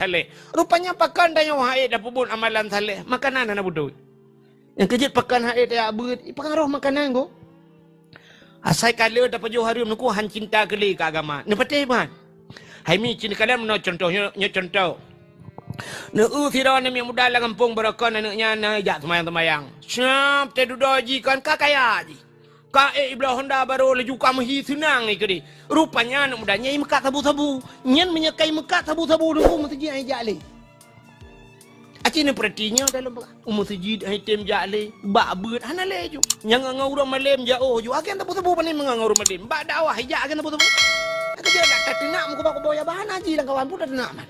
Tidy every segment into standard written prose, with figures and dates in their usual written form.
saleh. Rupanya pakan dah yang haid dah pun amalan saleh. Makanan nak bodoh. Yang kejut pakan haid ya abud, pengaruh makanan ko. Asai kala dapat jauh hari menunggu han cinta kali ke agama. Ni patih man. Hai mi cinta kalian meno contohnya contoh. Ne firaun ni muda lah kampung berakon anaknya na jak semayang-semayang. Siap te dudoji kan kakaya ji. Ka iblah Honda baru laju kamhi senang ni kedi. Rupanya anak mudanya mekat sabu-sabu. Nyen menyekai mekat sabu-sabu dulu masjid ai jale. Aci ni perhatinya dalam masjid ai tem jale. Bak beut hana leju. Yang ngau orang malam jauh ju akan sabu-sabu paning mengau orang malam. Bak dakwah hijak akan sabu-sabu. Kerja nak tenak muka bak boya bahan haji dan kawan pun dah tenak man.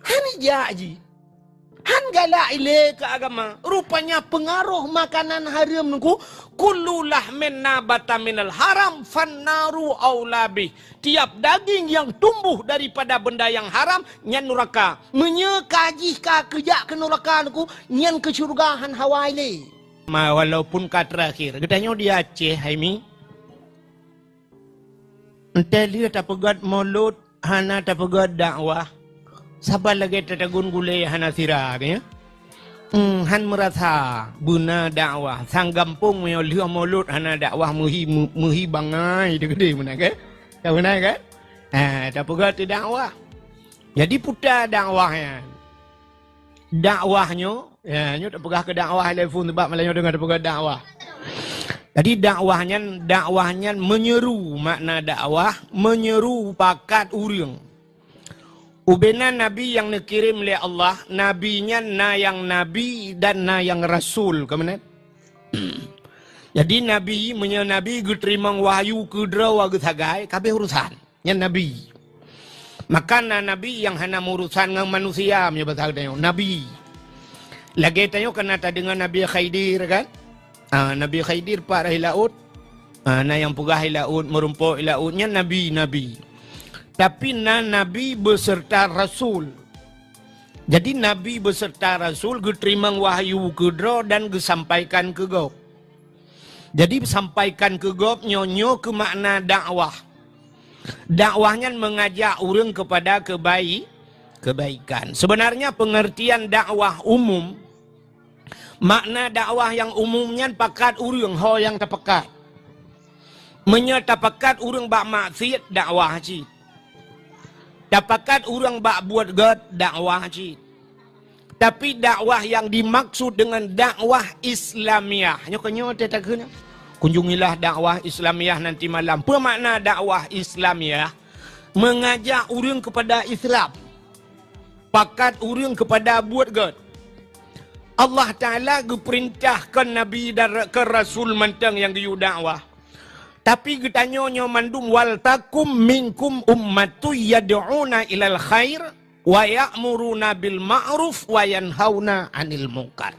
Han jaji. Han galak ile ke agama. Rupanya pengaruh makanan haram nunggu kullu lahmin nabata minal haram fannaru aulabi. Tiap daging yang tumbuh daripada benda yang haram nyan neraka. Menyekajih ka kejak ke neraka nunggu nyan ke syurgahan hawa ile. Walaupun kat terakhir katanya dia Aceh Haimi. Entah dia tak pegat mulut hana tak pegat dakwah. Sabar lagi tetagun gulai hana sirah ya. Han merasa guna dakwah. Sang kampung yang lihat mulut hana dakwah muhi bangai dia gede mana kan? Tak benar kan? Tak pegat dakwah. Jadi putar dakwahnya. Dakwahnya, ya, nyo tak pegat ke dakwah telefon sebab malahnya dengar tak pegat dakwah. Jadi dakwahnya menyeru makna dakwah, menyeru pakat urang. Ubena Nabi yang dikirim oleh Allah, nabinya na yang Nabi dan na yang Rasul. Kemudian, jadi Nabi menyenabi terima wahyu kedra wa getagai, kabeh urusan. Yang Nabi. Maka Nabi yang hana urusan dengan manusia, punya bahasa tanya. Nabi. Lagi tanya kena dengan Nabi Khidir kan? Nabi Khidir pak rahi laut. Na yang pegah laut, merumpuk lautnya Nabi. Tapi Nabi beserta Rasul. Jadi Nabi beserta Rasul diterima wahyu kedra dan disampaikan ke gop. Jadi sampaikan ke gop nyonyo ke makna dakwah. Dakwahnya mengajak orang kepada kebaikan. Sebenarnya pengertian dakwah umum, makna dakwah yang umumnya pakat orang ho yang terpekat. Menyatapakat orang bak maksiat dakwah cik. Dapatkan orang bak buat god dakwah cik. Tapi dakwah yang dimaksud dengan dakwah Islamiah. Nyokanyo tetaknya. Kunjungilah dakwah Islamiah nanti malam. Apa makna dakwah Islamiah? Mengajak orang kepada Islam. Pakat orang kepada buat god. Allah Ta'ala perintahkan Nabi dan ke Rasul mentang yang diu dakwah. Tapi getanyo mandum wal takum minkum ummatu yad'una ilal khair wa ya'muruna bil ma'ruf wa yanhauna 'anil munkar.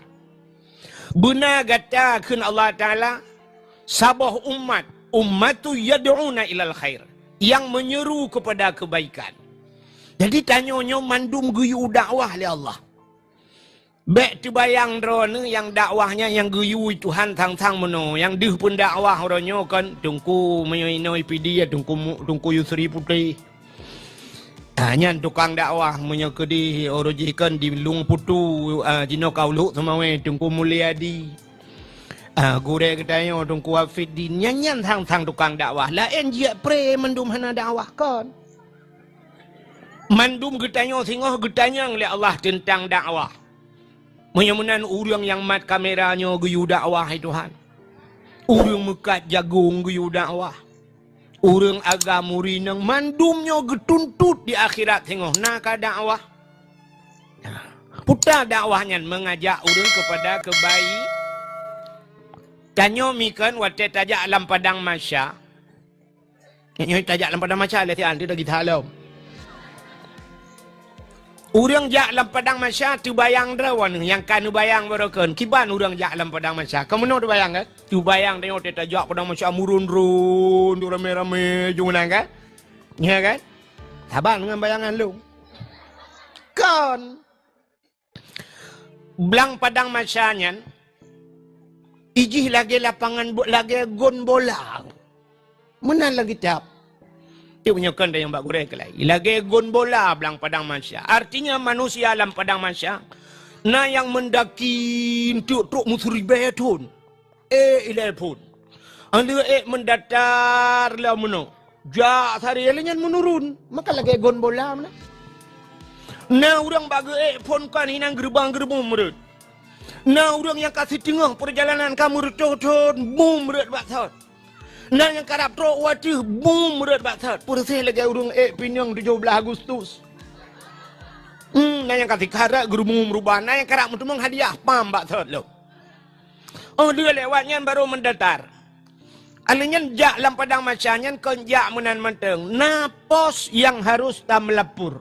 Benar katakan Allah Taala sabah ummatu yad'una ilal khair, yang menyeru kepada kebaikan. Jadi tanyonyo mandum guyu dakwah oleh Allah. Bek tu bayang drone yang dakwahnya yang guyui Tuhan tang-tang meno, yang dih pun dakwah oronyo kan tungku menyoinoi pidi ya tungku Yusri Putih. Hanya tukang dakwah menyokedi orojikan di Lung Putu jino kaulu semawe tungku Mulyadi. Gure kedayo tungku Wafidi nyanyan tang-tang tukang dakwah. Lain dia pre mendum hana dakwah kan. Mandum getanyo singoh getanyang oleh Allah tentang dakwah. Menyamunan orang yang mat kameranya guyu dakwah Tuhan. Orang mekat jagung guyu dakwah. Orang agama rinang mandumnya getuntut di akhirat tengok nak dakwah. Putar dakwahnya mengajak orang kepada kebaik. Tanyo mikan wate tajak alam padang masya. Nyo tajak alam padang masya le tian dia kita halau. Orang jak dalam padang masya tu bayang drawan yang kan bayang barakan kiban orang jak dalam padang masya. Kamu nak bayang kan? Tu bayang tengok dia tajak padang masya murun-run tu rame-rame jumlah kan? Ya kan? Sabar dengan bayangan lu. Kan belang padang masyanya ijih lagi lapangan lagi gon bola. Mana lagi tap? Dia punya kan yang bak gurek lagi. Lagi gon bola belang padang masyar. Artinya manusia dalam padang masyar. Na yang mendaki truk musribah tun. Ilal pun. Anda mendatar lah meno. Ja sari elenyan menurun. Maka lagi gon bola mana. Na orang bagi pun kan hinang gerbang-gerbang merut. Na orang yang kasih tengah perjalanan kamu retotun. Bum merut baksat. Nah yang karap trok wajah, boom, berat baksat. Pursi lagi urung pinyang 17 Agustus. Nah yang kasih karak gerumum rubah. Nah yang karap mentumang hadiah, pam baksat lo. Oh dia lewatnya baru mendatar. Alanya jak dalam padang macamnya, konjak menan menteng. Nah pos yang harus tak melapur.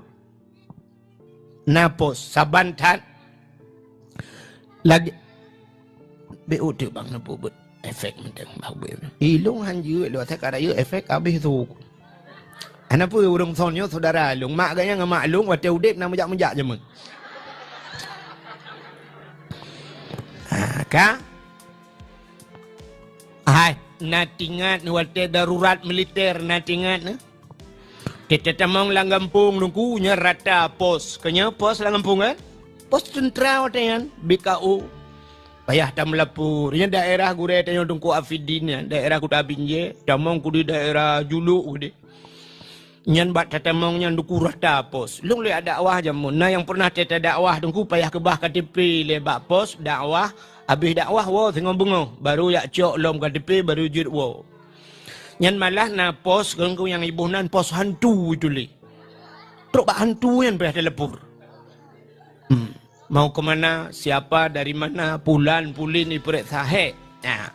Nah pos, sabantan. Lagi. BO tu bang, nampu buat. Efek mentang bagus. Ilung hanju lo tak ada you efek habis tu. Kenapa orang sonyo saudara lung mak gaya ngamak lung waktu udip nak menjak je mun. Ka? Hai, natingat waktu darurat militer natingat na. Kita tamang lang kampung nungku nya rata pos. Kanya pos lang kampung kan? Pos tentera watayan BKU. Payah tak melapur. Ini daerah gure tanya tungku Afidin, daerah kuda binje, tamong kudi daerah juluk kudi. Nyan bat tatamong nyan duku rata pos. Lung le ada dakwah jamun. Nah yang pernah teta dakwah tungku payah kebah KTP le bak pos dakwah, habis dakwah wo tengok bungo, baru yak cok lom KTP baru jut wo. Nyan malah na pos gengku yang ibu nan pos hantu itu le. Truk bak hantu yang payah telepur. Mau ke mana, siapa, dari mana, pulan, pulin, ibarat sahih. Nah,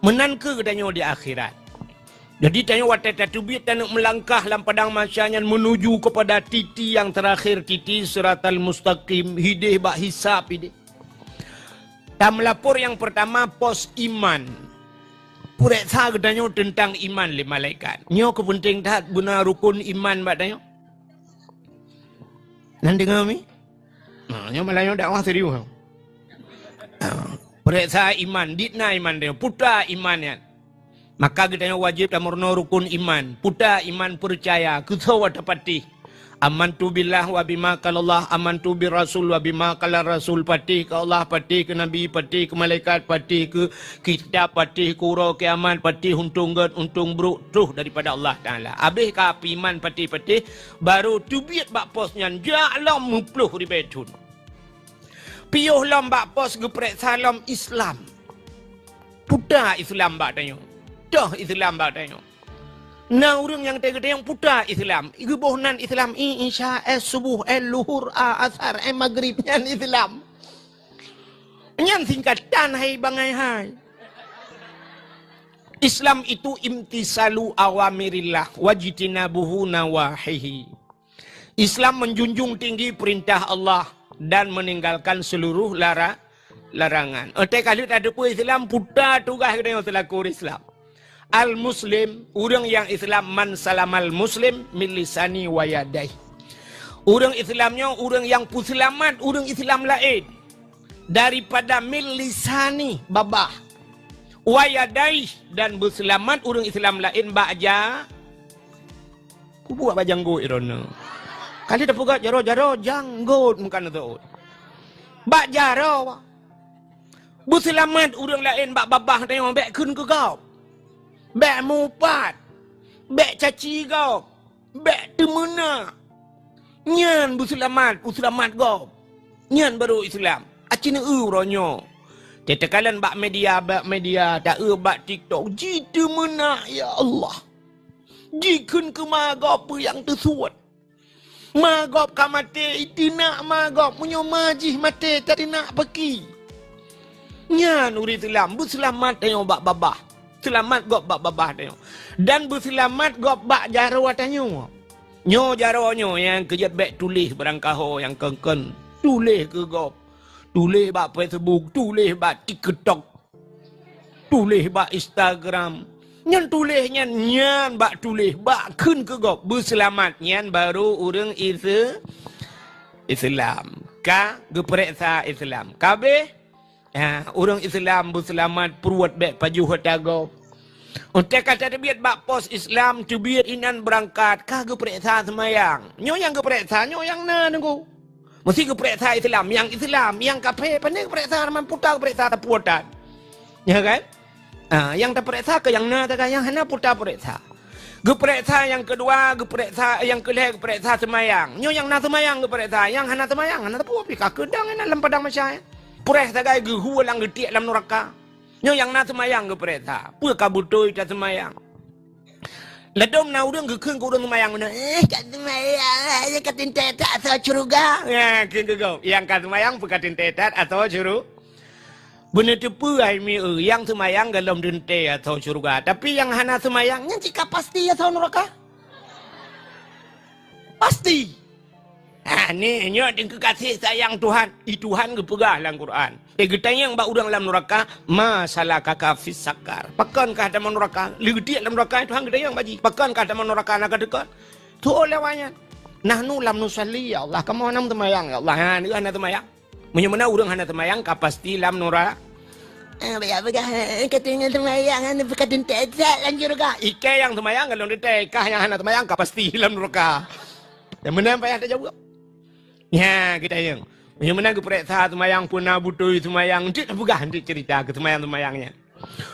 menan ke tanya di akhirat. Jadi tanya waktu tatubit dan melangkah dalam padang masyanya menuju kepada titi yang terakhir, titi siratal mustaqim, hidih bak hisab hidih. Dan melapor yang pertama pos iman. Puret sah tanya tentang iman le malaikat. Nyo kepenting tak guna rukun iman bak tanya. Nanti kami? Yang malah dakwah serius. Periksa iman, ditna iman dia, putra iman ya. Maka kita wajib tamurno rukun iman, putra iman percaya, kita watapati. Amantu billah wa bima kalallah, amantu bir rasul wa bima kalal rasul, pati ke Allah, pati ke Nabi, pati ke malaikat, pati ke kitab, pati ke uro kiamat, pati untung ged, untung bruk, tuh daripada Allah Ta'ala. Habis ka iman pati-pati, baru tubiat bak posnya, ja'lam mupluh ribetun. Piyuh lam bak pos geprek salam Islam. Puta Islam bak tanya. Dah Islam bak tanya. Nah orang yang tega yang puta Islam. Ibuhnan Islam isya subuh luhur asar maghrib nyan Islam. Nyan singkatan hai bangai hai. Islam itu imtisalu awamirillah wajtinabuhu nawahihi. Islam menjunjung tinggi perintah Allah dan meninggalkan seluruh larangan. Otak kali tak ada pun Islam putar tugas kita yang selaku Islam. Al-Muslim, orang yang Islam man salamal Muslim min lisani wa yadai. Orang Islamnya orang yang puselamat, orang Islam lain daripada min lisani babah. Wa yadai dan berselamat orang Islam lain baja. Ku buat bajanggo irona. Kali dah pugat jaro-jaro janggut bukan tu. Bak jaro. Berselamat orang lain bak babah tengok bek kun ke kau. Bek mupat. Bek caci kau. Bek temena. Nyan berselamat kau. Nyan baru Islam. Acina ronyo. Tetekalan bak media tak bak TikTok. Jita mena ya Allah. Jikun ke magop yang tersuat. Magop ka mati itu nak magop punya majih mati tadi nak pergi. Nyan uri Islam berselamat tengok bak babah. Selamat gop bak babah tengok. Dan berselamat gop bak jaro tanya. Nyo jaro nyo yang kejat bek tulis berangkaho yang kengken. Tulis ke gop. Tulis bak Facebook, tulis bak TikTok. Tulis bak Instagram. Nyan tulis nyan bak tulis bak kun ke gop berselamat nyan baru orang Islam. Ka geperiksa Islam. Kabeh orang Islam berselamat peruat bek paju hatago. Untuk kata terbiat bak pos Islam, terbiat inan berangkat, kah ke periksa semayang. Nyo yang ke periksa, nyo yang na nunggu. Mesti ke periksa Islam, yang kafe, pandai ke periksa, man putar ke periksa tapuatan. Ya kan? Yang tak periksa ke yang na, yang hana putar periksa. Ke periksa yang kedua, ke periksa yang kelih, ke periksa semayang. Nyo yang na semayang ke periksa, yang hana semayang, hana tapu api, kah kedang dalam padang masyarakat. Pureh tagai ke huwa lang getiak dalam neraka. Nyo yang na semayang ke periksa. Pua kabutoi tak semayang. Ledom na urang ke keung ke urang semayang. Kat semayang. Katin tetat atau curuga. Ya, keung ke kau. Yang kat semayang katin tetat atau curu. Benar tu pua mi yang semayang dalam dente atau curuga. Tapi yang hana semayang. Yang jika pasti atau neraka. Pasti. Ni nyo dengan kasih sayang Tuhan. Tuhan ke pegah dalam Quran. Getanya yang bak udang dalam neraka, masalah kakak fis sakar. Pakankah dalam neraka? Lihat dalam neraka Tuhan getanya yang baji. Pakankah dalam neraka nak dekat? Tu olehnya. Nahnu lam nusalli ya Allah. Kamu hanam temayang ya Allah. Ni hana temayang. Menyemana udang hana temayang kapasti lam neraka. Ya begah katanya temayang hana berkatin tetat lanjut juga. Ike yang temayang kalau detek kah yang hana temayang kapasti lam neraka. Yang mana payah tak jawab. Ya, kita yang. Yang mana ke periksa semayang pun nak butui semayang. Nanti tak pegah nanti cerita ke semayang-semayangnya.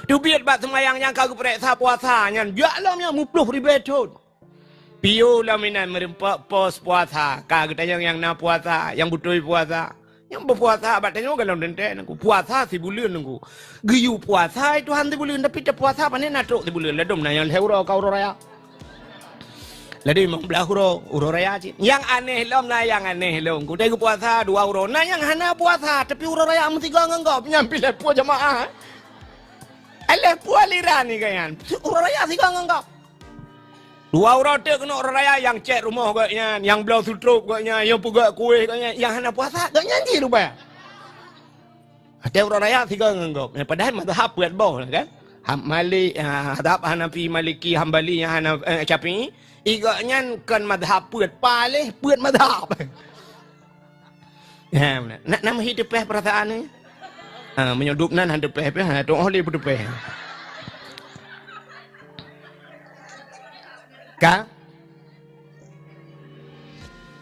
Tu biar bat semayangnya kau ke periksa puasanya. Jalan yang 50 ribu tahun. Pio laminan merempak pos puasa. Kau kita yang nak puasa, yang butui puasa. Yang berpuasa batanya kalau nanti aku puasa si bulan aku. Giyu puasa itu hanti bulan tapi tak puasa apa ni nato si bulan. Ledom na yang hero kau raya. Ladi membelah huro raya cik. Yang aneh lom na yang aneh lom. Ku tengok puasa 2 euro. Nah yang hana puasa tapi huro raya mesti kau nganggap nyampi lepo jemaah. Alah pualiran ni kan. Huro raya sih kau nganggap. 2 euro tu kena huro raya yang cek rumah katnya, yang belau sutrup katnya, yang pegak kuih katnya, yang hana puasa katnya je lupa. Ada huro raya sih kau nganggap. Padahal mazhab buat bawah kan. Malik, hadap Hanafi, Maliki, Hambali, Syafi'i. Igaknya kan madhab puat palih puat madhab. Ya, nak nama hidup perasaan ni. Menyodupnan hidup tu oleh hidup. Ka?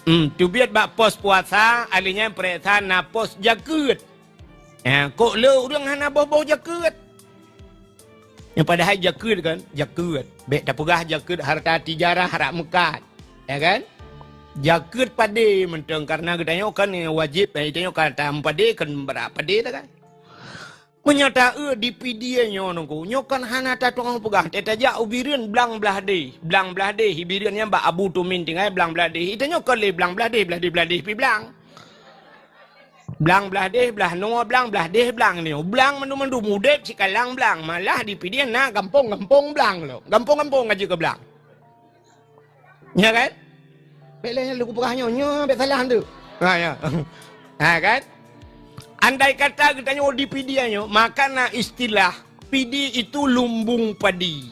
Tu biar bak pos puasa, alinya perasaan na pos jagut. Kok le orang hana boh jagut. Yang padahal jakut kan, jakut. Baik tak pegah jakut harta tijarah harap mekat. Ya kan? Jakut pade mentang karena katanya kan wajib, katanya kata pade kan berapa pade tak kan? Menyata di PD nyo nunggu, nyo kan hana ta tukang pegah. Teta ja ubirin blang belah de, hibirin yang ba abu tumin tinggal blang belah de. Itu nyo kan le blang belah de pi blang. Blang belah deh, belah no, blang belah deh, blang ni. Blang mandu mudek si kalang blang. Malah di pidian na kampung blang lo. Kampung aja ke blang. Ya kan? Belanya lu pegahnya nyo, bet salah tu. Ya. Kan? Andai kata kita nyo di pidiannya, maka na istilah pidi itu lumbung padi.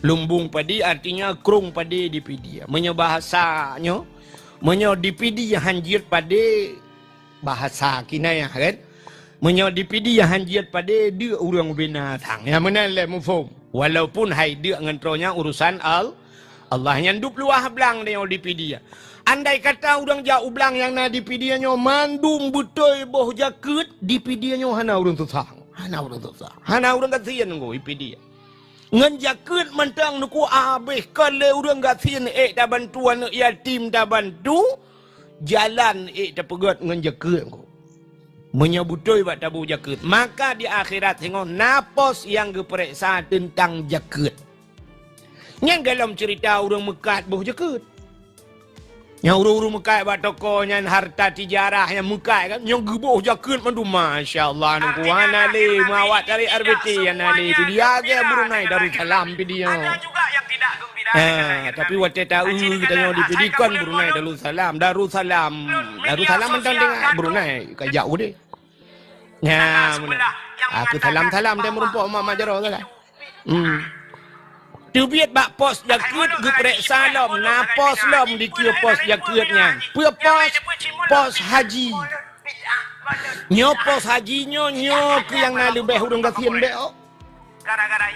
Lumbung padi artinya krung padi di pidia. Bahasanya, di pidi hanjir padi bahasa kinayah kan. Di pidi hanjir padi dia orang binatang. Yang mana le mufum. Walaupun hai dia ngentronya urusan Allah yang dup luah belang dia di pidi. Andai kata orang jauh belang yang na di pidiannya mandum betul boh jakut di pidiannya hana orang susah. Hana orang kasihan ngo di pidi. Ngan jakut mentang nuku habis kalau orang kasihan dah bantuan yatim dah bantu jalan dah pegat ngan jakut ngo. Menyebutoi buat tabu jakut. Maka di akhirat tengok napos yang diperiksa tentang jakut. Yang dalam cerita orang mekat boh jakut. Yang urung-urung mekai buat tokonya harta tijarah yang mekai kan yang geboh jakut mandu masya-Allah nu kuana le mawat dari RBT yang ali dia ke Brunei Darussalam dia. Ada juga yang tidak gembira. Tapi waktu tahu kita nyo dipidikan Brunei Darussalam mentang dengan Brunei ke jauh deh. Ya, aku salam dia merumpok mak jaro lah. Tu biat bak pos jakut gu periksa lom na pos lom dikira pos jakutnya pua pos haji nyo pos haji nyo ke yang na lebih urang kasihan beo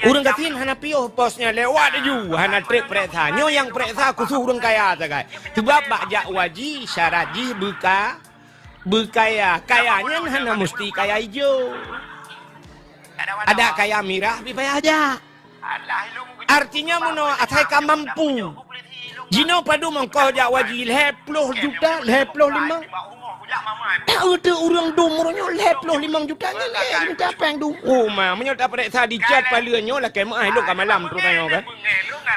Urang katin hana pio posnya lewat ju hana trek periksa. Nyo yang periksa kusu urang kaya sagai. Sebab bajak waji syaraji berkaya. Kayanya hana mesti kaya hijau. Ada kaya mirah bipaya aja. Artinya mono atai ka mampu. Jino padu mengkau jak waji 10 juta, 55. Ada orang domornya 55 juta ni minta apa yang du. Oh mah menyota periksa di chat palanya lah kemah lu ka malam tu tanya kan.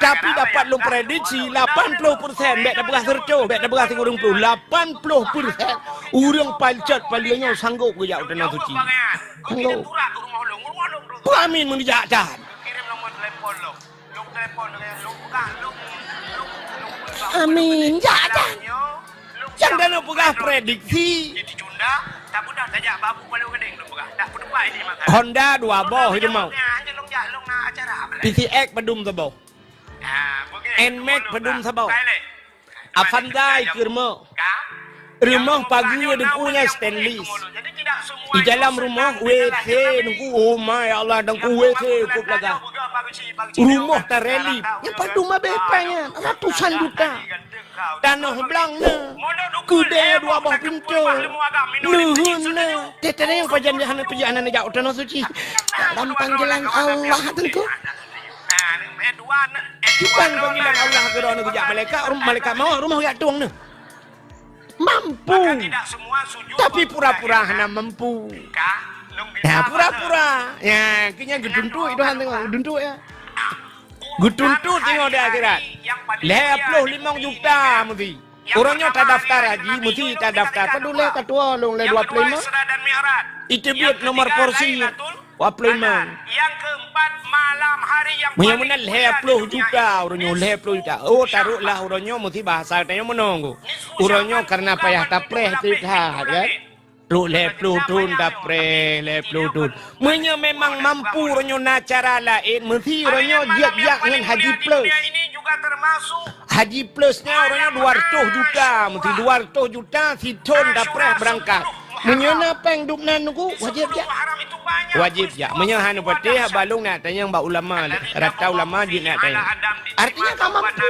Tapi dapat lu prediksi 80% bek dah berah serco, bek dah berah 30. 80% orang palcat palanya sanggup ke jak tanah suci. Sanggup. Amin menjak jan. Kirim nombor telefon lu. Lu telefon lu buka lu. Amin jan. Yang dah nak pegah prediksi. Jadi cunda, tak budak saja babu kalau gedeng lu pegah. Tak pedua ini makan. Honda 2 boh itu mau. Hanya long na acara apa? PCX pedum sabau. NMAX pedum sabau. Avanza ikirmo. Rumah pagi ada punya stainless. Jadi tidak semua Di dalam rumah WC nunggu oh my Allah dengku WC cukup laga. Rumah tereli. Yang padu mah bepanya ratusan juta. Tanah belangnya. Kuda 2 buah pintu. Nuhunna. Tetene yang perjalanan jauh tanah suci. Dalam panggilan Allah tentu. Bukan panggilan Allah ke rono kejak malaikat mau rumah yak tuang ni. Mampu. Tapi pura-pura hana mampu. Ya pura-pura. Ya kini geduntu itu han tengok geduntu ya. Geduntu tengok di akhirat. 55 juta mesti. Orangnya tak daftar haji, mesti tak daftar. Peduli ketua long le 25. Itu biar nomor porsi. 25. Yang keempat malam hari yang Menyamuna 50 juta orangnya 50 juta. Oh taruhlah orangnya mesti bahasa tanya menunggu. Orangnya karena payah tapreh tidak kan. Lu 50 tun tapreh 50 tun. Menya memang mampu orangnya na cara lain mesti orangnya giat-giat dengan haji plus. ini juga termasuk Haji plusnya orangnya 200 juta. Mesti 200 juta si tun tapreh berangkat. Menyana peng dukna nunggu wajib ya. haram itu banyak. Wajib ya. Menyahan putih balung nak tanya mbak ulama, rata ulama dia nak tanya. Artinya kamu mampu.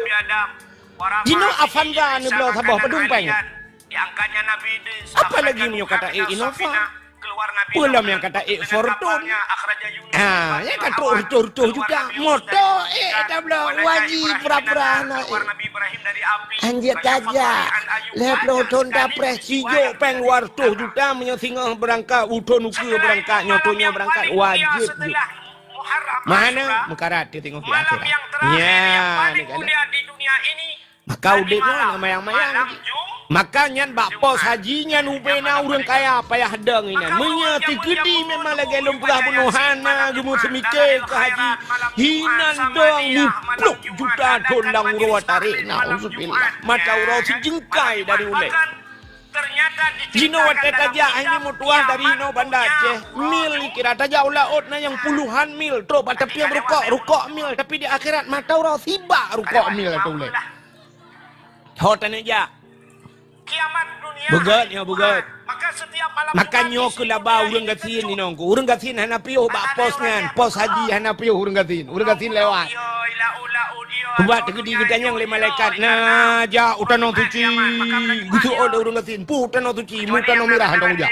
Jino Avanza ni belau sabah pedung panya. Diangkatnya Nabi Apa lagi punya kata Innova? Belum yang kata Fortune. Yang kata urut-urut juga. Moto dah belau wajib pura-pura nak. Nabi Ibrahim dari api. Anjir saja. 50 ton dapres cijo peng luar tu juta menyosingah berangkat utun ukur berangkat nyotonya berangkat wajib. Mana mekarat dia tengok di akhirat. Ya, ni kan. Maka udipnya mayang-mayang lagi. Makanya bak pos hajinya ubena urang kaya payah hadang ini. Menyati gede memang lagi belum pernah penuhana gemu semike ke haji. Hinan doang 50 juta dolang urang tarik. Nauzubillah. Mata urang sejengkai dari ulai. Jino wateta ja ini mutuah dari no Banda Aceh. Mil kira taja ulaut na yang puluhan mil. Tro tapi yang rukok mil. Tapi di akhirat mata urang siba rukok mil tu ulai. Hotan aja. Kiamat dunia. Begat ya begat. Maka setiap malam Makanya ke laba urang gatin ni nongku. Urang gatin hana piuh bak pos ngan. Pos haji hana piuh urang gatin. Urang gatin lewat. Buat tegedi gedanya oleh malaikat. Nah, ja utanong suci. Gitu ada urang gatin. Pu utanong suci, mu utanong mirah handong uja.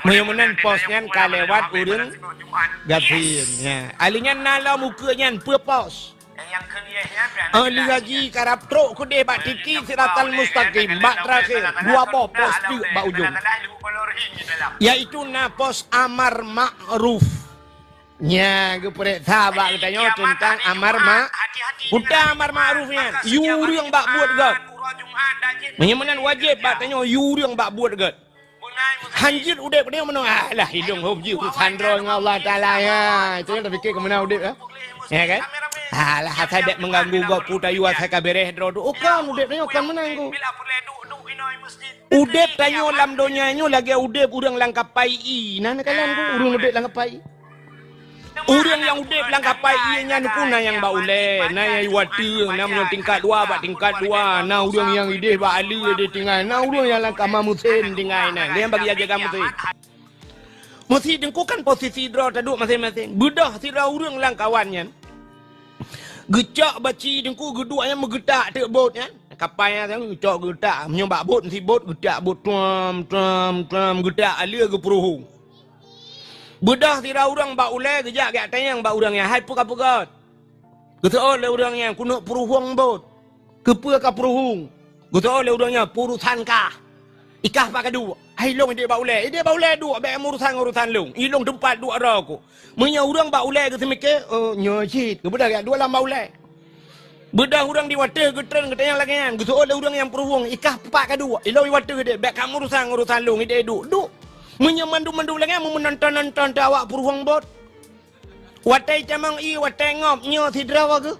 Menyamanan posnya ka lewat urang gatin. Ya. Alinya nala mukanya pu pos. yang kelihnya Ali haji karap truk ku de bak titi siratal mustaqim bak terakhir 2 boh pos tu bak ujung. Yaitu na pos amar ma'ruf. Nya ge perek sahabat katanya tentang amar Udah amar ma'rufnya. Yuri yang bak buat gak. Menyamanan wajib bak tanya yuri yang bak buat gak. Hanjir udep dia menang lah hidung hobji sandro dengan Allah Taala ya. Itu yang terfikir ke mana udep ya. Ya kan? Alah hata dek mengganggu gak puta yuat haka bereh drodo. Oh kan udep dia kan menanggu. Udep tanya lam donyanya lagi udep urang langkapai i. Nana kalian ku urang udep langkapai. Urang yang udep langkapai i nya kuna yang ba ule. Na yang watu na menyo tingkat 2 ba tingkat 2. Na urang yang ide ba ali de tinggal. Na urang yang langkama musen tinggal na. Dia bagi jaga musen. Mesti dengku kan posisi draw taduk masing-masing. Bedah sira urang lang kawannya. Gecak baci dengku geduanya megetak tek bot kan. Kapal yang gecak getak menyobak bot mesti bot getak bot tuam getak alia ke peruhung. Bedah sira urang bak ulai gejak gak tayang bak urang yang hai pukat-pukat. Getak oleh urang yang kuno peruhung bot. Kepa ka peruhung. Getak oleh urangnya purusan kah. Ikah pak kedua. Hai long dia bak ulai. Dia bak ulai dua bak urusan long. Ilong tempat dua ara ko. Menya urang bak ulai ke semike nyocit. Kebedah gak dua lama ulai. Bedah urang di water getren ketayang lagi kan. Getak oleh urang yang peruhung. Ikah pak kedua. Ilong water dia bak kamu urusan long dia duk. Menya mandu lagi mau menonton awak peruhung bot. Watai camang watai ngop nyo sidra wa ke.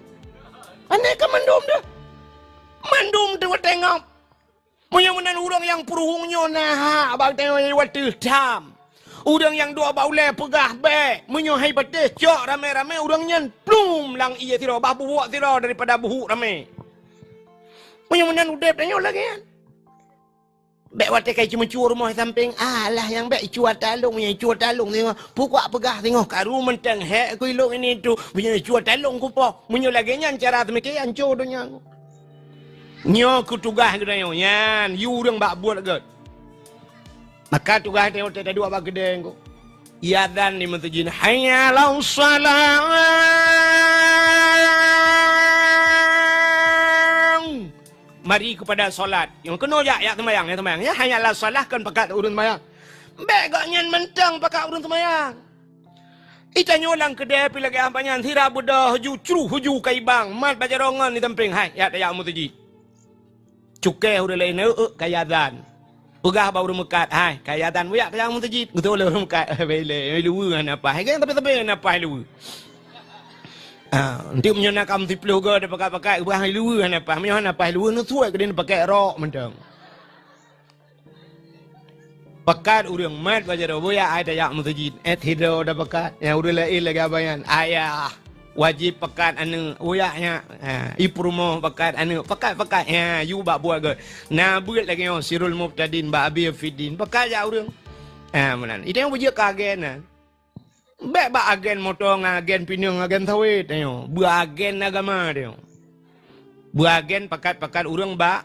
Aneh ka mandum dah. Mandum tu watai ngop. Menya menan urang yang peruhungnya nah abang tengok water dam. Urang yang dua baulai pegah be. Menya hai patih cok rame-rame urangnya plum lang iya sira babu buat sira daripada buhuk rame. Menya menan udep tengok lagi kan. Bek watai kai cuma cua rumah samping. Alah yang bek cua talung tengok. Pukak pegah tengok karu mentang hek ku ilok ini tu. Punya cua talung ku po. Menya lagi nyan cara temike ancur dunia. Nyo ku tugas ke dayo yan. You urang bak buat ke. Maka tugas tengok tak ada apa gedeng ku. Ya dan ni mentajin hayya lau salam. Mari kepada solat. Yang kena ya temayang ya hayya lau salah kan pakat urun temayang. Bek gak nyan mentang pakat urun temayang. Ita nyolang kedai pi lagi ampanyan sira bedah huju kaibang mat bajarongan ni temping hai ya tak mentajin. Cukai udah lain kayadan. Pegah baru mekat. Hai, kayadan buyak yang mentajid. Betul lah mekat. Bele, luwe apa? Hai kan tapi apa luwe. Nanti menyonak kamu tiplu ke ada pakai ubah luwe apa? Menyonak apa luwe nu suai kedin pakai rok mentang. Pakat urang mat bajar buyak ai tak mentajid. Hido dah pakat. Yang udah lain lagi abayan. Ayah wajib pakat anu uyaknya iprumo pakat anu pakat ya you bak buat ke na buat lagi yo sirul mubtadin ba abi fidin pakat ya urang menan itu yang bujak kagen na bek ba agen motong agen pinang agen sawit yo bu agen agama dia bu agen pakat urang ba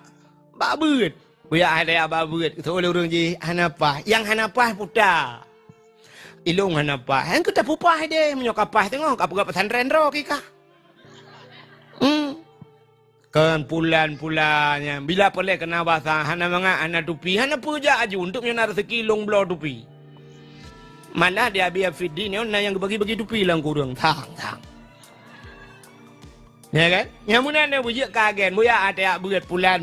beut buya ada ba beut itu oleh urang ji hanapa yang hanapa putar ilung hanapa. Hang kita pupah deh menyokapah tengok apa pesantren ro kika. Kan pulan-pulannya bila boleh kena bahasa hana manga ana tupi hana puja aju untuk nyonar rezeki long blo tupi. Malah dia biar fidin na yang bagi-bagi tupi lang kurang tang. Ya kan? Yang mana dia bujak kagen buya ada buat pulan.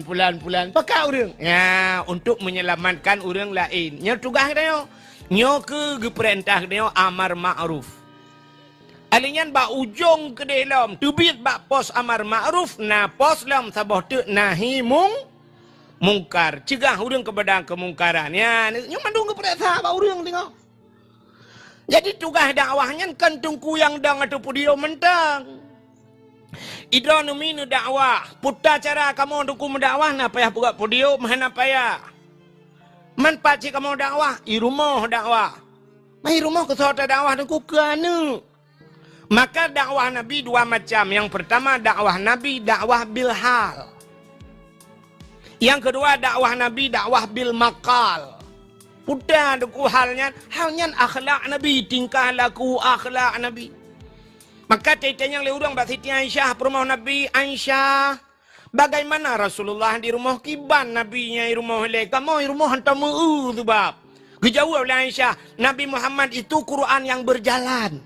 Pakai urang. Ya untuk menyelamatkan urang lain. Nya tugas dia nyo ke perintah dia amar ma'ruf. Alinyan ba ujung ke dalam tubit ba pos amar ma'ruf na pos lam sabah tu nahi mungkar. Cegah urang kepada kemungkaran. Ya, nyo mandung ke perintah ba urang tengok. Jadi tugas dakwahnya kan tungku yang dang atau dia mentang. Idra numinu dakwah. Putar cara kamu untuk mendakwah na payah buat podio mana payah. Manfaat jika kamu dakwah, i rumah dakwah. Mai rumah ke sota dakwah dan kukana. Maka dakwah Nabi dua macam. Yang pertama dakwah Nabi dakwah bil hal. Yang kedua dakwah Nabi dakwah bil maqal. Putar duku halnya akhlak Nabi, tingkah laku akhlak Nabi. Maka tanya yang leurang Mbak Siti Aisyah perumah Nabi Aisyah. Bagaimana Rasulullah di rumah kiban Nabinya di rumah le kamu di rumah hantam tu bab. Kejauh oleh Aisyah, Nabi Muhammad itu Quran yang berjalan.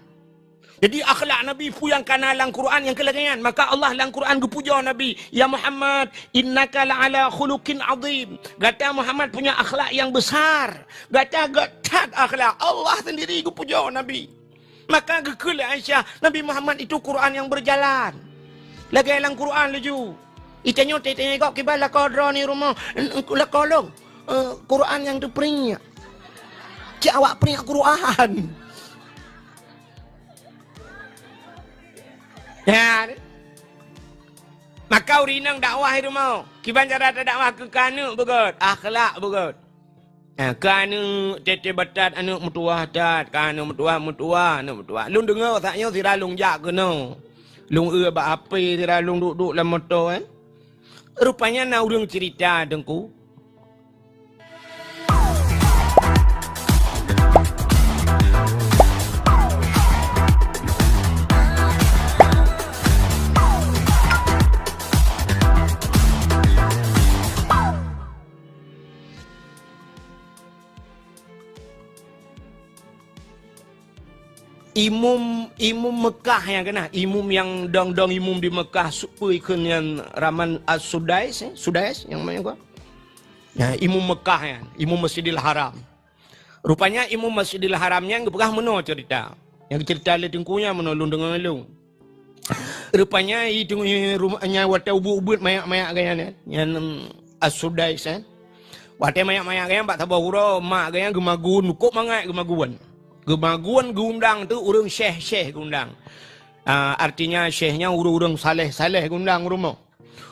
Jadi akhlak Nabi pu yang kanalang Quran yang kelagangan. Maka Allah dalam Quran gepuja Nabi, ya Muhammad, innaka la'ala khuluqin azim. Kata Muhammad punya akhlak yang besar. Kata gatat akhlak Allah sendiri gepuja Nabi. Maka gekul Aisyah, Nabi Muhammad itu Quran yang berjalan. Lagi dalam Quran luju. Itanya kok kibal la kodro ni rumah la kolong Quran yang tu peringat. Cik awak peringat Quran. Ya. Maka urinang dakwah itu mau. Kiban cara dakwah ke kanu begot, akhlak begot. Kerana tete batat anak mutuah tat, kerana mutuah anak mutuah. Lung dengar taknya si ralung jak kena. Lung ba api si ralung duduk dalam motor kan. Rupanya nak urang cerita dengku. Imum Mekah yang kena, imum yang dong imum di Mekah supaya yang Raman As-Sudais, Sudais yang mana gua? Ya, imum Mekah ya, imum Masjidil Haram. Rupanya imum Masjidil Haramnya yang pernah meno cerita. Yang cerita le tengkunya menolong dengan lu. Rupanya itu rumahnya wate ubud mayak-mayak gayanya, yang As-Sudais kan. Wate mayak-mayak gayanya bak tabah hura mak gayanya gemagun, kok mangat gemaguan. Gemaguan gundang tu urang syekh gundang. Artinya syekhnya urang saleh gundang rumah.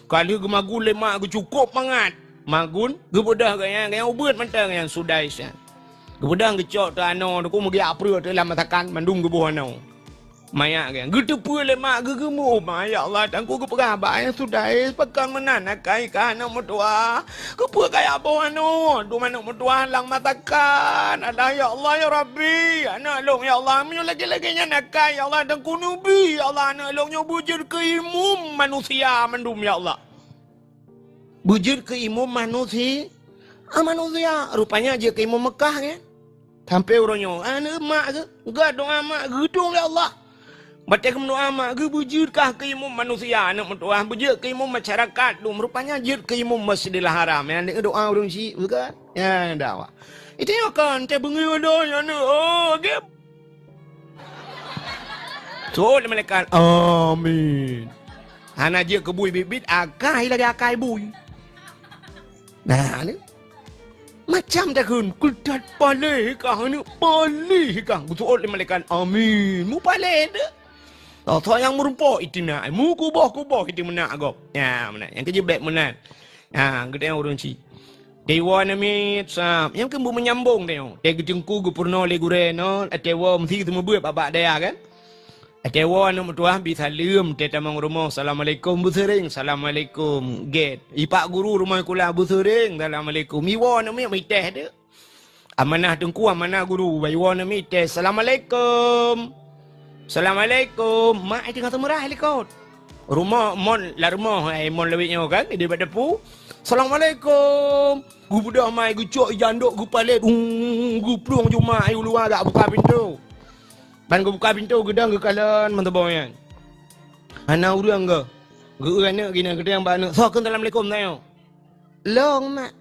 Kalau gemagun lemak cukup mangat. Magun gebedah gaya ubud mentang yang sudai sya. Gebedah gecok tu ano tu ko megi apru tu lam matakan mandung gebuh ano. Maya gaya getepu lemak gegemu ya Allah tangku ke perah yang sudai pekan menan akai kana mutua. Kepu kaya apa ano tu manuk mutua lang matakan. Ada ya Allah ya Rabbi. Anak long ya Allah menyo lagi-laginya nakai ya Allah tangku nubi ya Allah anak longnya bujur ke imum manusia mandum ya Allah. Bujur ke imum manusia. Manusia rupanya aja ke imum Mekah kan. Sampai orangnya anak mak ke enggak doa mak gedung ya Allah. Baca doa mak ke bujurkah ke imum manusia anak mutua bujur ke imum masyarakat tu rupanya jur ke imum Masjidil Haram yang doa orang Syiah bukan ya dakwah itu yang kan teh bengi ada ya game so malaikat amin hana je kebui bibit akai lagi akai bui nah ni macam dah kun kudat palih kah ni palih kah betul malaikat amin mu palih dah. Oh, yang merumpok itu nak. Mu kubah itu menak agak. Ya, menak. Yang kerja baik menak. Ha, kita yang orang si. Dewa namit sap. Yang kembu menyambung dia. Dia kejengku gupurno le gureno. Dewa mesti semua buat babak dia kan. Dewa nak metuah bisa lem teta mang rumah. Assalamualaikum bu sering. Assalamualaikum. Get. Ipak guru rumah kula bu sering. Assalamualaikum. Iwa namit miteh dia. Amanah tengku amanah guru. Iwa namit teh. Assalamualaikum. Assalamualaikum. Mak itu kata murah helikot. Rumah mon la rumah mon lewitnya kan di depan depu. Assalamualaikum. Gu budak mai gu cok jandok gu palet. Gu plung cuma ayu luar gak buka pintu. Ban gu buka pintu gedang gu kalan mentabaunya. Ana urang ke. Gu ana gina gedang bana. Sok assalamualaikum tayo. Long mak.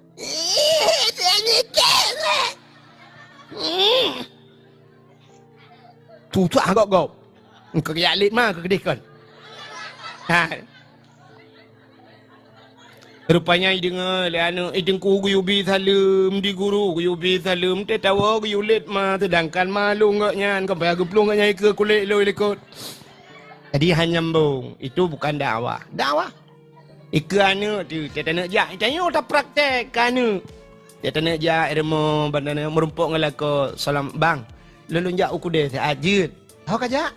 Tu agak kau. Kau kaya alit mah kau kedekon. Ha. Rupanya dengar le anu idengku guyubi salam di guru guyubi salam te tawa guyulit mah sedangkan malu ngaknya kau bayar geplung ngaknya ke kulit lo ikut. Jadi hanyambung itu bukan dakwah. Dakwah. Ikanu tu kita nak jak tanya tak praktek kanu. Kita nak jak ilmu bandana merumpuk ngelako salam bang. Lelun jak uku deh ajut. Tahu kaja?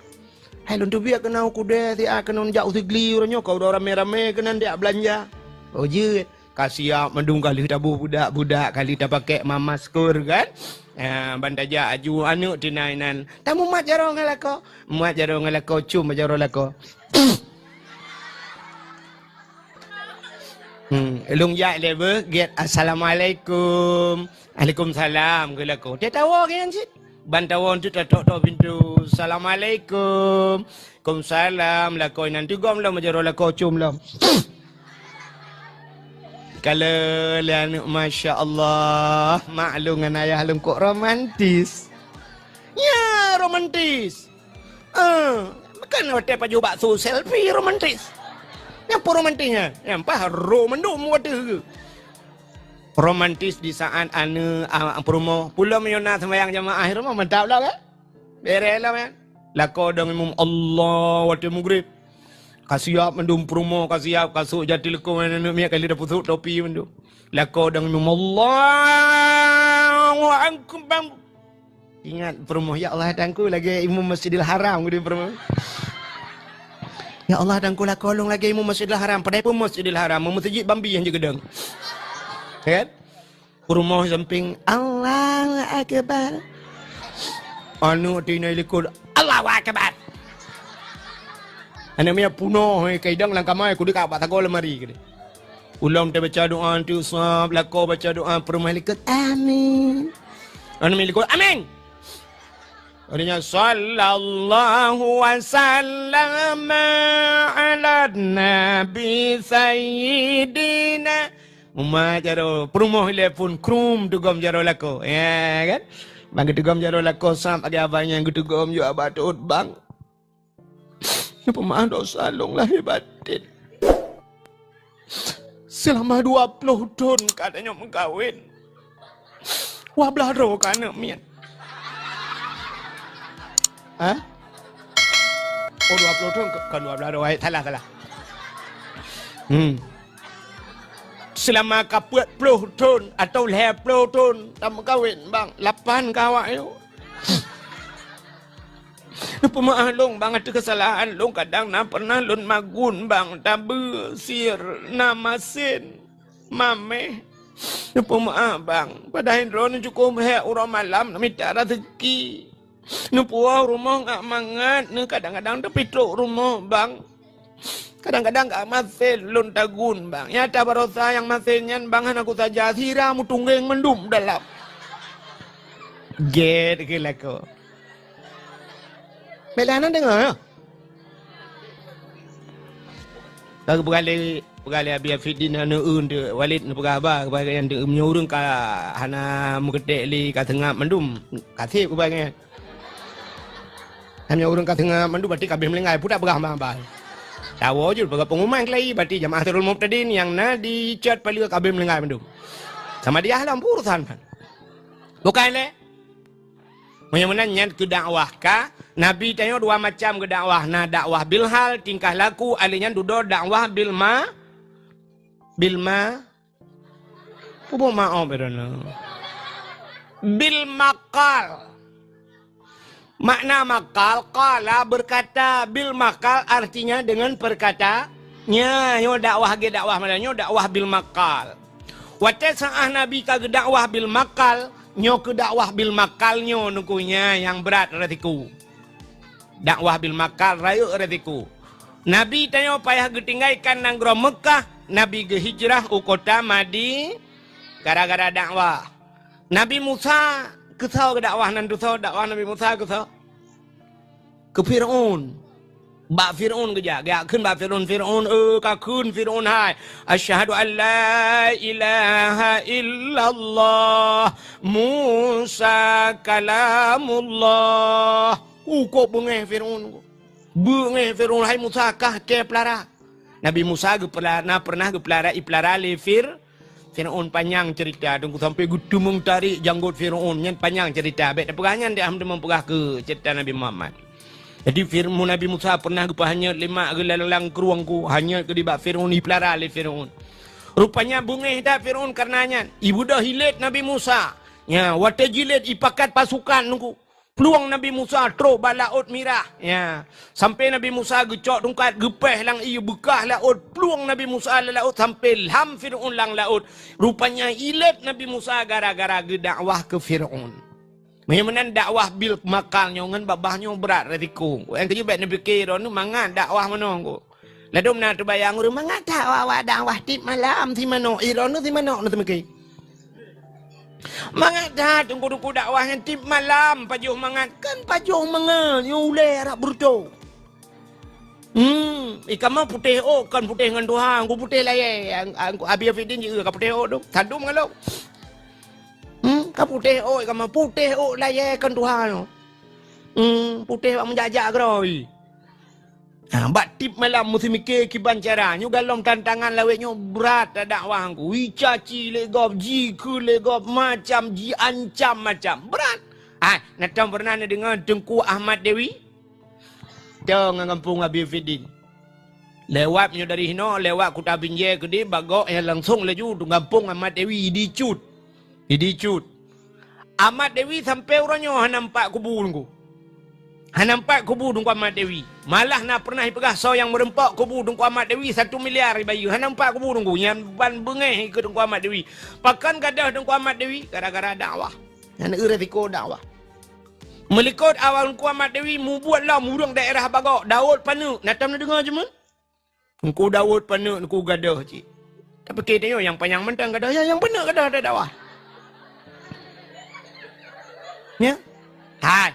Hai lun tu biar kena uku deh kena jak usigli orangnya kau dah rame-rame kena dia belanja. Oh jut. Kasih mendung kali tabu budak-budak kali dah pakai mamaskur kan? Bandaja aju anu tinainan. Tamu mat jaro ngalako. Mat jaro ngalako cum jaro lako. Lung jak level get assalamualaikum. Waalaikumsalam ke lako. Dia tahu kan sih? Bantawan tu tok pintu. Assalamualaikum. Waalaikumsalam. Lakoi nanti gom lah majaro lako cum lah. Kalau lian Masya Allah maklum dengan ayah lum kok romantis. Ya romantis. Bukan waktu apa jubak so selfie romantis. Yang apa romantisnya? Yang apa romandum waktu romantis di saat anu promo pulau menyona sembahyang jamaah rumah mantap lah kan? Beres lah kan? Lako dong imam Allah waktu maghrib. Kasiap mendum promo kasiap kasuk jati leko mana nak kali dah pusuk topi mendum. Lako dong imam Allah Allahu akbar. Ingat permoh, ya Allah dangku lagi imam Masjidil Haram gede permoh. Ya Allah dangku lah kolong lagi imam Masjidil Haram. Padahal pun Masjidil Haram, masjid Bambi yang je gedeng. Kan? Permoh samping Allahu akbar. Anu tina likul Allahu akbar. Ana mia punoh kaidang langkamai ku dekat pak takol lemari gede. Ulang dia baca doa tu sab lako baca doa permoh likut amin. Anu milikul amin. Artinya sallallahu wasallam ala nabi sayyidina Umma jaro perumoh telepon krum tugom jaro lako ya kan bang tugom jaro lako sam agi abang yang tugom yo abatut bang pemaaf dosa long lahir batin selama 20 tahun katanya mengkawin wah belaro kana mian. Hah? Oh 20 tahun kan 12 salah. Selama ka 40 tahun atau 20 tahun tak kahwin bang 8 kawak yo. Pemaaf long bang ada kesalahan long kadang na pernah lun magun bang tabe sir namasin mame. Pemaaf bang padahal ron cukup he urang malam minta rezeki. Puah rumah ngak mangat kadang-kadang tapi truk rumah bang. Kadang-kadang gak masih lun tagun bang. Nyata barosa yang masihnya bang aku saja siramu tunggeng mendum dalam. Get gila ko. Belanan dengar ya. Kalau bergali abi Fidin anu unde Walid nu pegaba kepada yang menyurung ka hana mugedek li ka tengah mendum. Kasih kepada hanya urang ka tengah mendum berarti kabeh melengai budak berah bang. Tahu je bagai pengumuman kelai berarti jamaah Ahlul Muqtadin yang na dicat paling kabeh melengai mendum. Sama dia halam urusan kan. Bukan le. Menyenangkan ke dakwah ka Nabi tanya dua macam ke dakwah. Na dakwah bil hal tingkah laku alinya duduk dakwah bil maaf berana. Bil makal. Makna makal qala berkata bil makal artinya dengan perkataannya. Yo dakwah ge dakwah mananya dakwah bil makal. Wa tasah Nabi ka dakwah bil makal nyo ke dakwah bil makalnyo nukunya yang berat retiku. Dakwah bil makal rayu retiku. Nabi tanya payah getinggaikan nanggro Mekah, Nabi ge hijrah u kota Madi gara-gara dakwah. Nabi Musa kesal ke dakwah nan dosa dakwah Nabi Musa kesal ke Firaun. Bak Firaun keja, gak keun bak Firaun ka keun Firaun hai. Asyhadu an la ilaha illallah Musa kalamullah. Kok bengeh Firaun. Bengeh Firaun hai Musa kah ke pelara. Nabi Musa pernah pelara ipelara le Firaun panjang cerita tunggu sampai gudu mengtarik janggut Firaun yang panjang cerita. Baik pegangan dia hamda mempegah ke cerita Nabi Muhammad. Jadi firman Nabi Musa pernah hanya 5 gelalang keruangku hanya ke di bak Firaun ipelara le Firaun. Rupanya bungeh dah Firaun karenanya ibu dah hilet Nabi Musa. Ya, wata jilid ipakat pasukan nunggu. Peluang Nabi Musa terus balaut mirah. Ya. Sampai Nabi Musa gecok tungkat gepeh lang iu bekah laut. Peluang Nabi Musa laut sampai ham Firaun lang laut. Rupanya ilet Nabi Musa gara-gara gedakwah ke Firaun. Memang dakwah bil makalnya ngan babahnya berat retiku. Yang kerja baik Nabi kira nu mangan dakwah mana ko. Ladum na terbayang uru mangan dakwah tip malam ti mano iron nu ti mano nu temeke. Mangat dah tunggu dakwah yang tip malam pajuh mangat kan pajuh mangan yo le rak burdo. Ikan mah putih kan putih ngan Tuhan, aku putih lah ya. Aku abi Afidin juga ka putih tu. Tadum kalau. Ka putih ikan mah putih lah ya kan Tuhan. Putih menjajak keroi. Bak tip malam mesti mikir kiban cara. Nyu galom tantangan lawetnya berat dakwah aku. Wicaci legop, jiku legop, macam ji ancam macam. Berat. Natang pernah dengar Tengku Ahmad Dewi? Tengah kampung Abi Fidin. Lewatnya dari hino, lewat Kuta Binjai ke dia, bagok yang langsung laju tu kampung Ahmad Dewi dicut. Ahmad Dewi sampai orangnya nampak kubu nunggu. Nampak kubu nunggu Ahmad Dewi. Malah nak pernah pegah so yang merempak kubu nunggu Ahmad Dewi 1 miliar bayu. Nampak kubu nunggu yang ban bengeh ke nunggu Ahmad Dewi. Pakan gadah nunggu Ahmad Dewi gara-gara dakwah. Yang resiko dakwah. Melikut awal nunggu Ahmad Dewi mu buatlah murung daerah bagok. Daud Panu. Natam nak dengar je mun? Nunggu Daud Panu nunggu gadah cik. Tapi kita tengok yang panjang mentang gadah yang benar gadah ada dakwah. Ya. Hai.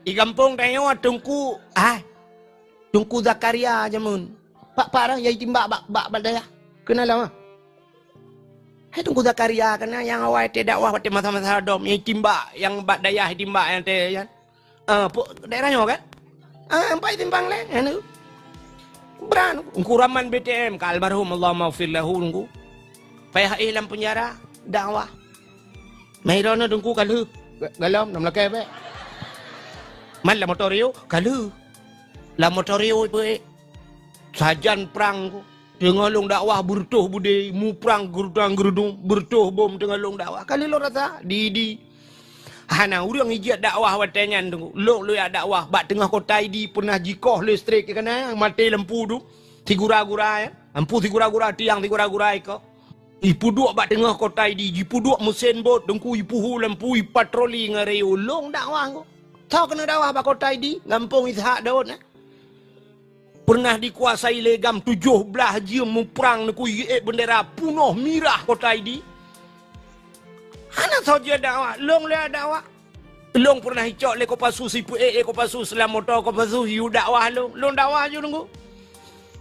Di kampung tengok tungku. Hai. Tungku Zakaria je mun. Pak dah yang timbak bak daya. Kenal lah. Hai tungku Zakaria kena yang awal te dakwah pada masa-masa dom yang timbak yang bak daya timbak yang te kan. Daerahnya kan? Empai timbang le anu. Beran ukuraman BTM ka almarhum Allah maghfir lahu nunggu. Payah dalam penjara dakwah. Mairona tungku kalu. Galam nam lakai be. Man la motorio kalu. La motorio be. Sajan perang ku. Tengah long dakwah bertuh bude mu perang gerudang bertuh bom tengah long dakwah. Kali lo rasa di hana urang ijat dakwah watanyan tunggu. Lo ya dakwah bak tengah kota idi pernah jikoh listrik kana mati lampu tu. Tigura-gura ya. Lampu tigura-gura tiang tigura-gura iko. Ipu duk bak tengah kota idi, ipu duk mesin bot dengku ipu hu lampu patroli ngareu long dakwah ko. Tahu kena dakwah bak kota idi, Kampung Ishak Daud nah. Pernah dikuasai legam 17 jam memperang neku bendera punoh mirah kota idi. Hana saja dakwah, long le dakwah. Long pernah hicok le ko pasu sipu ko pasu selam motor ko pasu yu dakwah long dakwah je nunggu.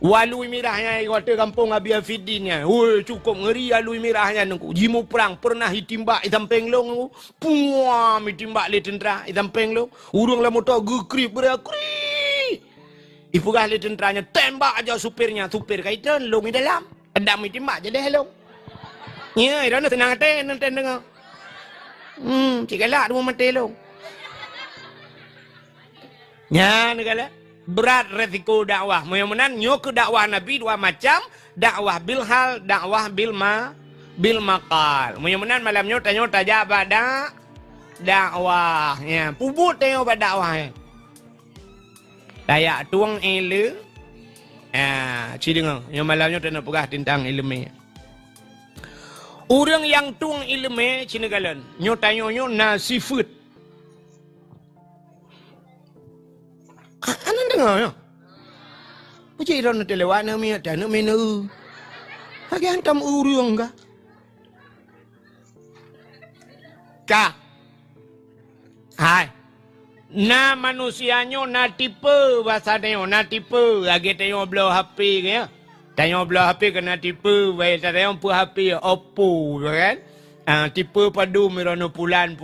Walui mirahnya kota kampung Abi Afidinnya. Woi cukup ngeri alui mirahnya nunggu. Jimu perang pernah ditimbak samping long nunggu. Puam ditimbak le tentera samping long. Urang la motor gekrip berakri. Ipugah le tenteranya tembak aja supirnya. Supir kaitan long di dalam. Endam ditimbak je deh long. Ya, ira tenang hati nanti dengar. Cikalak dua mati long. Ya, negala. Berat resiko dakwah. Mudah-mudahan nyok dakwah Nabi dua macam. Dakwah bil hal, dakwah bil maqal. Mudah-mudahan malam nyo tanya pada dakwah. Ya, pubut tengok pada dakwah. Dayak tuang ilmu. Ya, dengar. Yang malam nyo tanya pegah tentang ilmu. Orang yang tuang ilmu cina galan. Nyo tanya nyo nasifut. Anak dengar ya. Macam orang nak lewat nama tak nak menu. Hagi hantam urung ka. Ka. Hai. Na manusianya na tipe bahasa tengok na tipe. Lagi tengok belah HP ke ya. Tengok belah HP kena tipe. Baik tengok pu HP Oppo kan. Tipe padu mirono pulan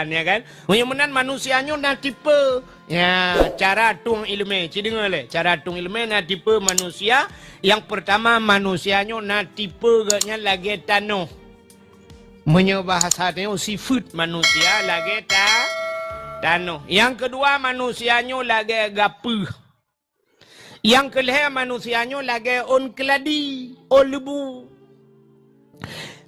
ya kan. Mudah-mudahan manusianya na tipe. Ya, cara tung ilmu. Dengar le, cara tung ilmu na tipe manusia. Yang pertama manusianya na tipe gaknya lagi tano. Bahasa tengok sifat manusia lagi tano. Yang kedua manusianya lagi gapuh. Yang kelima manusianya lagi on keladi, on lebu.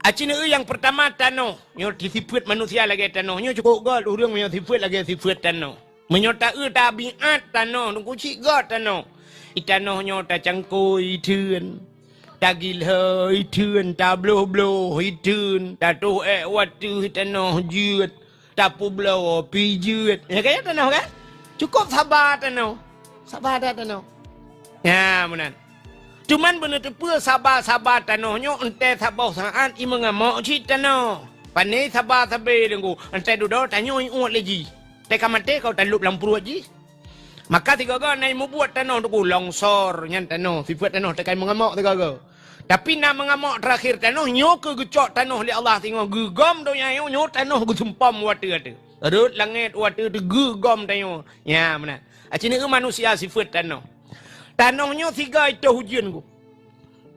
Acina yang pertama tano. Nyo sifat manusia lagi tano. Nyo cukup gol urang nyo sifat lagi sifat tano. Menyota tabiat tano. Nunggu cik gol tano. Itano nyo ta cangkoi ituan. Ta gilha ituan. Ta bloh-bloh ituan. Ta tu watu tano jut. Ta publo pijut. Ya kaya tano kan? Cukup sabar tano. Sabar dah tano. Ya benar. Cuman benar tepu sabar tanohnya ente sabar saat i mengamuk cik tanoh. Pandai sabar dengku. Ente duduk tanya uat lagi. Teka mati kau talup lampu lagi. Maka tiga ga naik mu buat tanoh tu longsor nyan tanoh. Sifat tanoh tekan mengamuk tiga ga. Tapi nak mengamuk terakhir tanoh nyo ke gecok tanoh li Allah tengok gegam do nyo tanoh gesempam watu tu. Rut langit watu tu gegam tanoh. Ya benar. Acini manusia sifat tanoh. Tanahnya 3 itu hujan ku.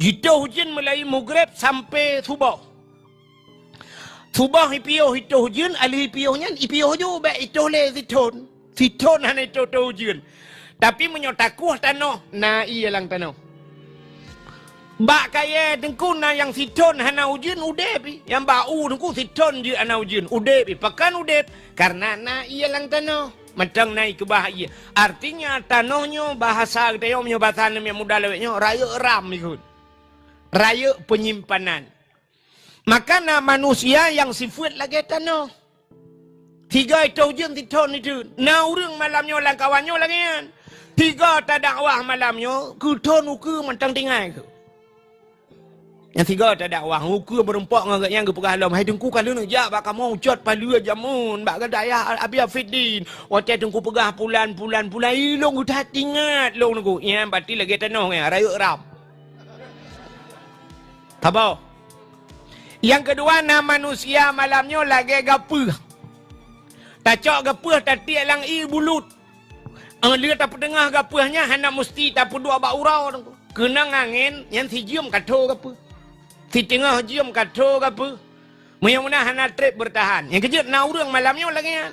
Itu hujan mulai maghrib sampai subuh. Subuh ipiuh itu hujan, ali ipiuhnya ipiuh jo baik itu le siton. Siton hanya itu hujan. Tapi menyotakuh tanah, na iya lang tanah. Bak kaya tengku na yang siton hana ujun udepi. Yang bau tengku siton je hana ujun udepi. Pakan udep karena na ia lang tanah. Macam naik ke bahaya. Artinya tanahnya bahasa kita yang bahasa yang mudah lewatnya raya ram ikut. Raya penyimpanan. Maka na manusia yang sifat lagi tanah. 3 itu ujun siton itu. Na urang malamnya lang kawannya lagi kan. 3 tak dakwah malamnya ke ton ukur macam tinggal ke. Yang 3 tak dakwah ukur berempak dengan yang ke peralam. Hai tengku kalau nak jak bak kamu ucat palu jamun bak gadaya abi afidin. Watai tengku pegah pulan ilong udah tingat long nunggu. Yang berarti lagi tanah ya raya ram. Apa? Yang kedua na manusia malamnya lagi gapah. Tak cak gapah tak tiak lang bulut. Dia tak pedengah gapahnya hanya mesti tak dua bak urau. Kena angin yang si jium kato gapah. Si tengah jium kato gapah. Mudah-mudahan hana trip bertahan. Yang kejut na urang malamnya lagi kan.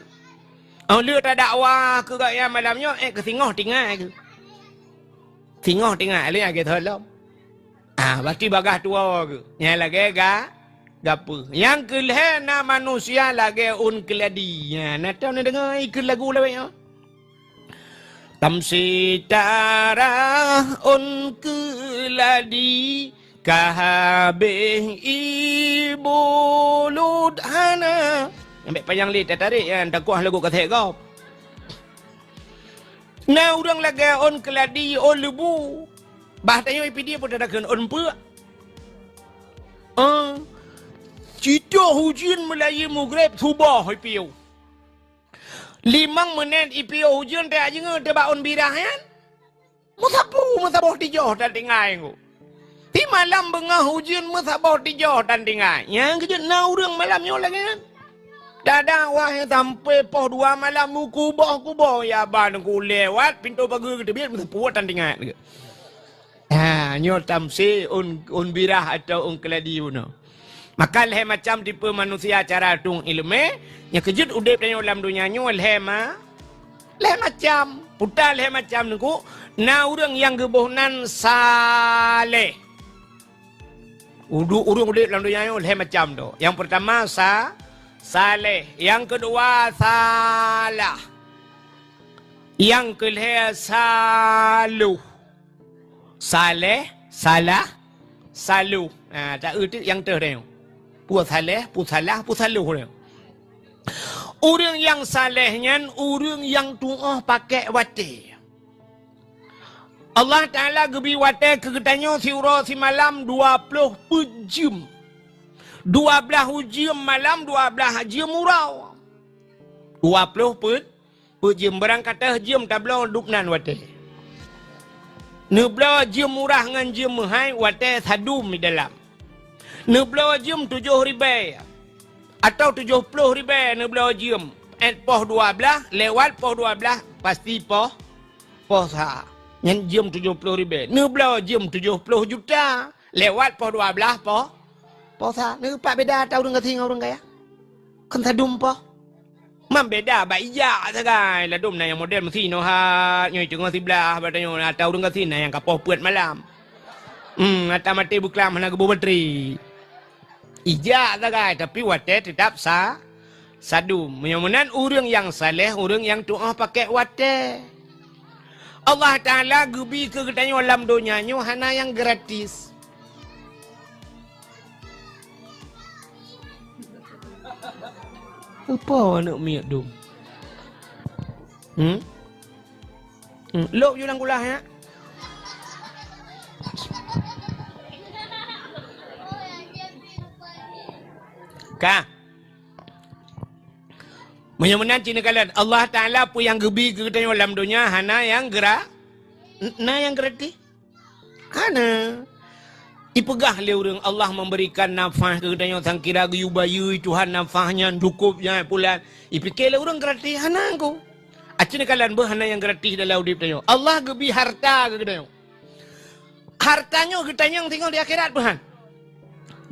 Dia tak dakwah ke gaya malamnya ke singoh tinggal ke. Singoh tinggal dia ke tolong. Pasti bagah tua ke. Yang lagi gapa. Yang kelih na manusia lagi keladi. Nak tahu ni dengar ikut lagu lawaknya. Tamsi tarah keladi kahabih ibu ludhana. Ambil panjang li tarik kan takuah lagu kathek kau. Na urang lagi keladi lebu. Bahtanya dia pun tak akan puak. Cita hujan Melayu Maghrib subah ipiu. 5 minit ipiu hujan tak aja ngah tebak birah kan? Masabuh tijoh dan tinggal aku. Di malam bengah hujan masabuh tijoh dan tinggal. Yang kejut na urang malamnya lagi kan? Dadah wah sampai poh 2 malam kubah ya ban ku lewat pintu pagar kita biar masabuh dan tinggal. Nyo tamsi birah atau keladi uno. Maka leh macam tipe manusia cara tung ilmu. Yang kejut udip dan dalam dunia nyo leh macam. Putar leh macam nunggu. Na urang yang gebohnan saleh. Urang udip dalam dunia nyo leh macam tu. Yang pertama saleh. Yang kedua salah. Yang kelih saluh. Saleh, salah, saluh. Tak erti yang terdeng. Pu saleh, pu salah, pu saluh. Orang yang salehnya, orang yang tuah pakai wate. Allah Ta'ala gebi wate kegetanya surah si malam 20 jam. 12 jam malam, 12 jam murau. 20 jam berangkat jam tablau duknan wate. Nebla jam murah dengan jam mahal wate sadum di dalam. Nebla jam 7 ribu atau 70 ribu nebla jam. Poh 12 lewat poh 12 pasti poh sah. Yang jam 70 ribu. Nebla jam 70 juta lewat poh 12 poh sah. Nampak beda tahu dengan tinggal orang kaya. Kan sadum poh. Membeda baik sagai la dom na yang model mesti no hat nyoi tengah sebelah badanyo atau dengan sini yang kapoh puat malam. Atau mati buklam hana gebu bateri. Ija sagai tapi wate tetap sadum. Mudah-mudahan orang yang saleh, orang yang doa pakai wate. Allah Taala gebi ke getanyo alam dunia nyo hana yang gratis. Apa nak miak dum? Lok julang kulah ya. Kah? Mudah-mudahan cina kalian Allah Ta'ala pun yang gebi ke dalam dunia hana yang gerak. Na yang gratis. Hana. Ipegah le orang Allah memberikan nafas ke dalam sang kira guyubayu Tuhan nafasnya cukupnya pulan. Ipikir le orang gratis hana ko. Acina kalian hana yang gratis dalam hidup dalam. Allah gebi harta ke dalam. Hartanya kita yang tinggal di akhirat Tuhan.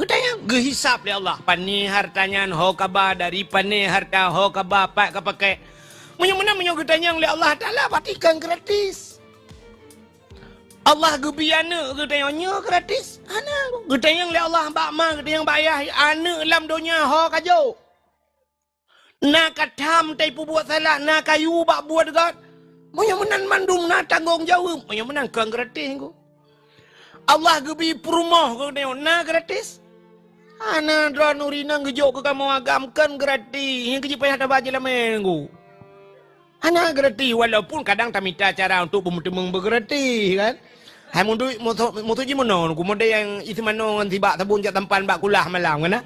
Kita yang gehisap le Allah. Pani hartanya ho kaba dari pani harta ho kaba pak kapakai. Mudah-mudahan kita yang le Allah Taala patikan gratis. Allah gebiana gedayanya gratis. Ana gedayang le Allah bak ma gedayang bayah ana lam dunia ho kajo. Na katam tai pu buat salah na kayu bak buat dekat. Monya menan mandum na tanggung jawab. Monya menan kang gratis ko. Allah gebi perumah gedayang na gratis. Ana dra nurina ngejok ke kamu agamkan gratis. Yang keji payah tak baca lah minggu. Ana gratis walaupun kadang tak minta cara untuk bertemu bergratis kan. Hai mundu moto ji mono ku mode yang isi mano ngan tiba tabun jak tampan bak kulah malam kan.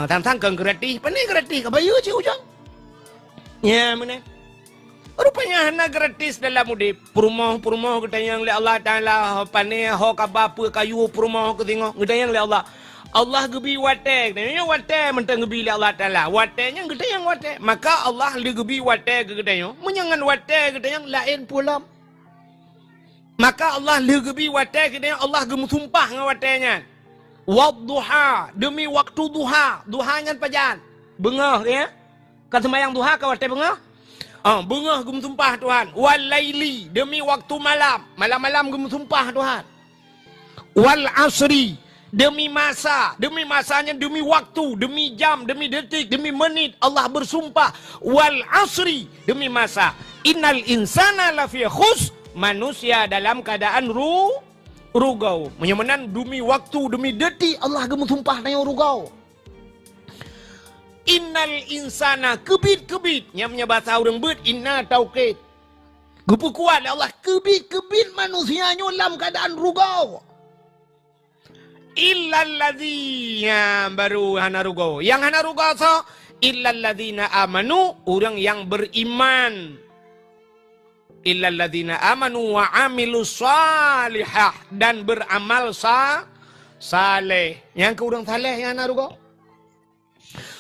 Tang-tang kang gratis, pani gratis ka bayu ci ujang. Ya mana. Rupanya hana gratis dalam udip. Perumah kita yang le Allah Taala pane ho ka bapa kayu perumah ke tengok kita yang le Allah. Allah gebi wate, nya wate mentang gebi le Allah Taala. Wate nya kita yang wate. Maka Allah le gebi wate ke kita yang. Menyangan wate kita yang lain pula. Maka Allah legebi watai kita Allah gemu sumpah dengan watainya. Wadduha demi waktu duha. Duha ngan pajan. Bengah ya. Kan sembahyang duha ke watai bengah? Bengah gemu sumpah Tuhan. Wal laili demi waktu malam. Malam-malam gemu sumpah Tuhan. Wal asri demi masa. Demi masanya demi waktu, demi jam, demi detik, demi menit Allah bersumpah. Wal asri demi masa. Innal insana lafi khus. Manusia dalam keadaan rugau. Menyemenan demi waktu, demi detik Allah gemu sumpah nang rugau. Innal insana kebit-kebit. Nyamnya bahasa orang bet inna taukid. Gepu kuat Allah kebit-kebit manusianya dalam keadaan rugau. Illal ladzina baru hana rugau. Yang hana rugau so illal ladzina amanu, orang yang beriman. Illal ladzina amanu wa amilus salihah, dan beramal saleh. Yang ke urang saleh yang narugo?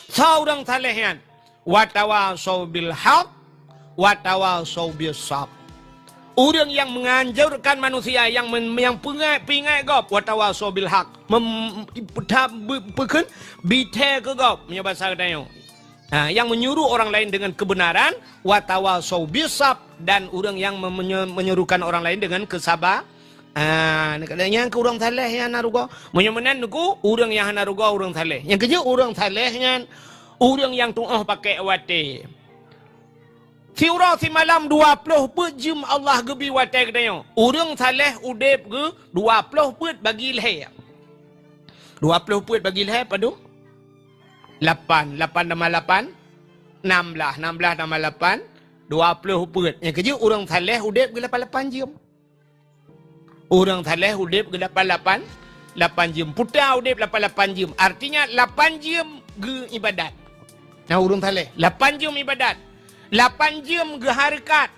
Saurang saleh yang wa tawasau bil haq wa tawasau bis sabr. Urang yang menganjurkan manusia yang pingai gop wa tawasau bil haq. Pekan bite ke gop nya bahasa kadayo. Yang menyuruh orang lain dengan kebenaran, watawasau bisab, dan orang yang menyerukan orang lain dengan kesabar. Yang ke orang saleh yang narugo, menyemenan nuku orang yang narugo orang saleh. Yang kerja orang salehnya orang yang tuah pakai wate. Siura si malam 20 jam Allah gebi wate katanya. Orang saleh udep ke 20 put bagi leher. 20 put bagi leher padu? 8 tambah 8 16 tambah 8 20 put. Yang kerja orang saleh udip ke 8 jam. Orang saleh udip ke 8 jam. Putar udip 8 jam. Artinya 8 jam ke ibadat. Nah orang saleh 8 jam ibadat. 8 jam ke harakat.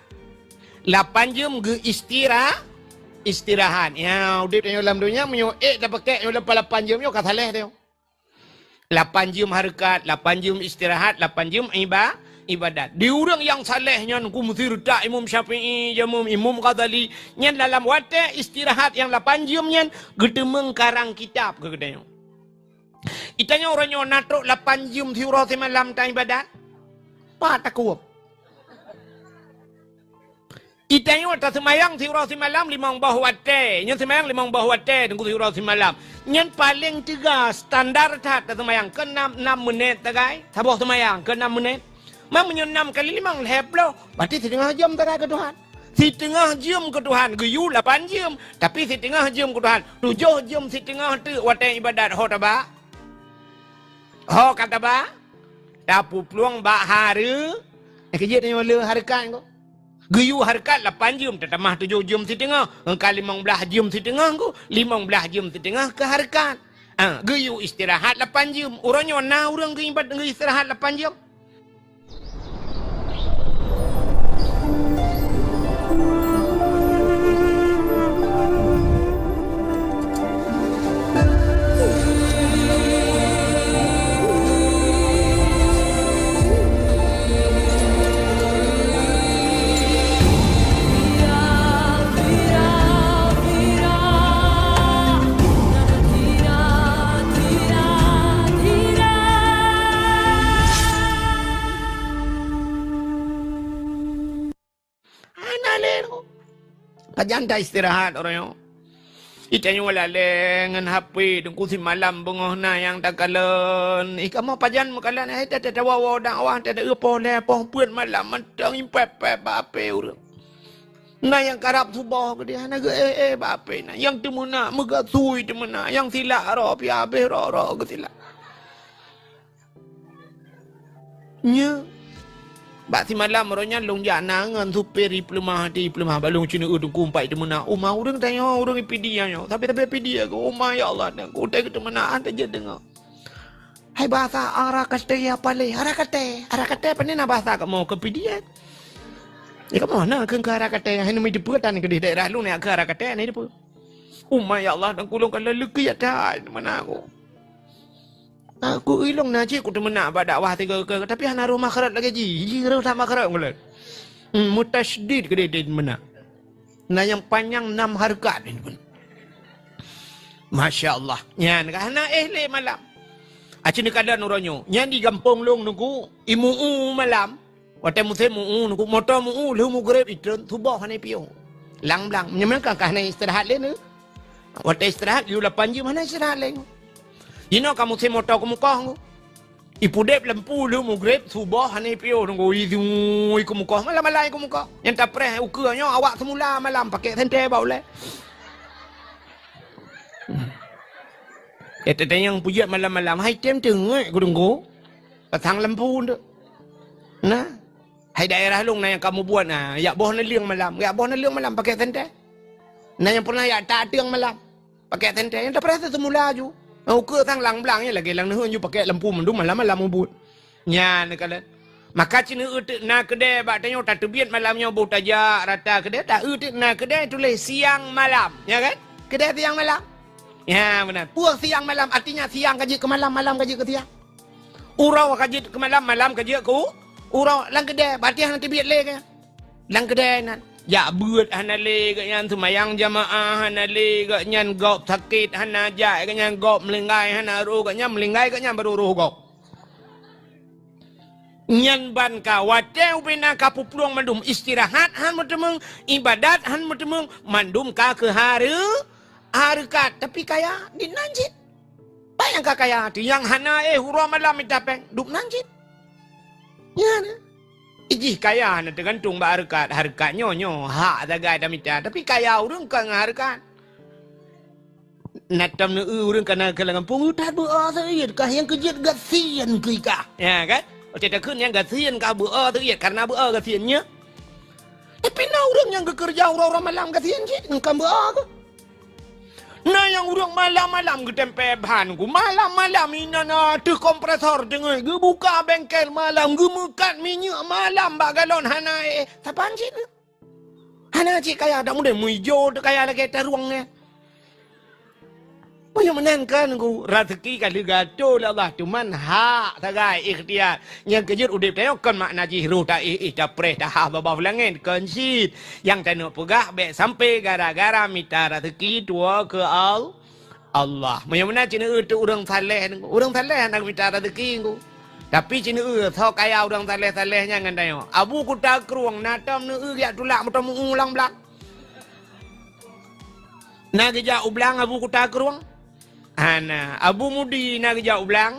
8 jam ke istirahat. Ya udip dalam dunia menyo dah pakai 8 jam yo kat saleh dia. 8 jam harakat, 8 jam istirahat, 8 jam ibadat. Di orang yang salehnya ku mesti redak Imam Syafi'i, Imam Ghazali, nyan dalam wate istirahat yang 8 jam nyan gedemeng karang kitab ke gedenya. Itanya orangnya natruk 8 jam thiura semalam ta ibadat. Pa takup. Itanya wata semayang thiura semalam 5 bah wate, nyan semayang 5 bah wate tengku thiura semalam. Nyan paling 3 standar tat semayang ke 6 menit tagai. Saboh semayang ke 6 menit. Mamanya 6 kali 5 leplo. Berarti setengah jam tagai ke Tuhan. Setengah jam ke Tuhan. Geyu 8 jam. Tapi setengah jam ke Tuhan. 7 jam setengah tu wate ibadat ho taba. Ho kata ba. Dapu peluang ba hari. Kerja tanya le harakat ko. Geyu harakat 8 jam. Tetamah 7 jam setengah. Engkau 15 jam setengah ko. 15 jam setengah ke harakat. Geyu istirahat 8 jam. Orangnya na orang ke ibadat istirahat 8 jam. Kajan dah istirahat orang yo. Itanya wala lengan HP dengku si malam bengah na yang tak kalan. Kamu pajan makalan tak wawa dakwah tak ada apa le pon malam mentang impep bape urang. Na yang karap subah ke dia na ge bape na yang temuna mega sui temuna yang silak ro pi abe ro ke silak. Nya bak si malam ronya long jana ngan superi plemah di plemah balung cina udung kumpai temuna umah urang tanya urang ipidia nyo tapi ipidia ko umah ya Allah dan ko te temuna anta je dengar. Hai bahasa arakate apa le arakate panina bahasa ka mau ke pidia. Kamu mana ke arakate hai nami deputan ke di daerah lu ni ke arakate ni depu. Umah ya Allah dan kulung kala leki ya dah mana aku. Aku ilong naji aku temena ba dakwah tiga ke tapi hana rumah kerat lagi ji rumah tak kerat ngulat. Mutasydid ke dia mana. Nah yang panjang 6 harkat ni pun. Masya-Allah. Nyan kana le malam. Aci ni kadan uronyo. Nyan di kampung long nuku imu malam. Wate muse mu nuku motor mu lu mu grep itun tubuh hane piyo. Lang blang nyaman kan kana istirahat le nu. Wate istirahat yu 8 jam mana istirahat le. Ino kamu si motor kamu kau, ipu dep lempu lu mu grep subah hane pio nunggu idu kamu kau malam kamu kau. Yang tak pernah ukurnya awak semula malam pakai sente bau le. Tete yang pujian malam hai tem tengok aku tunggu pasang lempu tu. Nah, hai daerah lu yang kamu buat nah, ya boh neliang malam pakai sente. Nah yang pernah ya tak tiang malam pakai sente yang tak pernah semula ju. Ukur tang lang blangnya lagi lang nuhun ju pakai lampu mendung malam membut. Nya ne kala. Maka cina utek na kedai bak tanya tak terbiat malamnya bau tajak rata kedai tak utek na kedai tulis siang malam. Ya kan? Kedai siang malam. Ya benar. Puang siang malam artinya siang kaji ke malam, malam kaji ke siang. Urau kaji ke malam, malam kaji ke urau lang kedai berarti hang terbiat le ke. Lang kedai nan. Ya buat hana le ke nyan semayang jamaah hana le ke nyan gop sakit hana jai ke nyan gop melinggai hana ru ke nyan melinggai ke nyan baru ru gop. Nyan ban ka wateu bina ka pupluang mandum istirahat han mutemeng ibadat han mutemeng mandum ka ke harkat tapi kaya di nanjit. Bayang ka kaya ti yang hana hura malam itapeng dup nanjit. Ya ne. Ijih kaya na tergantung ba harkat nyo hak dagai damita tapi kaya urang ka harkat. Natam ne urang kana kalangan pengutat bu asayat kah yang kejit gasian ke ka. Ya kan? Ocet kun yang gasian ka bu asayat karena bu gasiannya. Tapi na urang yang bekerja orang malam gasian je ngkam bu ka. Nah yang urang malam-malam ke tempe bahan ku malam-malam ina na tu kompresor dengar ge buka bengkel malam ge mekat minyak malam bak galon hana tapan cik ni. Hana cik kaya tak mudah muijo tu kaya lagi teruangnya. Oh yang menangkan ku rezeki kali gato lah Allah cuman hak tagai ikhtiar yang kejut udip tayok kan makna jihru ta preh dah baba langit konsit yang tanuk pegah be sampai gara-gara minta rezeki tua ke Allah. Yang mana cina tu orang saleh nak minta rezeki ku. Tapi cina thau kaya orang saleh-salehnya ngan tayo. Abu ku tak kruang natam nu ya tulak mutamu ulang blak. Nak geja ublang abu ku tak kruang. Ana Abu Mudi nak jauh ulang.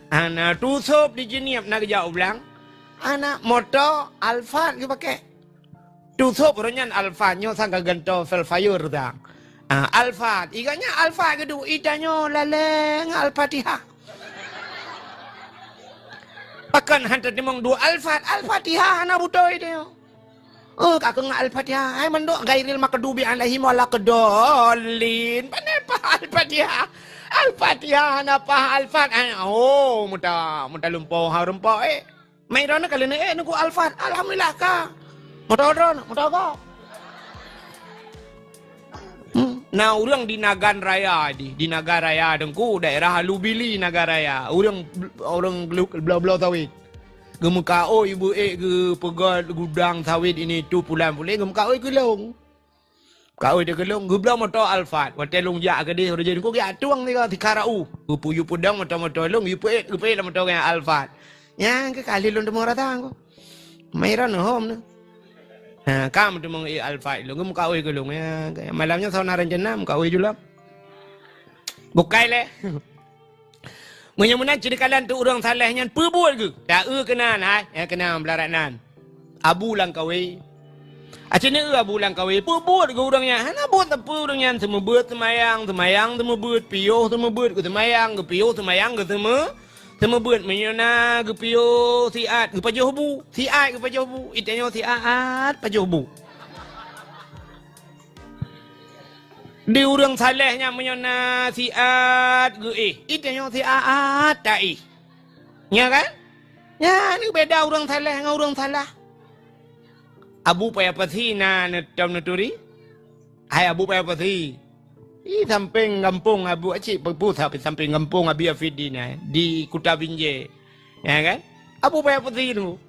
Ana tusup di jeniap nak jauh ulang. Ana motor Alphard ke pakai. Tusup ronyan Alphard nyo sangka gento Velfire dah. Alphard iganya Alphard kedu idanyo laleng Al-Fatihah. Pakan hantar timong dua Al-Fatihah ana butoi dia. Kakang Al-Fatihah ai mandok gairil makadubi alaihim wala kedolin. Panepa Al-Fatihah. Al-Fatihah napa Al-Fatihah. Oh, muta lumpau harumpo Mai rona kali ni nuku Al-Fatihah. Alhamdulillah ka. Muta ka. Nah, orang di Nagan Raya di Naga Raya dengku daerah Lubili Naga Raya. Orang blau-blau sawit. Gemuka ibu ke pegat gudang sawit ini tu pulang gemuka gelong. Kau dia gelong gubla motor Alphard. Watel long ja ke dia jadi ko ya tuang ni ka tikarau. Gupu pudang motor long yupu la motor yang Alphard. Yang ke kali long demo ratang ko. Mairan home na. Kamu tu mengi alfa lu ngum kawin ke lu ya. Malamnya sauna rencana kawin juga. Bukai le. Menyemunan cerita kalian tu orang salahnya perbuat ke? Tak kenan hai. Kena belaranan. Abu lang kawin. Acik ni abu lang kawin. Perbuat ke orangnya? Hana buat apa orangnya? Semua buat semayang semua buat piyuh semua buat ke semayang ke piyuh semayang ke semua buat menyona ke piyuh siat ke pajuh bu. Siat ke pajuh bu. Itanya siat pajuh bu. Di orang salahnya menyona siat ke itanya siat tak ya kan? Ya ni beda orang salah dengan orang salah. Abu payah pasi na tam naturi. Hai abu payah pasi. Samping kampung abu acik perpu sampai samping kampung Abi Afidi di Kuta Binjai. Ya kan? Abu payah pasi tu.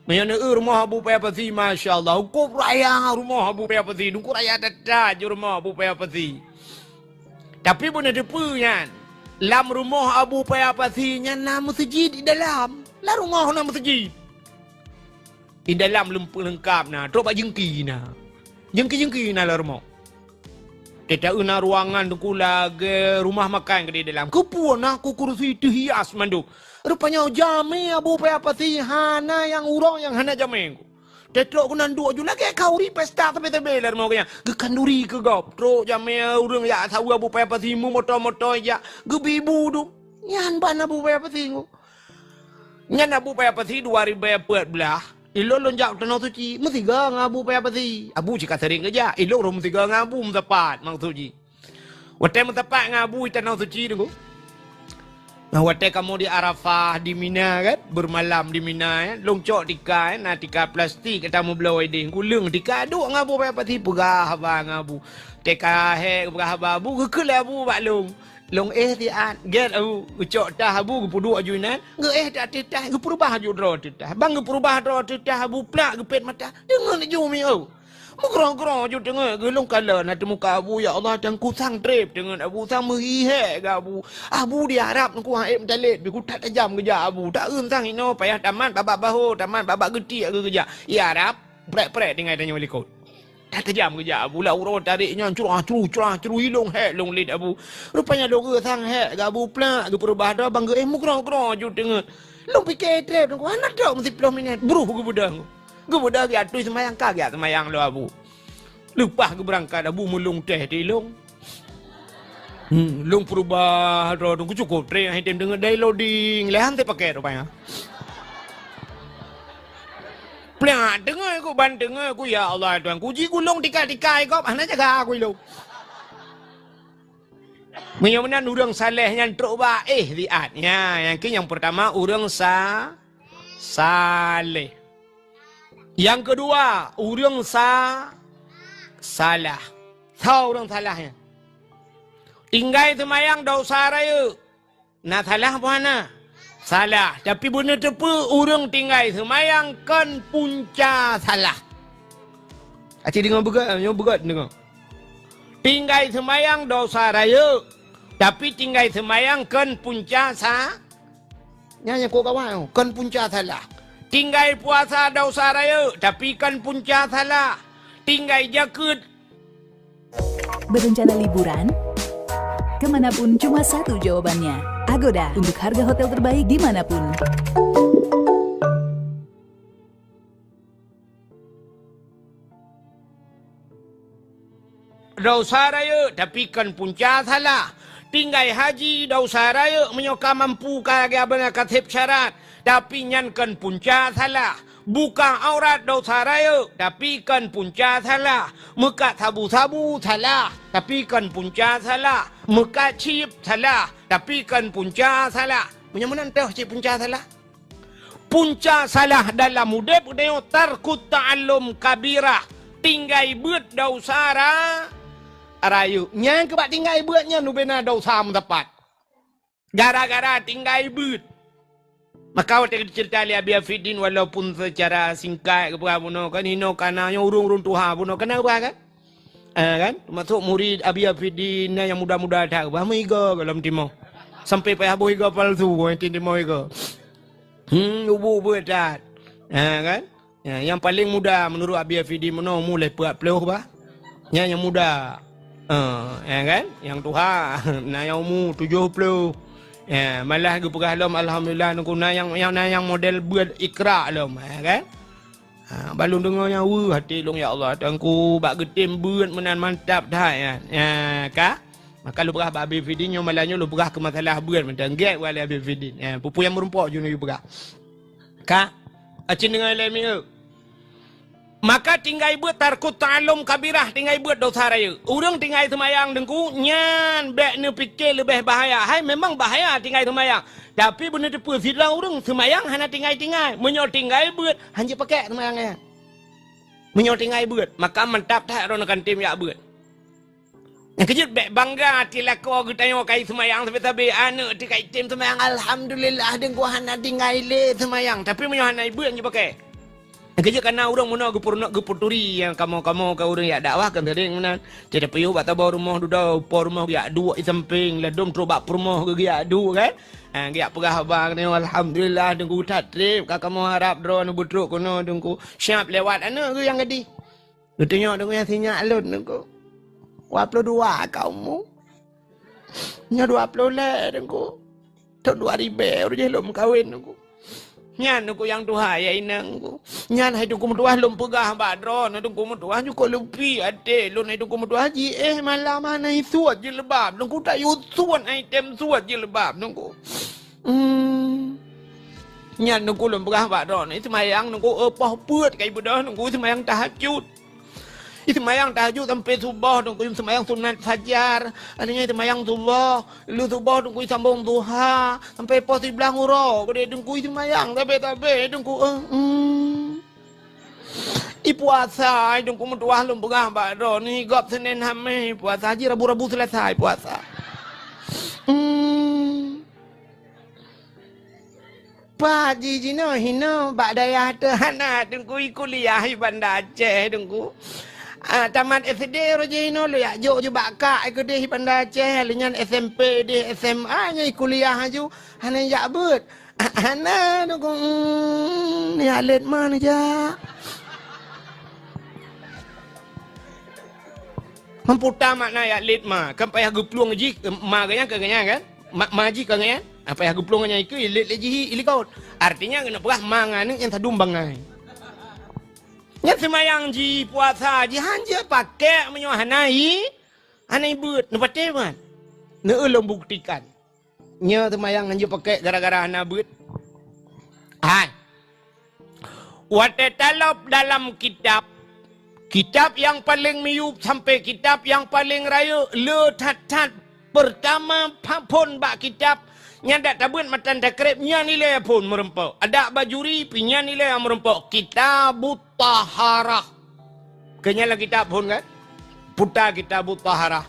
Menyana rumah abu payah pasi masya-Allah. Ku raya rumah abu payah pasi. Ku raya dada je rumah abu payah pasi. Tapi pun ada punya. Lam rumah abu payah pasi nya nama masjid di dalam. Lah rumah nama masjid. Di dalam lengkap nah, trok jengki nah. Jengki nah lah rumah. Tidak una ruangan tu lagi rumah makan ke di dalam. Kepuan aku kursi tu hias mandu. Rupanya jami abu payah pasi hana yang urang yang hana jami. Tetrok kunan dua ju lagi kau ri pesta tapi tebeler mau kaya. Gekanduri ke gop. Trok jami urang ya tahu abu payah pasi mu motor ya. Gebibu tu. Nyan ban abu payah pasi ku. Nyan abu payah pasi 2014. Ilo lonjak tanah suci, mesti ngabu payah pasi. Abu cakap sering kerja. Ilo rom mesti ngabu mentepat mang suci. Wate mentepat ngabu tanah suci tu. Wate kamu di Arafah di Mina kan, bermalam di Mina kan, longcok tika kan, tika plastik kita mau belau wedding, kulung tika duk ngabu payah pasi pegah haba ngabu. Teka he pegah haba abu kekel abu bak long. Long tian get abu ucok dah abu ke pudu ajunan ge tak tetah ge perubah aju dro tetah bang ge perubah dro tetah abu plak ge pet mata dengar ni jumi au mukrong-krong aju dengar ge long kala na muka abu ya Allah dan ku sang trip dengan abu sang meri he ge abu diharap ku haim talit bi ku tak tajam kerja abu tak sang ino payah taman babak bahu taman babak geti ge kerja ya harap prek-prek dengan tanya walikot. Tak tajam kerja abu lah urut tariknya curah hilong hek long lid abu. Rupanya logo sang hek ke abu plak ke perubah dah bang ge mukrong-krong ju tengok. Long fikir trip ku anak dak mesti 10 minit beruh ke budang. Ke budang ya tu semayang kagak semayang lo abu. Lupa ke berangkat abu mulung teh di long. Long perubah dah ku cukup trip hai tem dengar dai loading lehan te pakai rupanya. Plak dengar aku ban dengar aku ya Allah Tuhan ku ji gulung tika-tika kau ana jaga aku lu. Menyamanan urang saleh yang truk baik diat. Ya, yang pertama urang saleh. Yang kedua urang salah. Tahu urang salahnya. Tinggal semayang dosa raya. Nah salah mana? Salah. Tapi benar tepu orang tinggal semayang kan punca salah. Acik dengar begat dengar. Tinggal semayang dosa raya. Tapi tinggal semayang kan punca Nyanyi kau kawan. Kan punca salah. Tinggal puasa dosa raya. Tapi kan punca salah. Tinggal jakut. Berencana liburan? Kemanapun cuma satu jawabannya. Agoda untuk harga hotel terbaik dimanapun. Dosa raya tapi kan punca salah. Tinggal haji dosa raya menyoka mampu kagak benar katib syarat. Tapi nyan kan punca salah. Buka aurat dosa raya tapi kan punca salah. Muka sabu-sabu salah tapi kan punca salah. Muka cip salah tapi kan punca salah. Menyamanan tahu cip punca salah? Punca salah dalam hudib dia tarkut ta'allum kabirah. Tinggal buat dosa raya. Yang kebak tinggal buatnya nu benar dosa mendapat. Gara-gara tinggal buat. Maka waktu cerita li Abi Afidin walaupun secara singkat ke puno kan hino kananya urung-urung tuha puno kena apa kan? Kan? Masuk murid Abi Afidin yang muda-muda tak bah meiga dalam timur. Sampai payah boh iga palsu ko yang timur iga. Ubu buat kan? Kan? Ya, yang paling muda menurut Abi Afidi mulai 40 bah. Yang muda. Ya kan? Yang tua na yang umur 70. Ya, malah ge pegah lom alhamdulillah nunggu na yang model buat ikra lom, ya kan? Balung dengarnya hati long ya Allah tangku bak getim buat menan mantap dah ya. Ya ka? Maka lu pegah Abi Afidi nyo malahnya lu pegah ke masalah buat mentang gek wala Abi Afidi. Ya, pupu yang merumpok je nu pegah. Ka? Acin dengan lemi. Maka tinggai buat tarkut ta'alum kabirah tinggai buat dosa raya. Urang tinggai semayang dengku nyan bek ne fikir lebih bahaya. Hai memang bahaya tinggai semayang. Tapi benda depu sidang urang semayang hana tinggai. Menyo tinggai buat hanya pakai semayangnya. Menyo tinggai buat maka mantap tak ronakan tim ya buat. Yang kejut bek bangga tilako gutayo kai semayang tapi anu tikai tim semayang alhamdulillah dengku hana tinggai le semayang tapi menyo hana buat hanya pakai. Kerja karena orang mana gepurturi yang kamu ke orang yang dakwah kan tadi mana jadi payuh bata bawa rumah dudau por rumah dia dua di samping ledom terobak rumah ke dia dua kan dia pegah bang ni alhamdulillah dengku tak trip kakak mau harap drone butruk kono dengku siap lewat ana ke yang gedi tengok dengku yang sinyal alun dengku 22 kamu nya 20 le dengku tahun 2000 je lom kahwin dengku nyan aku yang tuha ya inang ku nyan hai tu ku mutuah lum pegah badron tu ku mutuah juga lupi ade lu nai tu ku mutuah ji malam mana suat je lebab lu ku tak yusuan item suat je lebab lu ku nyan tu ku lum pegah badron itu mayang tu ku apa puat kai budah tu ku semayang tahajud itu semayang tahajud sampai subuh tu ku semayang sunat fajar adanya semayang subuh lu subuh tu ku sambung duha sampai pos 11 huruf gede tu ku semayang tapi tu ku puasa tu ku mutuah lum pegah badron ni gop Senin Hamis puasa haji Rabu selesai puasa Pak Jino hino bak daya hana tu ku kuliah di Bandar Aceh tu ku tamat SD rojino lu ya jo bakak ke deh Bandar Aceh lenyan SMP deh SMA nya kuliah aju hana ya bet hana dong ni alet mana ja memputa makna ya alet ma kan payah gepluang ji maganya kaganya kan maji kaganya apa ya gepluangnya itu alet leji ilikau artinya kena pegah mangan yang tadumbang ngai nyat semayang ji puasa ji hanja pakai menyohanai anai buat nu pate man ne ulum buktikan nya semayang hanja pakai gara-gara hana buat hai watatalab dalam kitab yang paling miyup sampai kitab yang paling raya le tat pertama pun bak kitab nyandak tabun matan takrib nya nilai pun merempau ada bajuri pinya nilai yang merempau kitabut taharah kenyala kitab pun kan putar kitabut taharah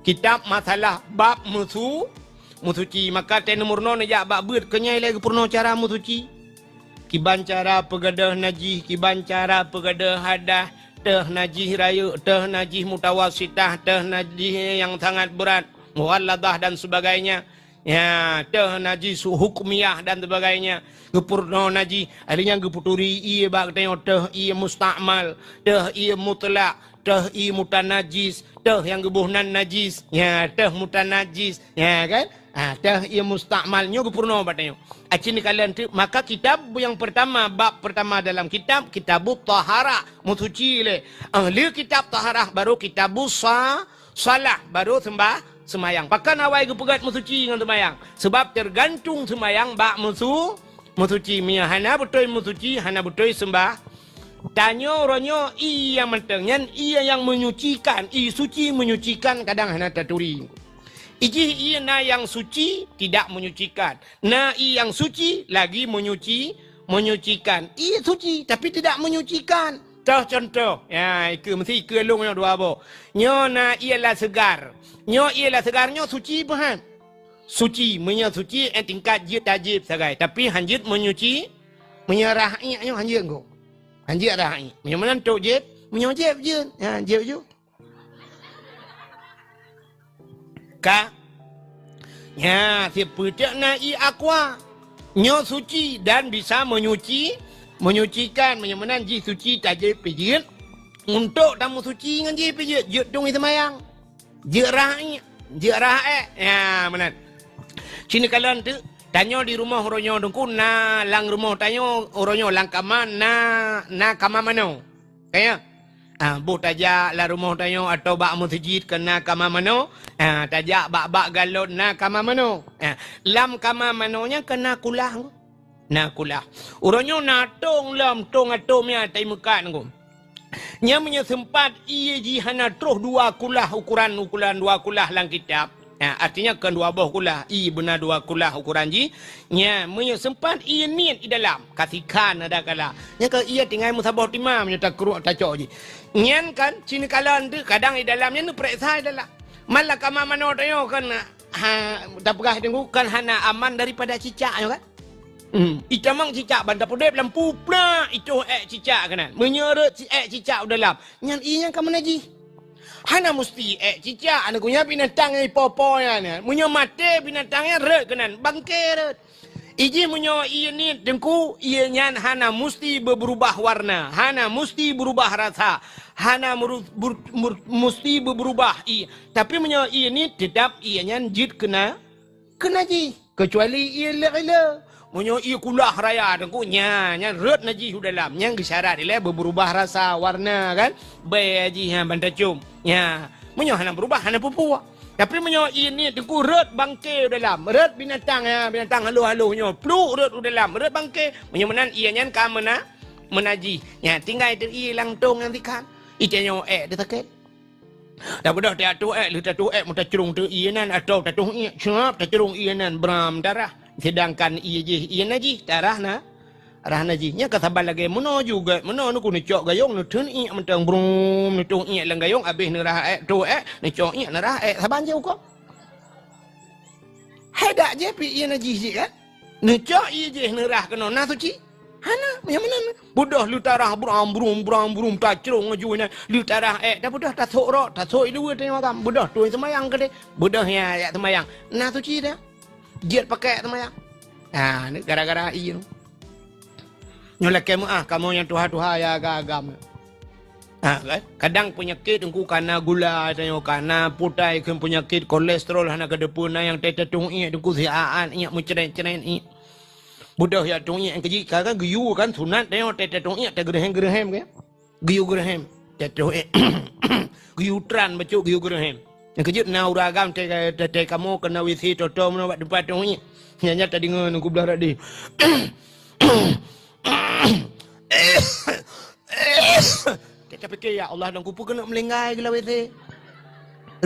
kitab masalah bab musuci maka ten nomor 9 ya bab beut kenyala purno cara musuci kiban cara pegadah najih kiban cara pegadah hadah teh najih rayu teh najih mutawasitah teh najih yang sangat berat muwalladah dan sebagainya ya teh najis hukumiyah dan sebagainya gepurno naji alinya geputuri iya bak tengok teh iya mustakmal teh iya mutlak teh iya mutanajis teh yang gebuhnan najis ya teh mutanajis ya kan teh iya mustakmalnya gepurno bak tengok acini kalian tu maka kitab yang pertama bab pertama dalam kitabut taharah musuci le ahli kitab taharah baru kitabus salah baru semayang. Pakan awai ke pegat musuci dengan semayang. Sebab tergantung semayang bak musuci. Mia hana betul musuci, hana betul sembah. Tanyo ronyo iya mentengnya iya yang menyucikan. I suci menyucikan kadang hana taturi. Iji iya na yang suci tidak menyucikan. Na i yang suci lagi menyucikan. I suci tapi tidak menyucikan. Contoh. Ya, itu mesti kelung yang dua bo. Nyo na ialah segar. Nyo ialah segarnya suci bahan. Suci, suci tingkat jid tajib sagai. Tapi hanjit menyuci, menyerahnya nyo hanjit ko. Hanjit rahi. Menyo menantuk jid, menyojib je. Ya, jib je. Ka. Ya, siapa tak na i aqua. Nyo suci dan bisa Menyucikan menyamanan ji suci tajib pijit. Untuk tamu suci dengan ji pijit. Jut tung semayang. Jut rahat. Ya, benar. Sini kalian tu tanya di rumah oronyo dengku na lang rumah tanya oronyo lang kaman na kama mano. Kaya bu tajak la rumah tanya atau bak masjid kena kama mano. Tajak bak galon na kama mano. Lam kama manonya kena kulah. Na kulah. Oronyo na tong lam tong atomnya tai mekan ku. Nya punya sempat ia jihana terus dua kulah ukuran dua kulah lang kitab. Artinya kan dua buah kulah. Benar dua kulah ukuran ji. Nya punya sempat ia niat di dalam. Kasihkan ada kala. Nya ke ia tinggal musabah timam. Nya tak keruk tak cok ji. Nyan kan. Cini kalan tu kadang di dalamnya ni periksa di dalam. Malah kama mano tayo kan. Tak pegah tengok kan hana aman daripada cicak kan. Itamang cicak bandar podep lampu pula itu cicak kanan menyeret cicak dalam nyan inya ka mana ji hana mesti cicak ana punya binatang ai popo ya munyo mate binatangnya ret kanan bangke ret iji munyo iya ni dengku iya nyan hana mesti berubah warna hana mesti berubah rasa hana mesti berubah tapi munyo iya ni tetap iya nyan jid kena ji kecuali iya le munyo ia kulah raya dengku nya ret naji dalam nya gesyarat ile berubah rasa warna kan bae ji banda cum nya munyo hana berubah hana pupua tapi munyo ini dengku ret bangke dalam ret binatang halu nyo plu ret dalam ret bangke munyo menan ia nyan ka menaji nya tinggal ter ilang tong nanti kan itanyo de taket dah bedah dia tu lu tu muta curung tu ianan atau tatu siap curung ianan bram darah sedangkan iya naji darah na rahna ji nya kasabal lagi meno juga meno nu kun cok gayong nu tun mentang brum nu tu lang gayong abis nu rah tu nu cok na rah saban je ko heda je pi iya naji ji kan nu cok iya je nu rah kena na suci hana yang mana budah lu tarah brum tak cerong ajunya lu tarah dah budah tak sok itu tengok kam budah tu semayang ke de budah ya semayang na suci dah giat pakai semayang ni gara-gara iya nyolek kamu yang tuha ya agama kan kadang penyakit engku karena gula tanya karena putai kan penyakit kolesterol hana ke depuna yang tetetung iya engku siaan iya muceren-ceren iya budah ya tung iya keji kan giyu kan sunat tengok tetetung iya tegerhem kan giyu gerhem tetetung giyu tran bacu giyu gerhem yang kejut na uragam te kamu kena wisi toto mana buat depan tu ni nyanya tadi ngan aku belah tadi tapi ke ya Allah dan kupu kena melenggai gila wisi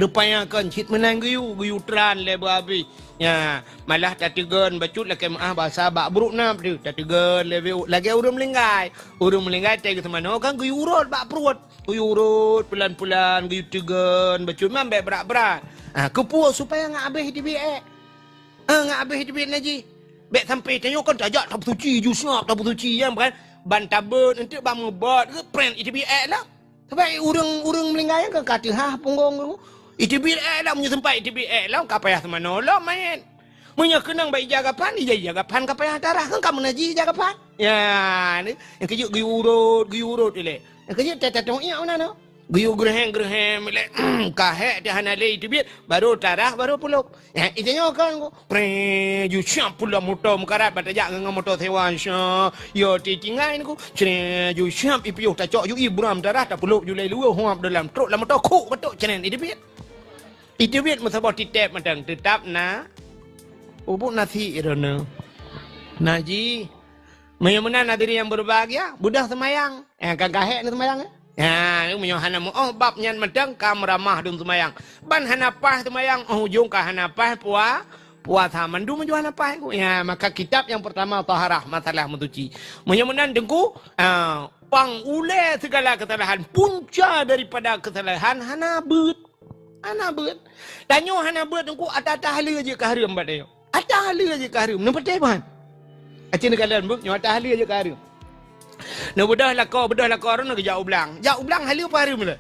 rupanya kan cit menang giyu tran le babi ya malah tatigan bacut lah kemah bahasa bak buruk nam tu tatigan le lagi urung melenggai te ke mana kan giyu urut bak perut urut pelan-pelan giyu tigan bacut mambe berat-berat kepuas supaya ngak habis di biak ngak habis di biak naji bek sampai tanya kan tajak tak suci ju siap tak suci yang kan ban tabut nanti bang ngebat ke print di biak lah sampai urung melenggai kan kata punggung itu biak lah punya sempat itu biak lah kapayah semana lah main punya kenang baik jagapan dia jagapan kapayah darah kan kamu naji jagapan ya ni yang kejut giyu urut ile yang kejut tetetong iya mana no giyu gerhem ile kahek dia hana le itu biak baru darah baru puluk ya itanya kan pre ju siap pula motor mukarat batajak ngam motor sewa sya yo titingai ku cene ju siap ipiu tak cok ju ibram darah tak puluk ju le lu huap dalam truk la motor ku betul cenen itu biak itu biar masabah titep madang tetap na ubuk nasi irana naji menyamuna nadiri yang berbahagia budah semayang kagahek ni semayang ni menyohana mu bab nyan madang kam ramah dum semayang ban hanapah semayang hujung ka hanapah puasa mandu menjual hanapah ya maka kitab yang pertama taharah masalah mensuci menyamunan dengku pang ule segala kesalahan punca daripada kesalahan hanabut Tanyo hana buat tengku atas hala je ke harum bat dia. Atas hala je ke harum. Nampak tak pan? Acin kalian bu, nyo atas hala je ke harum. Na bedah la kau ron nak jauh belang. Jauh belang hala apa harum le?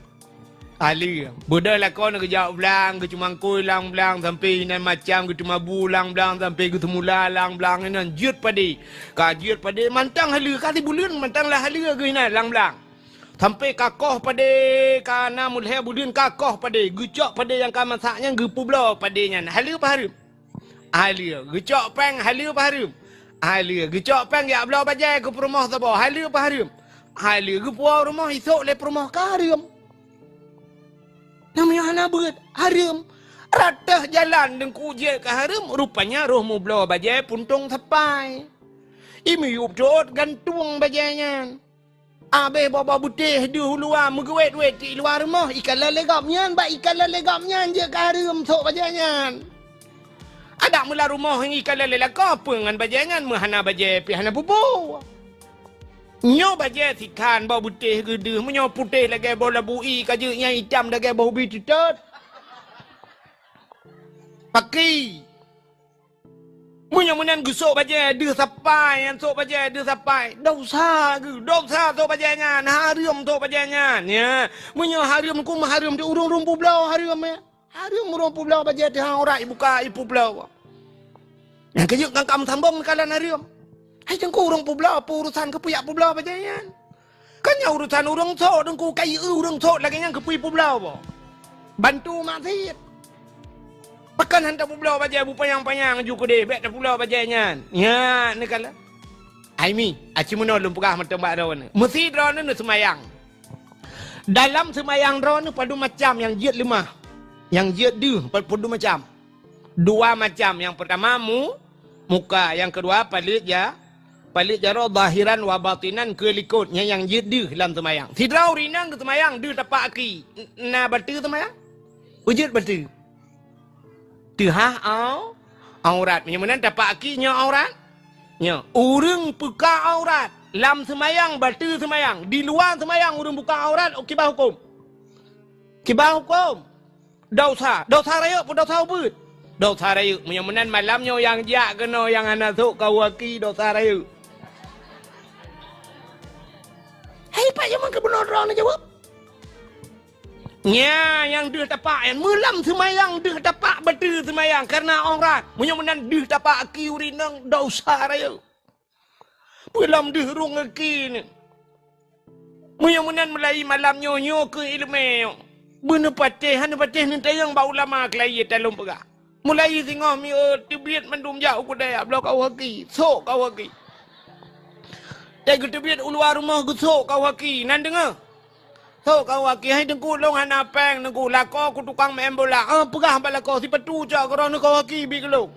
Ahli. Bodoh lah kau nak kejauh belang, ke cuma kau lang belang sampai nan macam ke cuma bulang belang sampai ke temula lang belang nan jut padi. Ka jut padi mantang halu kali bulan mantang lah halu ke nan lang belang. Sampai kakoh padi kana mulai bulan kakoh padi, gucok padi yang ka masaknya gepu blo padinya. Halu apa harum? Ahli. Gucok peng halu apa harum? Ahli. Gucok peng ya blo bajai ke rumah sabo. Halu apa harum? Ahli. Gepu rumah esok le rumah ka harum. Namanya hana berat, harum. Ratah jalan dan kujil ke harum, rupanya roh mu belah bajai puntung sapai. Imi yup jod gantung bajainya. Abeh bawa butih di luar, megawet-wet di luar rumah. Ikan lalegapnya, ikan lalegapnya je ke harum sok bajainya. Ada mula rumah yang ikan lalegap apa dengan bajainya, mahana bajai pihana bubu. Nyo baje sikan bau putih gede, menyo putih lagi bau labui kajanya hitam lagi bau bitut. Paki. Menyo menan gusok baje de sapai, yang sok baje de sapai. Dosa sok bajanya, harum sok bajanya. Ya, menyo harum ku harum di urung rumpu belau harum ya. Harum rumpu belau baje di hang orang buka ipu belau. Yang kejut kang sambung kalan harum. Hai jengku urang publa apa urusan kepuyak publa apa jangan. Kan ya urusan urang sok dengku kai urang sok lagi yang kepui publa apa. Bantu maksud. Pekan hantar publa apa je bupayang-payang ju kede bet publa apa jangan. Ya ni kala. Aimi, aci menolong pegah matembak rawan. Mesti rawan ni semayang. Dalam semayang rawan ni padu macam yang jiat lemah. Yang jiat deh padu macam. Dua macam. Yang pertama muka, yang kedua palit jaro zahiran wa batinan ke likutnya yang jid dalam semayang. Tidrau rinang ke semayang de tapak aki. Na batu semayang. Wujud batu. Tuhah aurat. Menyamanan tapak akinya aurat. Nya, urang buka aurat. Lam semayang batu semayang. Di luar semayang urang buka aurat kibah hukum. Kibah hukum. Dosa raya pun dosa ubud. Dosa raya. Menyamanan malamnya yang jak kena yang anak sok kawaki dosa raya. Hei Pak Jaman ke benar orang nak jawab. Ya, yang dia tapak yang melam semayang dia tapak betul semayang karena aurat. Menyamanan dia tapak aki urinang dosa raya. Melam dia rung aki ni. Menyamanan melai malam nyonyo ke ilmu. Benar patih ni tayang bau lama kelai dalam pegah. Mulai tengok mi tibiat mendum jauh budaya blok kau haki. Sok kau haki. Tapi tibiat luar rumah ku sok kau haki. Nan dengar. Sok kau haki hai dengku long hana peng dengku lako ku tukang main bola. Pegah balako si petu cak korang kau haki bi keluk.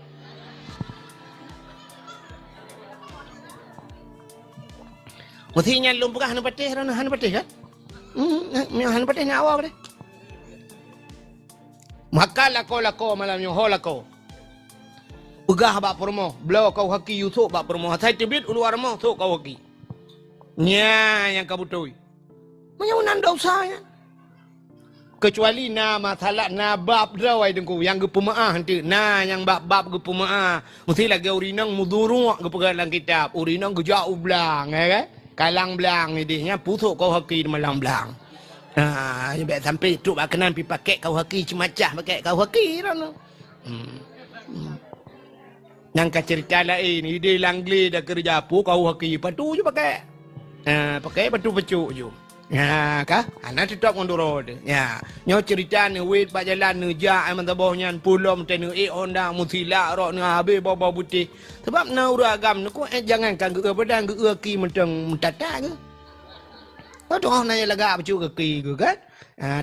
Mestinya lum pegah hana patih kan? Hana patih ni awal deh. Maka lako malam yung holako. Pegah bak permo, belau kau haki yusuk bak permo. Saya tibit uluar mo sok kau haki. Nya yang kabutui. Menyunan dosa ya. Kecuali na masalah na bab drawai dengku yang gepemaah nanti. Na yang bab gepemaah. Mesti lagi urinang muduruk gepegalang kitab. Urinang gejauh belang ya kan? Kalang belang ini nya pusuk kau haki malam belang. Yang sampai tu bakanan pi pakai kau haki cemacah pakai kau haki rono. Yang ka cerita lain ide langli dah kerja pu kau haki patu je pakai. Pakai patu pecuk je. Ya kah? Anak tetap ngondoro de. Ya, nyo cerita ni wit pak jalan ni ja ai mantaboh nyan pulom tenu Honda musila ro ni habe bawa putih. Sebab na uragam ni ko jangan kan ke pedang ke ki menteng mentata ke. Tuh nanya laga baju kaki ke kan?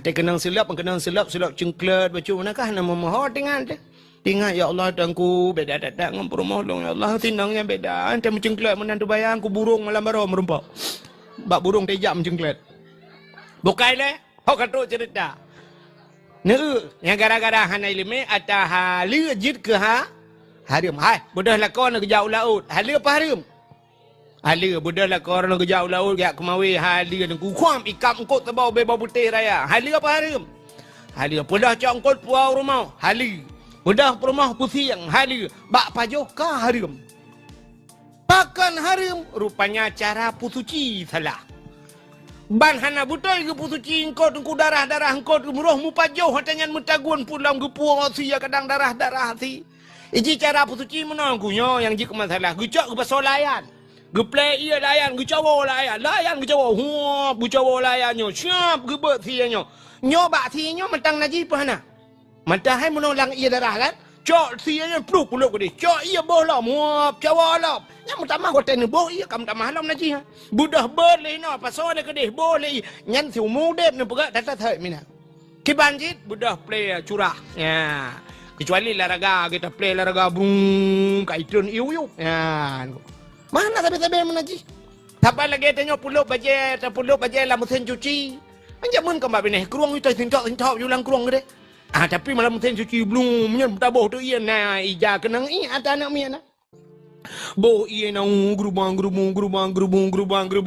Te kenang silap cengklet baju mana kah nama mohon dengan te. Tinggal ya Allah tangku beda dadak ngam promoh ya Allah tinangnya beda. Te mencengklet menantu bayang ku burung malam baro merumpak. Bak burung tejak mencengklet. Bukai le, hok katu cerita. Yang gara-gara hana ilmi atau hali jid ke harum. Hai, bodoh lakon nak jauh laut. Hali apa harum? Hala bodoh lah kau orang kerja laut yak kemawi hala dan ku kuam ikam engkau tebau bebau putih raya. Hala apa harum? Hala bodoh congkot puau rumah. Hala bodoh rumah pusiang. Hala bak pajoh ka harum. Pakan harum rupanya cara pusuci salah. Ban hana butai ke putu cingkot ku darah-darah engkot ke muroh mu pajoh hatanyan mutagun pulang ke puang ya kadang darah-darah hati. Iji cara putu cing menang ku nyo yang jik masalah. Gucok ke pasal layan. Geplay iya layan, gecawo layan. Layan gecawo. Huap gecawo layan nyo. Siap gebet si nyo. Nyo bak si nyo mentang najib apa hana. Matahai menolak iya darah kan. Cok si nyo peluk peluk ke dia. Cok iya bolam. Huap cawa alam. Yang pertama kau tanya boh iya kamu tak malam najib ha. Budah boleh no pasal ke dia boleh. Nyan si umudep ni pegak datang thai mina. Kibanjit budah play curah. Ya. Kecuali olahraga kita play olahraga bung kaitun iu. Ya. Mana tapi menaji? Tapi lagi tanya puluh baje lah mesin cuci. Anjak mun kau babineh keruang itu tintok julang keruang gede. Tapi malam mesin cuci belum nyen taboh tu iya na ija kenang ada anak mia na. Bo iya na gerubang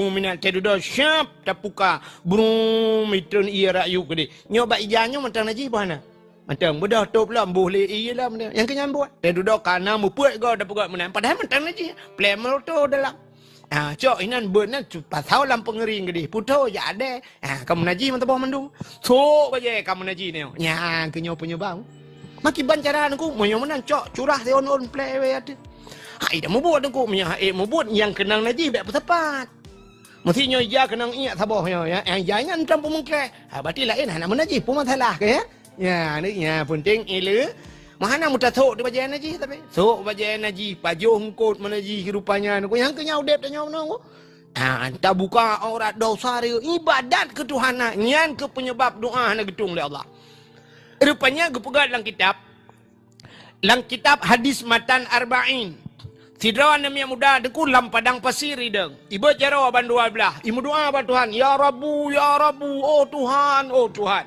minat cedodo siap tapuka brum mitun iya rayu gede. Nyoba ijanya mentang naji bahana. Macam bedah top lah boleh iya lah benda. Yang kenyang buat. Dia duduk kana mupuat kau dah pegat menang. Padahal mentang aja. Plemel tu dalam. Cok inan benar pasal lam pengering gede. Puto ya ada. Kamu naji mantap mendung. So baje kamu naji ni. Nya kenyo punya bang. Maki bancaran aku mau yang menang cok curah dia on play we ada. Hai dah mau buat aku punya mau buat yang kenang naji baik tepat. Mestinya ia kenang iya saboh ya. Yang jangan dalam pemungkir. Berarti lain nak menaji pun masalah ke ya. Ya, ni ya penting ilu. Mana muta sok di bagian naji tapi. Sok bagian naji, pajuh ngkot menaji rupanya. Aku yang kenyau dep tanya mana aku. Anta buka aurat dosa dia ibadat ketuhanan nyan ke penyebab doa na gedung oleh Allah. Rupanya gepegat dalam kitab. Dalam kitab hadis matan arba'in. Sidrawan namanya muda deku lam padang pasir ideng. Ibu cara aban 12. Ibu doa apa Tuhan? Ya Rabbu, oh Tuhan, oh Tuhan.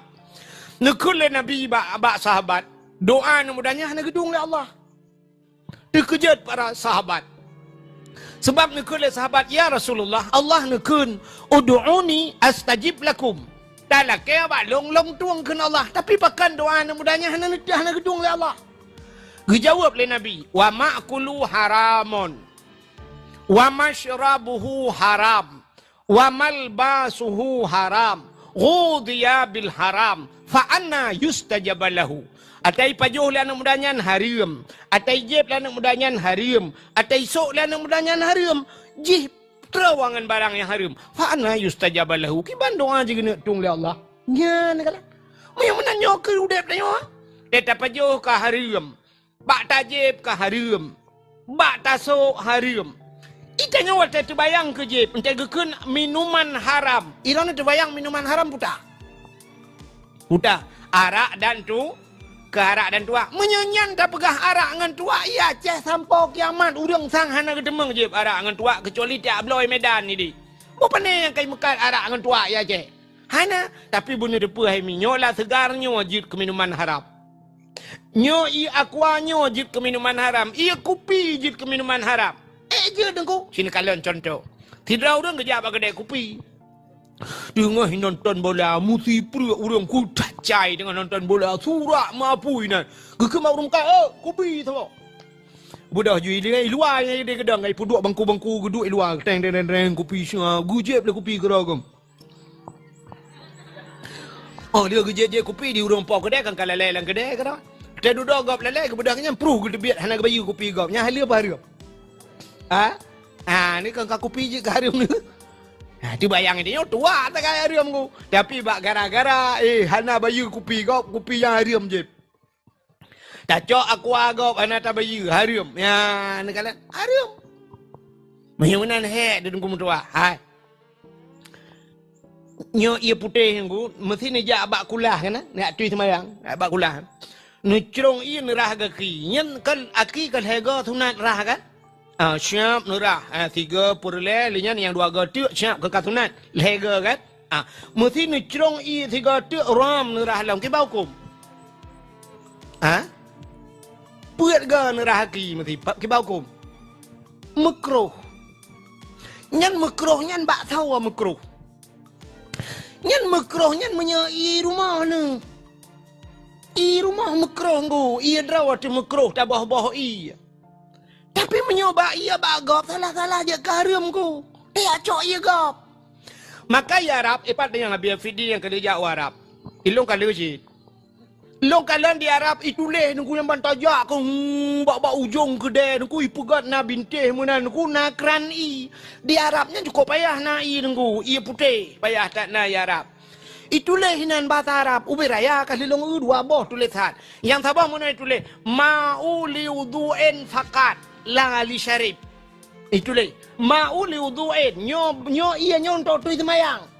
Nekul le Nabi bak sahabat. Doa mudahnya hanya gedung oleh Allah. Dikejut para sahabat. Sebab nekul le sahabat, ya Rasulullah, Allah nekun, udu'uni astajib lakum. Tak kaya bak long tuang ke Allah. Tapi pakan doa mudahnya hanya gedung oleh Allah. Dijawab le Nabi, wa ma'kulu haramun. Wa mashrabuhu haram. Wa malbasuhu haram. Ghudiya bil haram. Fa'anna yustajabalahu. Atai pajuh lah anak mudanya haram. Atai jeb lah anak mudanya haram. Atai sok lah anak mudanya haram. Jih terawangan barang yang haram. Fa'anna yustajabalahu. Kiban doa je kena tung oleh Allah. Ya nak kata. Yang menanya ke udap tanya. Dia pajuh ke haram. Bak tajib ke haram. Bak tasok haram. Itanya waktu terbayang ke jeb. Entah kekun minuman haram. Iran terbayang minuman haram putar. Udah, arak dan tu, ke arak dan tua. Menyanyan dah pegah arak dengan tua. Ya, ceh sampai kiamat. Urang sang hana kedemang je arak dengan tua. Kecuali tiap bloy medan ni di. Bukan yang kai mekat arak dengan tua ya ceh. Hana, tapi bunyi depa hai minyo lah segarnya wajib ke minuman haram. Nyo i aqua nyo wajib ke minuman haram. Ia kopi wajib ke minuman haram. Je dengku. Sini kalian contoh. Tidak orang kerja apa kedai kopi. Dengar nonton bola, mesti perut orang ku cacai dengan nonton bola. Surak mampu ini. Kekemak orang kaya, kopi tu. Budak jui dia luar yang dia kedang. Dia duduk bangku-bangku, duduk luar. Teng, kopi semua. Gujep lah kopi keragam. Oh, dia gejek kopi di urang pok kedai kan kalau lelang kedai kan. Dia duduk gap lelai ke budaknya pruh ke debiat hana bayu kopi gap. Nya halia apa harum? Ni kan kopi je ke harum ni. Tu bayang dia tua tak kaya harum ku. Tapi bak gara-gara hana bayu kopi gap, kopi yang harum je. Tak cok aku agak hana tak bayu harum. Ya, ni kala harum. Menyunan hek dia tunggu tua. Hai. Nyo ia putih ku, mesti ni jak abak kulah kan? Nak tui semayang, abak kulah. Ni cerong ia nerah kaki. Nyen kan aki kan hega sunat rah kan? Siap nerah. 3 purle linyan yang 2 gatuk siap ke sunat hega kan? Mesti ni cerong ia 3 gatuk ram nerah lam ke bau kum. Puat ga nerah kaki mesti ke bau kum. Makruh. Nyen makruh nyen bak tahu makruh. Nyan makruh nyan menyai rumah ni. I rumah makruh ku. I drawat makruh tak bawah-bawah i. Tapi menyoba ia bagap salah-salah je ke haram ku. Dia cok ia gap. Maka ya Arab, ipat yang Nabi Fidi yang kerja Arab. Ilong kalau je. Long kalan di Arab itu leh nunggu yang bantajak ke bak ujung kedai nunggu ipugat na bintih mana nunggu nakran i. Di Arabnya cukup payah na i nunggu i putih payah tak na ya Arab. Itu leh hinan bahasa Arab ubi raya kali long dua boh tulis hat. Yang sabah mana itu leh ma'u liudu'in fakat la li syarib. Itu leh ma'u liudu'in nyo iya nyontok tu semayang.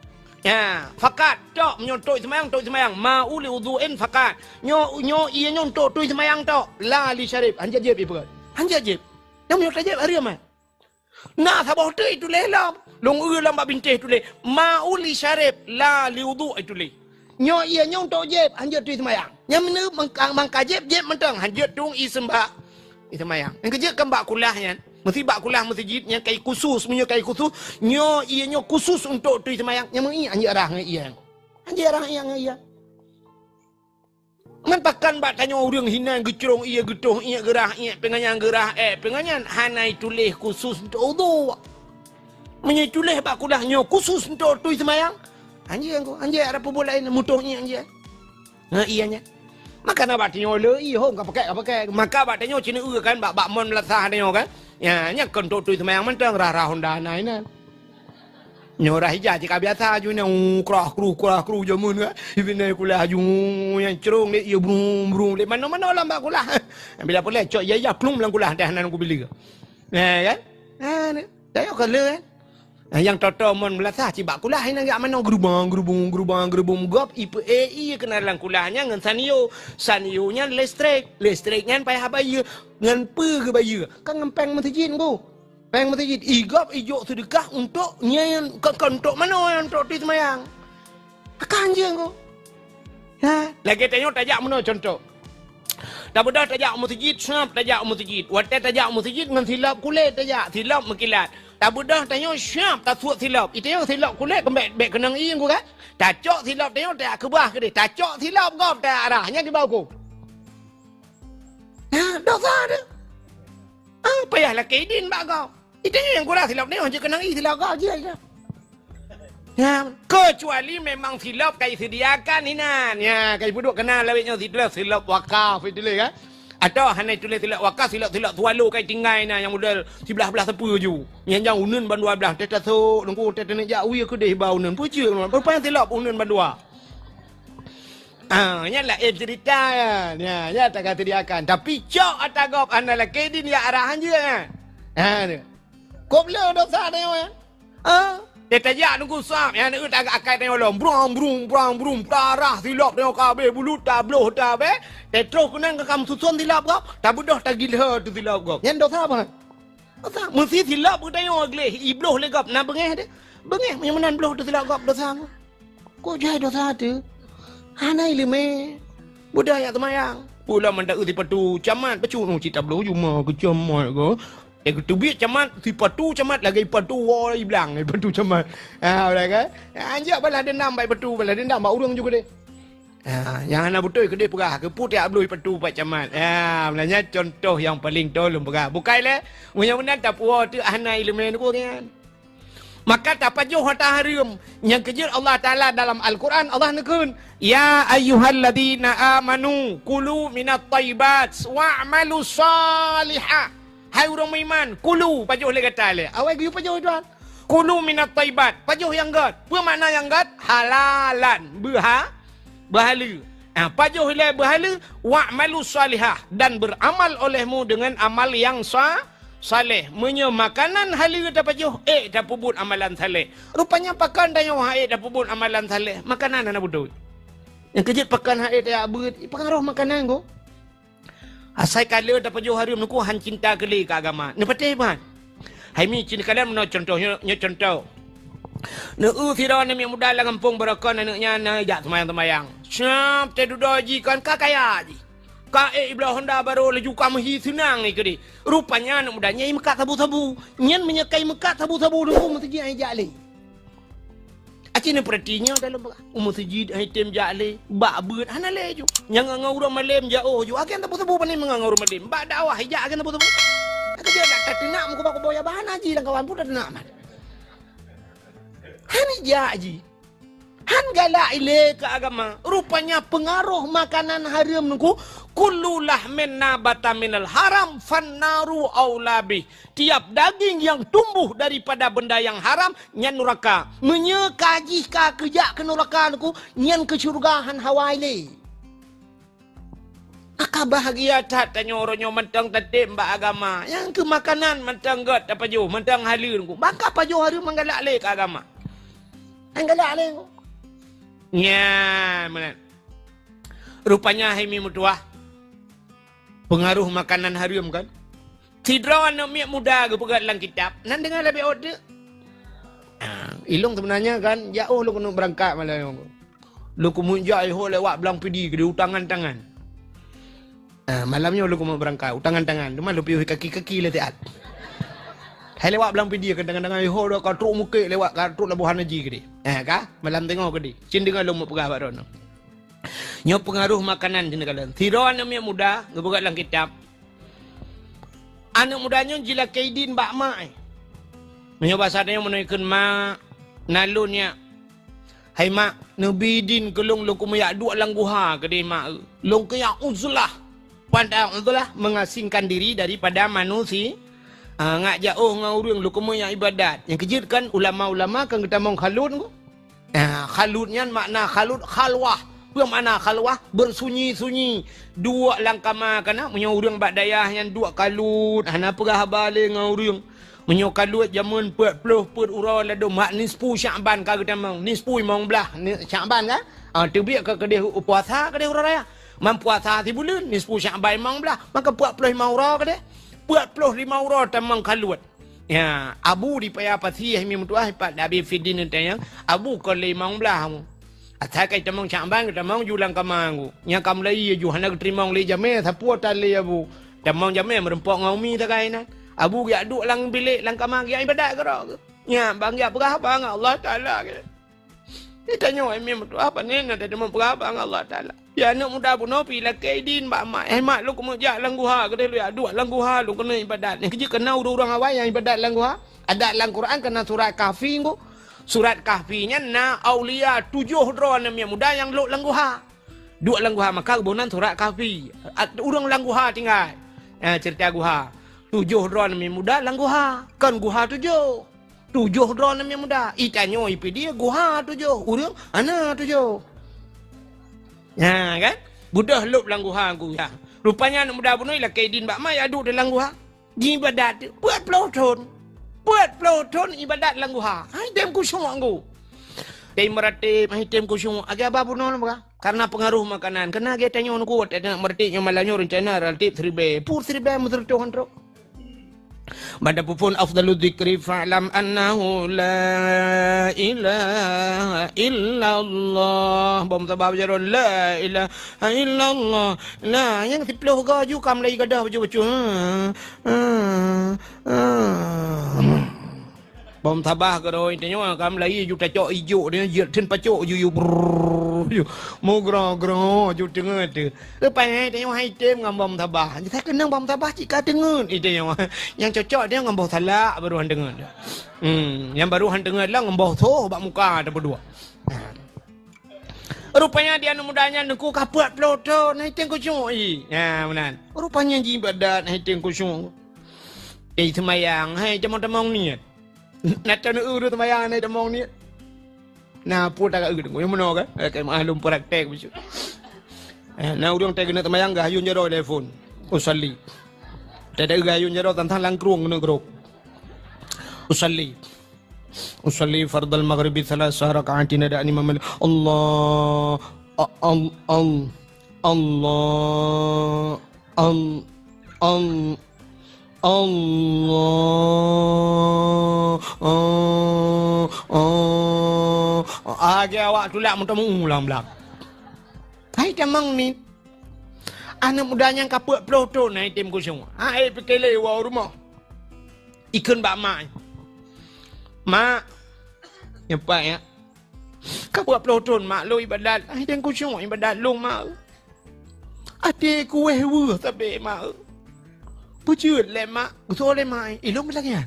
Ya, fakat tok nyontok semayang mau li wudu'in fakat nyo iya nyontok tu semayang tok la li syarib hanja jeb ibu hanja jeb yang nyontok jeb hari amat nah sabah tu itu lelam long lam bab bintih tu le mau li syarib la li wudu' itu le nyo iya nyontok jeb hanja tu semayang yang mana mangka jeb mentang hanja tung i sembah i semayang yang kerja kembak kulahnya mesti bak kulah masjidnya kai khusus punya kai khusus nyo ianya khusus untuk tu semayang yang mengi anjir arah ngai iya anjir arah yang iya man pakan bak tanya orang hina gecrong iya getuh iya gerah iya penganyan gerah penganyan hanai tulih khusus untuk wudu menyi tulih bak kulah nyo khusus untuk tu semayang anjir angko anjir ada pebolain mutuh iya anjir ngai ianya maka nak bak tanya le iya hong ka pakai maka bak tanya cina kan bak mon lasah tanya kan ya nya kon tu semayang mentang rah Honda nai na nyorah hijau jika biasa aju nya krah kru jamun ka ibne kulah aju yang cerong le ia brum le mana lambak kulah bila boleh cok ya plum lang kulah dah nan ku beli ka kan dah yo kale yang toto mon melasah cibak kulah ina gak mana gerubung gop IPE kena lang kulahnya ngan sanio nya listriknya payah bayu ngan pe ke bayu kan ngempeng masjid ku peng masjid igop ijo sedekah untuk nyen untuk mana yang untuk di semayang akan je ku ha lagi tanya tajak mana contoh dah bedah tajak masjid snap tajak masjid watet tajak masjid ngan silap kulit tajak silap mekilat tak budah tanya syap tak suat silap itu yang silap kulit kembek bek kenang ing ku kan tak cok silap tanya tak kebah ke dia tak cok silap kau tak arahnya di bawah ku ha dosa dia apa ya lah kedin bak kau itu yang kurang silap dia hanya kenang ing silap kau je ya kecuali memang silap kai sediakan hinan ya kai buduk kenal lawitnya silap wakaf itu le kan atau hanai tulis silap wakas silap tualu kai tinggai na yang model sebelah sepu ju yang unun bandua belah teta so nunggu teta ni jawi ke deh bau unun puju berapa yang silap unun bandua nya lah cerita ya tak kata dia akan tapi cok atagop analah kedin ya arahan je kop le dosa dia teta ja nunggu sam ya ni tak akai dia lom brum tarah silap dia kabe bulu tabloh tabe tetro kunang ke kamu susun silap kau tak budah tak gila tu silap kau yang dosa apa dosa mesti silap kita yang agle ibloh le kau nak bengeh yang mana bloh tu silap kau dosa kau jai dosa tu hanai le me budaya semayang pula mendak uti patu camat pecu nu cita bloh cuma kecamat kau ketubik camat si patu camat lagi patu woi bilang patu camat boleh kan anjak balah dendam baik patu balah dendam bau urang juga deh yang anak betul ke dia perah ke putih abluh patu pak camat sebenarnya contoh yang paling tolong perah bukai le munya tak puas tu hanai lemen ku kan maka tak pajuh harta haram yang kejar Allah Taala dalam Al-Quran Allah nekun ya ayyuhalladzina amanu kulu minat thayyibat wa'malu salihah hai orang beriman kulu pajuh le kata le awak you pajuh tuan kulu minat thayyibat pajuh yang gad apa makna yang gad halalan berhala pajuh le berhala wa'malu salihah dan beramal olehmu dengan amal yang saleh menye makanan halal tak pajuh tak pubut amalan saleh rupanya pakan tanya haid tak pubut amalan saleh makanan ana betul yang kejut pakan haid tak beut pengaruh makanan ko asai kala tak pajuh harum nuku han cinta kali ke agama ne patih ban hai mi cin kalam no contohnya contoh ne firon ni muda la kampung barakon anaknya na jak semayang siap te dudoji kan kakaya ji ka iblah Honda baru laju kamhi senang ni kedi rupanya anak mudanya mekat sabu-sabu nyen menyekai mekat sabu-sabu dulu mesti ai jale acine pertinya dalam masjid item jale bak beut hanale ju yang ngau malem jauh ju akan sabu-sabu paning ngau malem bak dakwah hijak akan sabu-sabu kerja nak tenak muka boya bahan haji dan kawan pun dah nak Han jaji. Han galak ile ke agama. Rupanya pengaruh makanan haram nungku. Kullu lahmin nabata minal haram fannaru aulabi. Tiap daging yang tumbuh daripada benda yang haram nyan neraka. Menyekajih ka kejak ke neraka nungku nyan ke syurgahan hawaile. Aka bahagia tak tanya orangnya mentang tatim mbak agama. Yang ke makanan mentang gat apa jo, mentang halir nungku. Maka apa jo haram menggalak le ke agama. Anggalak le nungku. Ya, mana? Rupanya Haimi Mutuah pengaruh makanan haram kan? Tidra anak miak muda ke pegat dalam kitab. Nan dengar lebih order. Ilung sebenarnya kan, jauh lu kena berangkat malam. Lu kemunjak ho lewat belang pidi ke utangan tangan. Malamnya lu kena berangkat utangan tangan. Cuma lu pergi kaki-kaki le tiat. Hai lewat belang pidi ke tangan-tangan ho dak katruk muka lewat katruk labuhan haji ke dia. Kah? Malam tengok ke dia. Cin dengar lu mau pegah bak rono. Nyo pengaruh makanan jenis kalian. Tiro anak muda ngebuka dalam kitab. Anak mudanya jila kaidin bak mak. Menyo bahasanya menaikkan mak nalunnya. Hai mak, nabi din kelung lu kumayak dua langguha ke dia mak. Long kayak uzlah. Pandang uzlah mengasingkan diri daripada manusia. Ngak jauh ngurung lu kumayak ibadat. Yang kejut kan ulama-ulama kan kita mau khalut ku. Khalutnya makna khalut khalwah. Yang mana khalwah bersunyi-sunyi. Dua langkah makana menyurung bak dayah yang dua kalut. Hana perah balik ngurung. Menyo kalut jamun 40 per urau lado mak nisfu Syaban ka kita mau. Nisfu mong belah Syaban kan? Terbiak ke kedih puasa kedih urau raya. Man puasa ti bulan nisfu Syaban mong belah. Maka 45 urau kedih. 45 urau tamang kalut. Ya, abu di payah pasi Haimi Mutuah pat Nabi Fidin tanya. Abu ko 5 belah mu. Atakai tamang Syaban kita mau julang kamangu. Nya kam lai ju hana terima le jame sapu tali abu. Tamang jame merempok ngaumi takai na. Abu ya duk lang bilik lang kamang ya ibadat ke. Nya bang ya berapa bang Allah Taala ke. Dia tanya Haimi Mutuah apa ni nak ada berapa bang Allah Taala. Ya anak muda pun nopi lah kaidin mak mak. Mak lu kemudian lang guha ke lu ya duk lang guha lu kena ibadat. Ni kerja kena orang awal yang ibadat lang guha. Ada lang Quran kena surat Kahfi ku. Surat Kahfinya na aulia 7 dron yang muda yang lu langguha. 2 langguha maka kebunan surat Kahfi. Urang langguha tinggal. Cerita guha. 7 dron yang muda langguha. Kan guha 7. 7 dron yang muda. Itanyo ipi dia guha 7. Urang ana 7. Ya kan? Budah lu langguha aku ya. Rupanya anak muda bunoi lah kaidin bak mai adu dalam guha. Ibadat buat pelotron. Buat pelotron ibadat langguha. Hai dem kusyuk aku. Dai meratib, hai dem kusyuk. Agak apa pun orang buka. Karena pengaruh makanan. Kena dia tanya orang kuat. Ada meratib yang malahnya rencana relatif 3B. Pur 3B muter Tuhan truk. Pada pupun afdalu dzikri fa'lam annahu la ilaha illallah. Bom sabab jaron la ilaha illallah. Nah, yang 10 gaju kam lagi gadah baju-baju. Bom tabah ke rồi tanya kam lagi ju tacok ijo dia je ten pacok ju mo gro ju tengah tu. Lepas tanya hai tem ngam bom tabah. Saya kena bom tabah jika dengar itu yang cocok dia ngam bau salak baru han dengar. Yang baru han dengar lah ngam bau thoh bak muka ada berdua. Rupanya dia mudanya nuku kapuat ploto naik tengku cui. Ya benar. Rupanya ibadat naik tengku cui. Semayang hai temong niat. Nak tahu urut semayang naik temong niat. Nah, pun tak urut. Yang mana kan? Kayak maklum praktek macam. Nah, urang tak kena semayang gah ayun jaro telefon. Usalli. Tak ada gah ayun jaro tantang langkrung kena gerok. Usalli fardal maghribi 3 rakaatin ada imam Allah Agak awak tulak muntah mengulang belak. Hai temang ni. Anak mudanya kaput ploto naik tim kusung. Hai pergi lewat rumah. Ikan bak mak. Mak. Nyapa ya. Kaput ploto mak lu ibadat. Hai tim kusung ibadat lu mak. Adik kuih wah tapi mak. Pucuk le mak. Kutu le mak. Ilong bilang ya.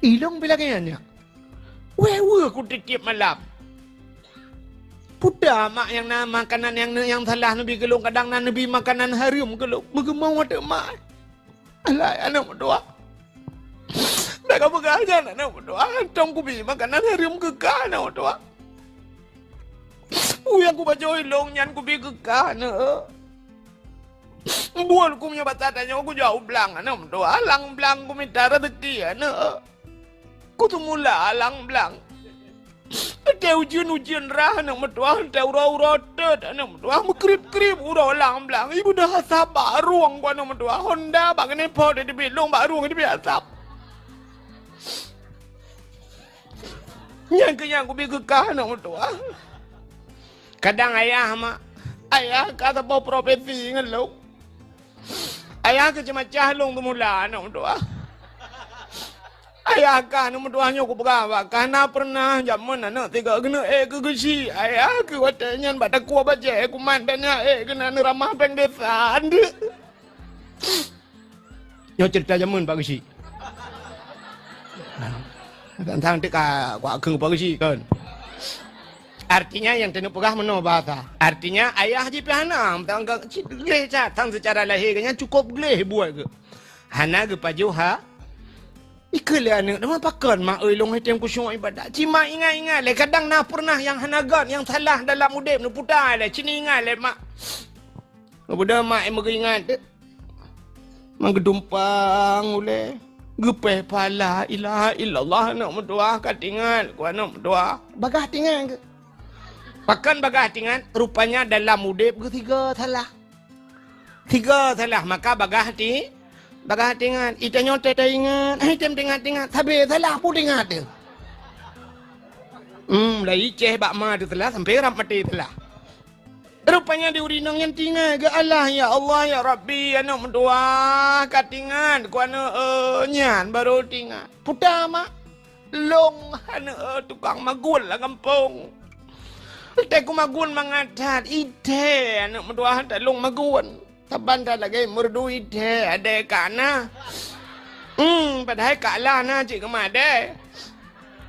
Ilong bilang ya. Wewe ku titip malam. Puda mak yang makanan yang salah Nabi gelung kadang Nabi makanan haram gelung. Bagaimana ada mak? Alai anak berdoa. Dah kau pegang anak berdoa. Tong ku beli makanan haram kekal anak berdoa. Yang ku baca ilong nyan ku beli kekal anak. Buat ku punya batatannya aku jauh belang anak berdoa. Alang belang ku minta rezeki anak. Ku tu mula alang belang. Ada ujian rah anak mertua, ada ura-ura tet anak mertua, mekrip-krip ura lang belang. Ibu dah asap bak ruang ku anak mertua. Honda bak kena pot dia belong bak ruang dia asap. Yang kenyang ku pergi kekah anak mertua. Kadang ayah mak, ayah kata bawa profesi dengan lo. Ayah kecemacah long tu mula anak mertua. Ayah kan nombor duanya aku pegang karena pernah zaman anak tiga kena ke gesi ayah ke watanya badak kuah baca aku mandanya kena ramah peng desa ande yo cerita zaman pak gesi tentang tika kuah keng pak gesi kan artinya yang tenuk pegang meno bahasa artinya ayah ji pihanam tangga gleh tang secara lahirnya cukup gleh buat ke hana ke pajuha Ikalah anak, nama pakar mak long hitam ku syuk ibadat. Cima ingat le kadang nak pernah yang hanagan yang salah dalam udip nu putar le. Cini ingat le mak. Kemudian mak em ingat de. Manggedumpang ule. Gepeh pala ilaha illallah nak berdoa kat tinggal. Ku nak berdoa. Bagah tinggal ke? Pakan bagah tinggal rupanya dalam udip ketiga salah. Tiga salah maka bagah Bagah tingat, ita nyote ta ingat, item tingat, sabe salah pun tingat dia. Lah iceh bak ma tu telah sampai ram mati telah. Rupanya di urinang yang tingat ke Allah ya Rabbi anak mendoa katingan ku anak nyan baru tingat. Puta mak long anak tukang magul lah kampung. Ite ku magun mangadat ite anak mendoa tak long magun. Taban dah lagi merdu ide ada kana. Padahal kalah na cik kemade.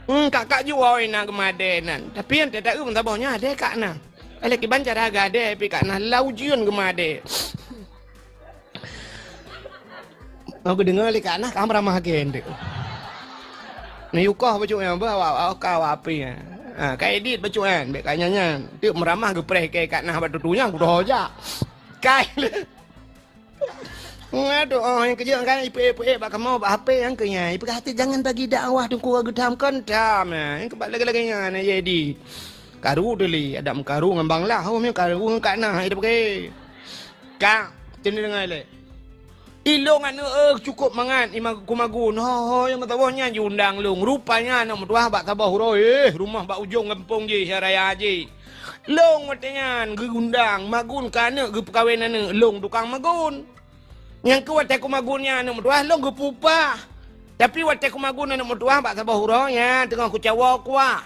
Kakak jual ina kemade nan. Tapi yang tidak tahu tabahnya ada kana. Ele ki bancar aga ada pi kana laujian kemade. Aku dengar le kana kam ramah gen tu. Ni ukah baju yang bawa kau api. Kai edit baju kan, bek kanyanya. Tu meramah ke preh kai kana batutunya aku dah aja. Kai Aduh, yang kerja kan ipe-ipe bak mau bak HP yang kenya. Ipe kata jangan bagi dakwah tu ku gedam kentam. Yang kebal lagi-laginya na jadi. Karu deli, ada karu ngambang lah. Hom karu ngak nah ida pakai. Kak, tini dengar le. Ilong anu cukup mangan imag kumagun. Ho yang ketawanya diundang long. Rupanya nak mutuah bak tabah huroi. Rumah bak ujung kampung je raya je. Long watengan gundang magun kana ge perkawinan long tukang magun. Yang ke watek kumagunnya anu mutuah long ge pupah. Tapi watek kumagun anu mutuah bak tabah huroi tengah ku cawa kuah.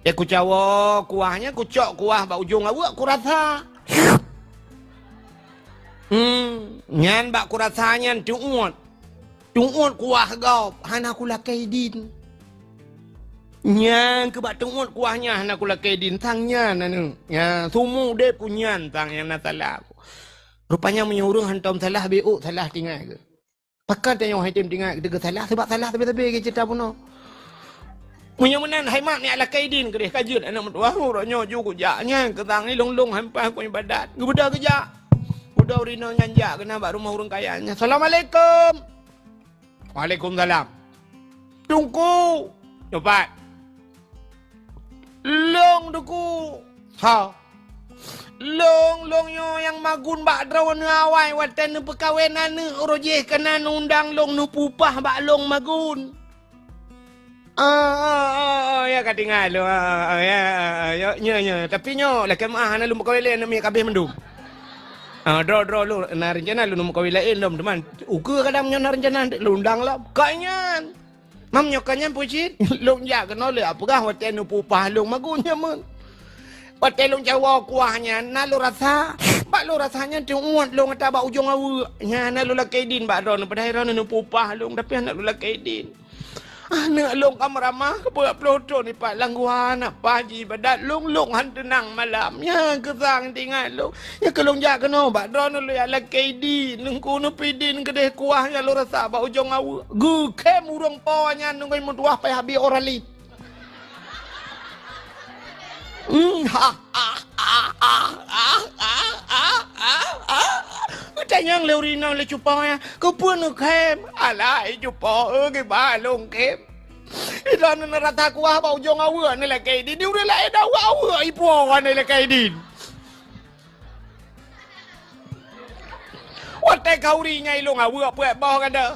Ku cawa kuahnya ku cok kuah bak ujung awak ku rasa. Nyan bak ku rasanya tuut. Tuut kuah gau hana ku lakai din. Nyan ke bak tuut kuahnya hana ku lakai din tangnya nanu. Ya sumu de punyan tang yang salah. Rupanya menyuruh hantam salah beuk salah tinggal ke. Pakat yang haitim tinggal ke salah sebab salah tapi ke cerita puno. Munyamunan haimat ni ala kaidin ke kajut anak mertua uranya ju ku jaknya ke tang ni long-long hampah ku ibadat. Gebuda kerja. Udah urina nyanja kena bak rumah orang kayanya. Assalamualaikum. Waalaikumsalam. Tunggu. Cepat. Long duku. Ha. Long yo yang magun bak drawan ngawai watan nu perkawinan nu rojeh kena undang long nu pupah bak long magun. Ya katingal lo. Ya. Tapi nyo lah kemah na lu perkawinan mi kabeh mendum. Draw lu na rencana lu mau kawilain dom teman. Uga kadang nyo na rencana lu undang lah. Kanyan. Mam nyo kanyan pucit. Lu ja kena le apakah hotel nu pupah lu magunya mun. Hotel lu Jawa kuahnya na lu rasa. Bak lu rasanya tuut lu ngata bak ujung awu. Nya na lu lakai din bak ron padahal ron nu pupah lu tapi anak lu lakai din. Anak long kamramah kebuat pelotong ni pak langguan apa haji ibadat long han tenang malam ya kesang tinggal long ya kelong jak kena bak drone lu ya laki di nungku nu pidin kedeh kuah ya lu rasa bak ujung awu gu kem urang pawanya nunggu mutuah pai habi orang li Tại nhân liều đi nào là chụp bò nha có buồn được khem lại chụp bò cái bà lông kém rồi nó ra thà qua bao dung áo vừa này là cây đi điêu lại đâu áo vừa ấy bò này là cây đi quát tay khâu đi ngay luôn áo vừa bẹt bòกันเด้อ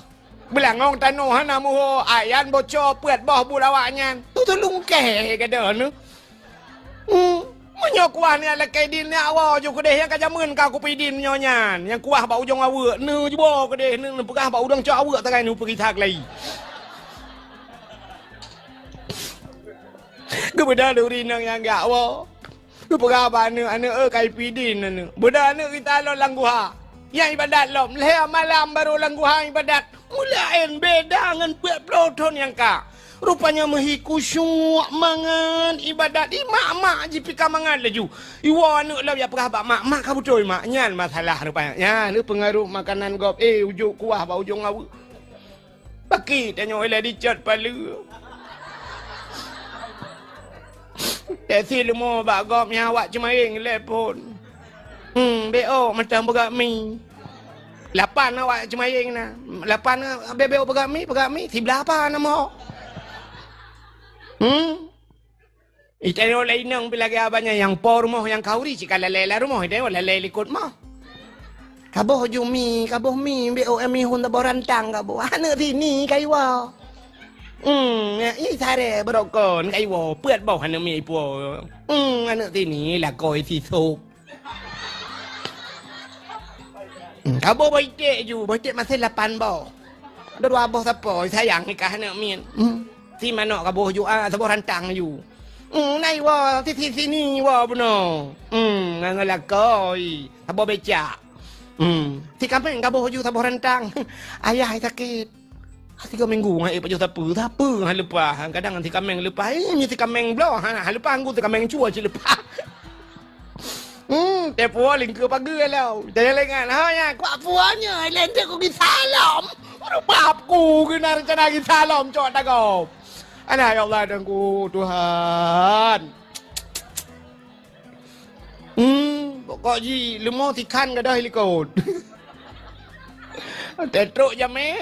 bilang ngong tano hanamu ayan boco bẹt bò bu lawannya tuh lung kẻกันเด้อนึMenyo kuah ni ala kay din ni awa jo kedeh yang kajamun ka ku pidin nyonya yang kuah bau jong awe nu jebo kedeh nu pegah bau dang cho awe tangai nu pergi thak lai ke beda duri nang yang ga awa ku pegah ba nu anu kay pidin nu beda nu kita lo langguha yang ibadat lom le malam baru langguha ibadat mulain beda ngan pek ploton yang ka Rupanya mehiku syuk mangan ibadat mak jipika mangan laju. Iwa anu lah ya perah bak mak ka betul mak nyan masalah rupanya. Ya ni pengaruh makanan gop ujuk kuah ba ujung awu. Baki tanyo ila dicat palu. Tesi lumo bak gop nya awak cemaing lepon. Beo macam begak mi. Lapan awak cemaing na. Lapan bebeo begak mi sebelah apa nama? Itano lain nang bilagi abanya yang por mo yang kauri si kalalela rumah ide wala lelikut mo. Kaboh jumi, kaboh mi BOM hun ta borantang kaboh. Anu sini kaiwa. I sare brokon kaiwa peut boh anu mi po. Anu sini la koi si sok. Kaboh baite ju, baite masih 8 boh. Dua boh sapo sayang nikah anu min. Si manok kaboh ju saboh rantang ju. Nai wa sini wa benar. Ngalakoi saboh becak. Si kampung kaboh ju saboh rantang. Ayah sakit. 3 minggu ngai baju apa han lupa. Kadang nanti kameng lupa. Ni si kameng blo han lupa anggu si kameng cua je lupa. Te puo ling ke pagi lao. Jangan lengan ha ya. Kuat puanya len dia ku salam. Bab ku kena rencana salam cok takop. Anak ya Allah dan ku Tuhan. Pokok ji lemo tikan ka dah likot. Te truk jame,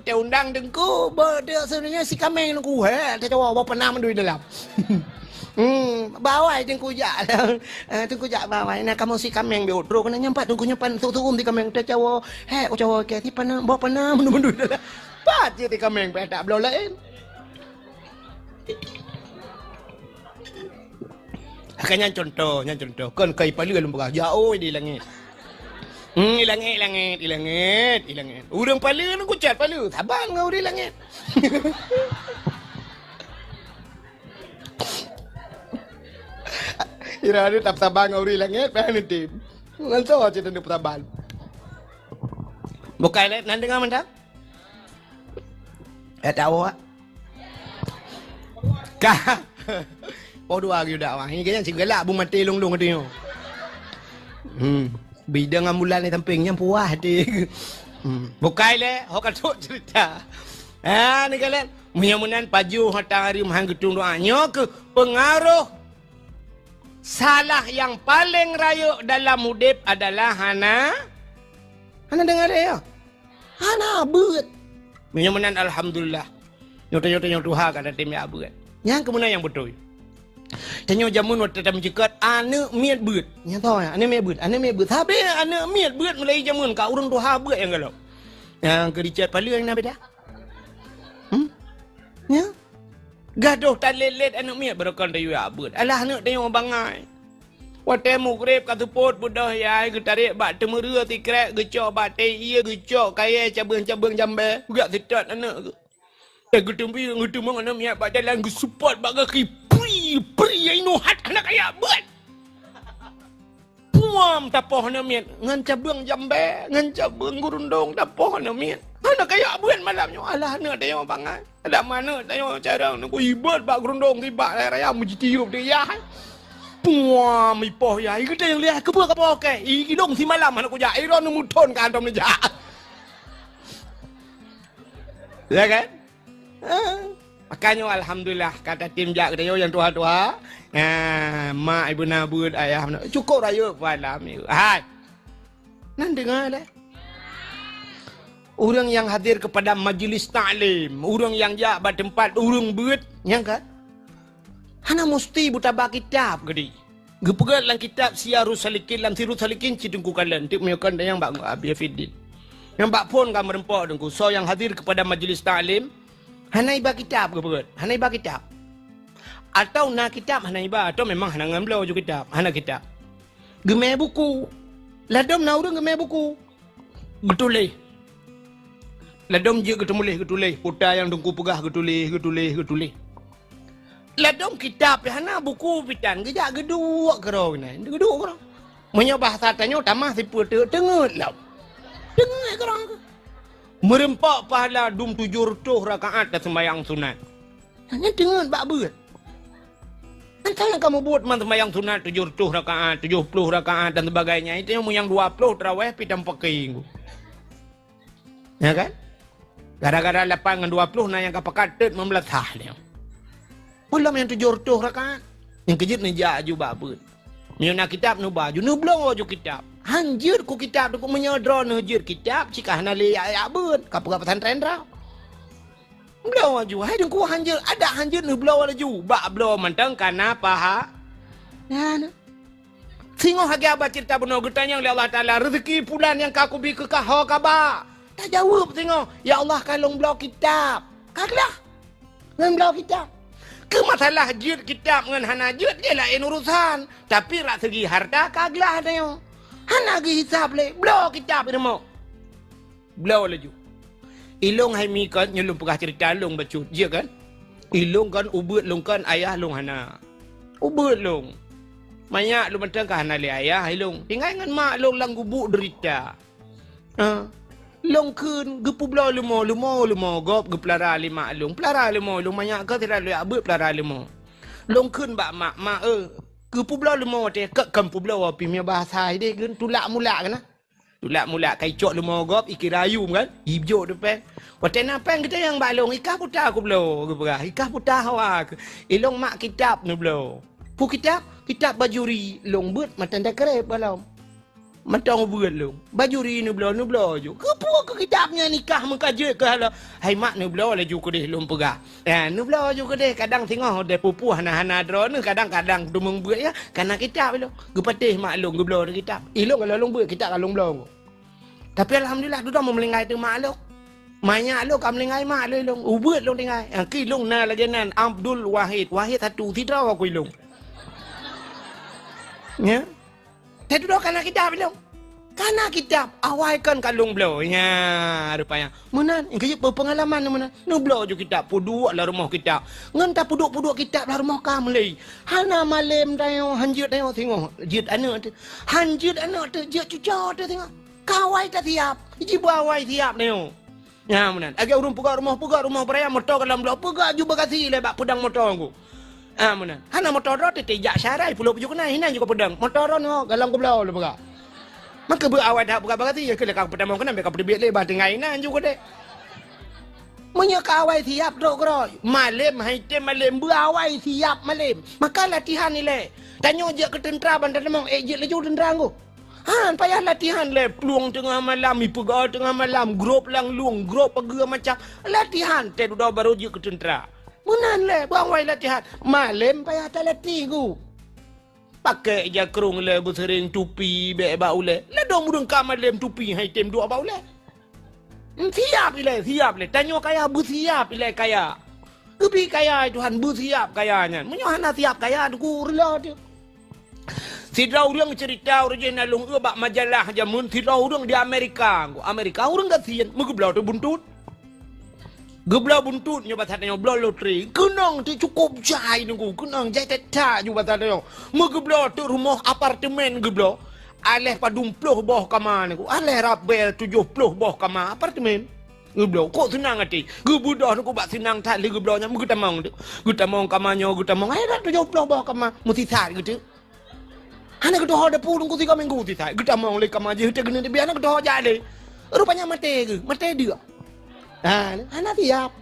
te undang dengku, dia sebenarnya si kameng ku he, te cawa apa pernah mendui dalam. Bawai dengku jak lah. Tunggu jak bawai. Nah kamu si kameng be truk kena nyampat tunggu nyampan tu di kameng te cawa. He, cawa ke ti pernah bawa pernah mendui dalam. Pat je ti kameng pe tak belau lain. Akannya contoh. Kan kai palu lembah jauh di langit. Langit. Urang palu nu kucat palu. Saban ngau di langit. Ira ni tak saban ngau di langit pa ni tim. Ngan so je tu saban. Bukai le nan dengar mendak? Tahu ah. Kah. Podo lagi dah wah. Ini kayaknya sigala bu mati long katanya. Bidang ambulan ni tampingnya puas hati. Bukai le, hok katuk cerita. Ni kalian menyamunan paju hatang hari mahang getung doanya ke pengaruh salah yang paling rayuk dalam hidup adalah hana dengar ya. Hana beut. Menyamunan alhamdulillah. Nyota Tuhan kata tim ya beut. Yang kemudian yang betul. Tanya jamun waktu tam jekat ane miat beut. Nya tahu ya, ane miat beut. Tapi ane miat beut mulai jamun ka urang Tuhan beut yang kalau. Yang kericat palu yang beda. Ya. Gaduh talelet ane miat berokan dayu ya beut. Alah ane tanya bangai. Waktu mukrib kata pot budah ya getarik bak temera tikrek gecok bak teh iya gecok kaya cabang-cabang jambe. Gak setat ane. Getumpi getumang ane miat bak jalan support bak kaki. Pri ino hat anak kaya buat. puam tapoh na mian ngan cabang jambe ngan cabang gurundong tapoh na mian ana kaya buan malamnya alah na tayo bangai ada mana tayo cara nunggu ibat bak gurundong tiba raya mujitiup dia ya puam ipoh ya itu yang lihat ke apa ke idong si malam anak ku ja iron muton kan tom ja ya kan makanya alhamdulillah kata tim jak kita yang tua-tua mak ibu nabud ayah cukup raya pada mi hai nan dengar dah orang yang hadir kepada majlis ta'lim orang yang jak pada tempat orang buat yang kan hana mesti buta ba kitab gedi gepegat lang kitab Siyarus Salikin lam Sirus Salikin cidengku kalian tik meyakan yang bak abi fidin yang bak pun kam merempok dengku so yang hadir kepada majlis ta'lim hanai ba kitab gepegat hanai ba kitab atau na kitab hanai ba atau memang hana ngamlo ju kitab hana kitab geme buku ladom na urang geme buku getulih ladom je getulih puta yang dengku pegah getulih ladom kitab hana buku pitan gejak geduk kero ni geduk kero menyo bahasa tanyo tamah sipu tengut lah tengut kero merempak pahala dum 700 rakaat dan sembahyang sunat hanya tengut bak beut entah yang kamu buat sembahyang sunat 700 rakaat 70 rakaat dan sebagainya itu yang 20 tarawih pitam pakai ya kan gara-gara 8 dengan 20 na yang kapakat membelatah dia ulam yang 700 rakaat yang kejut ni jaju babut nyona kitab nu baju nu blong ju kitab hanjir ku kitab ku menyodro nu hanjir kitab cikah na le ya beut kapura pesantren ra blong ju hai dengku hanjir ada hanjir nu blong ju ba blong mantang kana paha na singo hage aba cerita beno getanya oleh Allah taala rezeki bulan yang kaku bi ke kaho kaba tak jawab singo ya Allah kalong blong kitab kaglah ngan blong kitab ke masalah jid kitab dengan hana jid dia lain urusan tapi rak segi harta kaglah ada yang hana gi hisab le blow kitab ni mau blow laju ilung hai mi kan nyelum pegah cerita long bacut je kan ilung kan ubut long kan ayah long hana ubut long banyak lu mentang ka hana le ayah ilung tinggal dengan mak long lang gubuk derita long kun gepu blau lumo gop geplara lima long pelara lumo banyak ke tidak lu abut pelara lumo long kun bak mak gepu blau lumo te ke kampu blau api mia bahasa dia gen tulak mulak kan tulak mulak kai cok lumo gop ikirayu kan hijau depan watena pen kita yang balong ikah putar aku blau geperah ikah putar hawa ilong mak kitab nu blau pu kitab bajuri long but matanda kerep balau matang buat lu bajuri nu blau ju kepu ke kitabnya nikah mengkaje ke hala hai mak nu blau la ju ke deh lom pegah nu blau ju ke deh kadang tengok de pupu hana dro nu kadang-kadang dumung buat ya kana kitab lu gepatih mak long ge blau de kitab ilong kalau long buat kitab kalau blau tapi alhamdulillah tu dah memelingai tu mak lu banyak lu kam melingai mak lu long ubut long tingai ki long na lajanan Abdul Wahid satu tidak aku long ya itu dah kana kitab belum? Kana kitab awaikan kalung blau. Ya, rupanya. Menan, engkau berpengalaman menan. Nu blau ju kitab puduk lah rumah kitab. Ngenta puduk kitab lah rumah kamlei. Hana malem dayo hanjut dayo tengok. Jut anak tu. Hanjut anak tu jut cucuk tu tengok. Kawai tak siap. Jibu awai siap dayo. Ya menan. Agak urung pegak rumah peraya motor dalam blau pegak ju bagasi lebak pedang motor aku. Mana? Hana motor tu tejak syarai pulau pujuk kena hina juga pedang. Motor no galang ke belau le pegak. Maka berawat dak buka bagati ya kele kang pedang kena mereka pedebit lebar tengah hina juga dek. Munya kawai siap dok kro. Malam haitem malam berawai siap malam. Maka latihan ni le. Tanyo je ke tentera bandar memang je laju tentera aku. Han payah latihan le peluang tengah malam mi pegak tengah malam grup lang luang grup pegak macam latihan te dah baru je ke tentera. Munan le, buang wai latihan. Malam payah tak latih ku. Pakai jakrung le, bersering tupi, bek bau le. Le dong mudeng kam malam tupi, hai tem dua bau le. Siap le. Tanya kaya bersiap le kaya. Kepi kaya Tuhan bersiap kayanya. Menyohana siap kaya tu rela tu. Sidra orang cerita orang nalung bak majalah jamun sidra orang di Amerika. Amerika orang dah sian, mengeblau tu buntut. Geblau buntut nyoba tanya geblau loteri. Kenang tu cukup jai nunggu. Kenang jai tak juga tanya. Mengeblau tu rumah apartemen geblau. alih padumpuh bawah kamar ni ku. Alih rabel 70 bawah kamar apartemen. Gublo kok senang hati. Gubudah aku bak senang tak li gublonya mu tamong tu. Gu tamong kamanyo gu tamong ai dah 70 bawah kamar muti sat gitu. Hana ku dah ada pulung ku 3 minggu ti sat. Gu tamong le kamar je te kena biar aku dah jadi. Rupanya mati ke? Mati dia. Hana siap.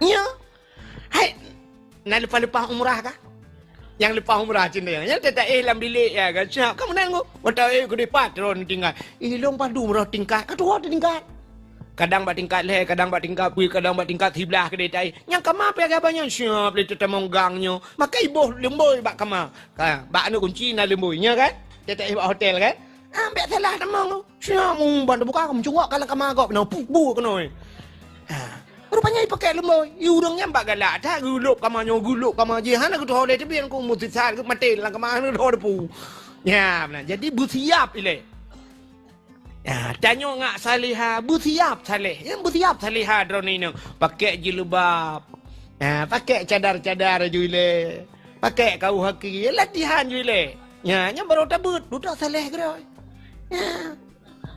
Ya. Hai. Nak lepas-lepas umrah kah? Yang lepas umrah Cina yang tak dalam bilik ya kan. Siap kamu nang ku. Wata ku di patron tinggal. Long padu umrah tingkat. Kedua tingkat. Kadang buat tingkat leh, kadang buat tingkat pui, kadang buat tingkat sebelah kedai tai. Yang kamar pergi banyak siap le tetemong gangnya. Maka ibu lemboi bak kamar. Bak anu kunci na lemboinya kan? Tetek ibu hotel kan? Ambil salah temong. Siap ban buka kamu cungak kalau kamar kau benar bu kenoi. Rupanya pakai lemboi. Urangnya mbak galak tak guluk kamar je. Hana ku tahu le tebian ku mesti sat ku mati dalam kamar ku tahu depu. Ya benar. Jadi bersiap ile. Ya, tanya ngak salihah, bersiap salih. Yang bersiap salihah drone ini. Pakai jilbab. Ya, pakai cadar-cadar jule. Pakai kau haki, latihan jule. Ya, yang baru tabut, budak salih gerai. Ya.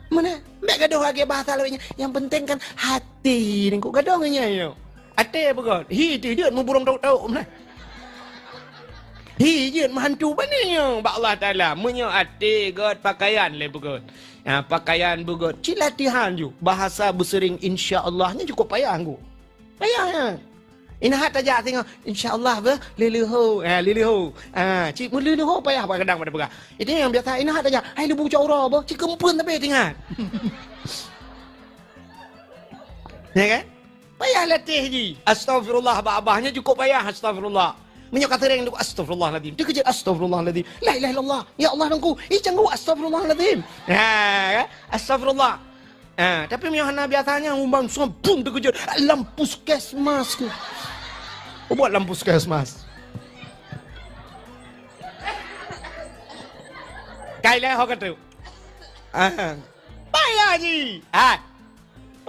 Mana? Mek gaduh lagi bahasa lainnya. Yang penting kan hati ni kau gaduhnya yo. Hati apa kau? Dia mau burung tahu mana? Dia menghantu banyak. Bak Allah Taala menyo hati god pakaian le begot. Pakaian begot. Ci latihan ju. Bahasa bersering insya-Allahnya cukup payah aku. Payah. Ina hat aja tengok insya-Allah be liliho. Liliho. Ci liliho payah kadang pada pegah. Itu yang biasa ina hat aja. Ai lebu caura be. Ci kempun tapi tengah. Ya kan? Payah latih ji. Astagfirullah abahnya cukup payah astagfirullah. Minyak kata yang itu astagfirullahaladzim. Dia kerja astagfirullahaladzim. La ilaha illallah. Ya Allah nangku. Canggu astagfirullahaladzim. Astagfirullah. Tapi minyak hana biasanya umbang sempun dia kerja lampu puskesmas ke. Buat lampu puskesmas. Kailah hok tu. Payah ji.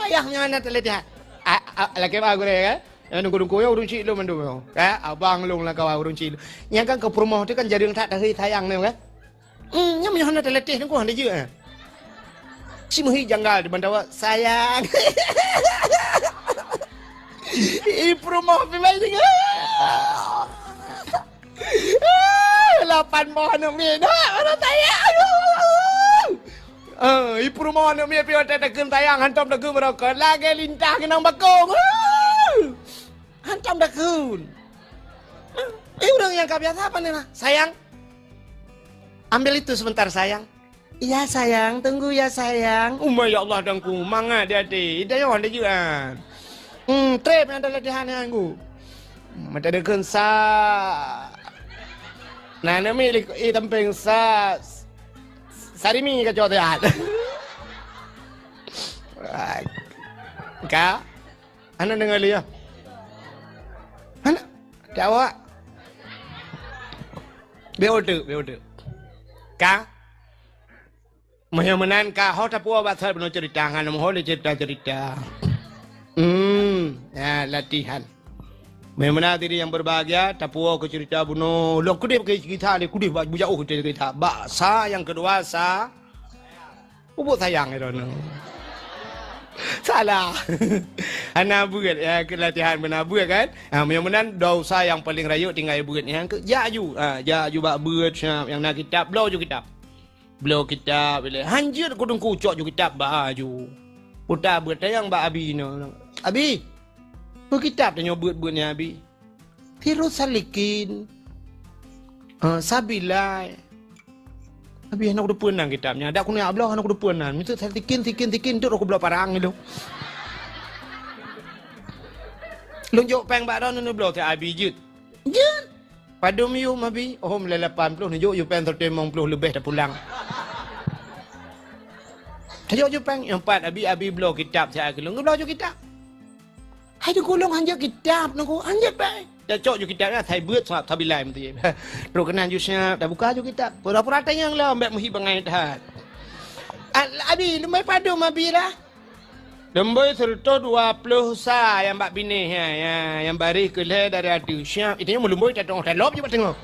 Payahnya anak terlihat. Lagi apa aku kan? Nunggu ya urung cik lu mandu abang lu lah kau urung cik lu. Yang kan ke rumah tu kan jadi tak dah sayang ni kan. Yang punya hana terletih ni kau hana je. Si muhi janggal di bandawa sayang. Rumah pimai ni. 8 mohon ni dah orang sayang. Rumah ni pi otak tekem sayang hantam tekem merokok lagi lintah kenang bakong. Hantam dakun. Orang yang kau biasa apa nih lah? Sayang. Ambil itu sebentar sayang. Iya sayang, tunggu ya sayang. Ya Allah dangku, manga dia ade. Dia yang ada juga. Trip yang ada latihan yang aku. Mata dakun sa. Nah, nama tamping sa. Sarimi kacau dia. Kau, anak dengar lihat. Mana? Jawab. Beodu. Ka? Mahamanan ka hau tapua bahasa penuh cerita kan mohon cerita. Latihan. Mahamanan diri yang berbahagia tapua ke cerita bunuh. Lo kudip ke kita ni kudip bujau ke cerita. Bahasa yang kedua sa. Ubuk sayang itu no. Salah. Ana buat ya kelatihan benar buat kan. Mudah-mudahan dosa yang paling rayuk tinggal buat yang ke jaju. Jaju bak buat yang nak kitab blow ju kitab. Blow kitab bila hanjir kudung kucok ju kitab baju. Putar buat yang bak abi no. Abi. Bu kitab tanya buat-buatnya abi. Tirus salikin. Sabilai. Abi anak udah punan kitabnya. Ada aku ni ablah anak udah punan. Minta saya tikin tu aku belah parang itu. Lunjuk peng badan ni belah saya abi jut. Jut. Padum you abi. Oh mulai 80 ni you peng 30 lebih dah pulang. You peng yang 4 abi belah kitab saya kelung belah ju kitab. Hai tu golong hanja kitab nak hanja baik. Dah cok ju kitabnya saya buat sebab sabilai mesti. Terus kenan ju siap dah buka ju kitab. Pura-pura tanya lah ambek muhi bangai dah. Abi lembai padum abi lah. Lembai serta 20 sa yang bak bini ya yang baris ke le dari adu siap. Itu yang lembai tak tengok dah lop je tengok.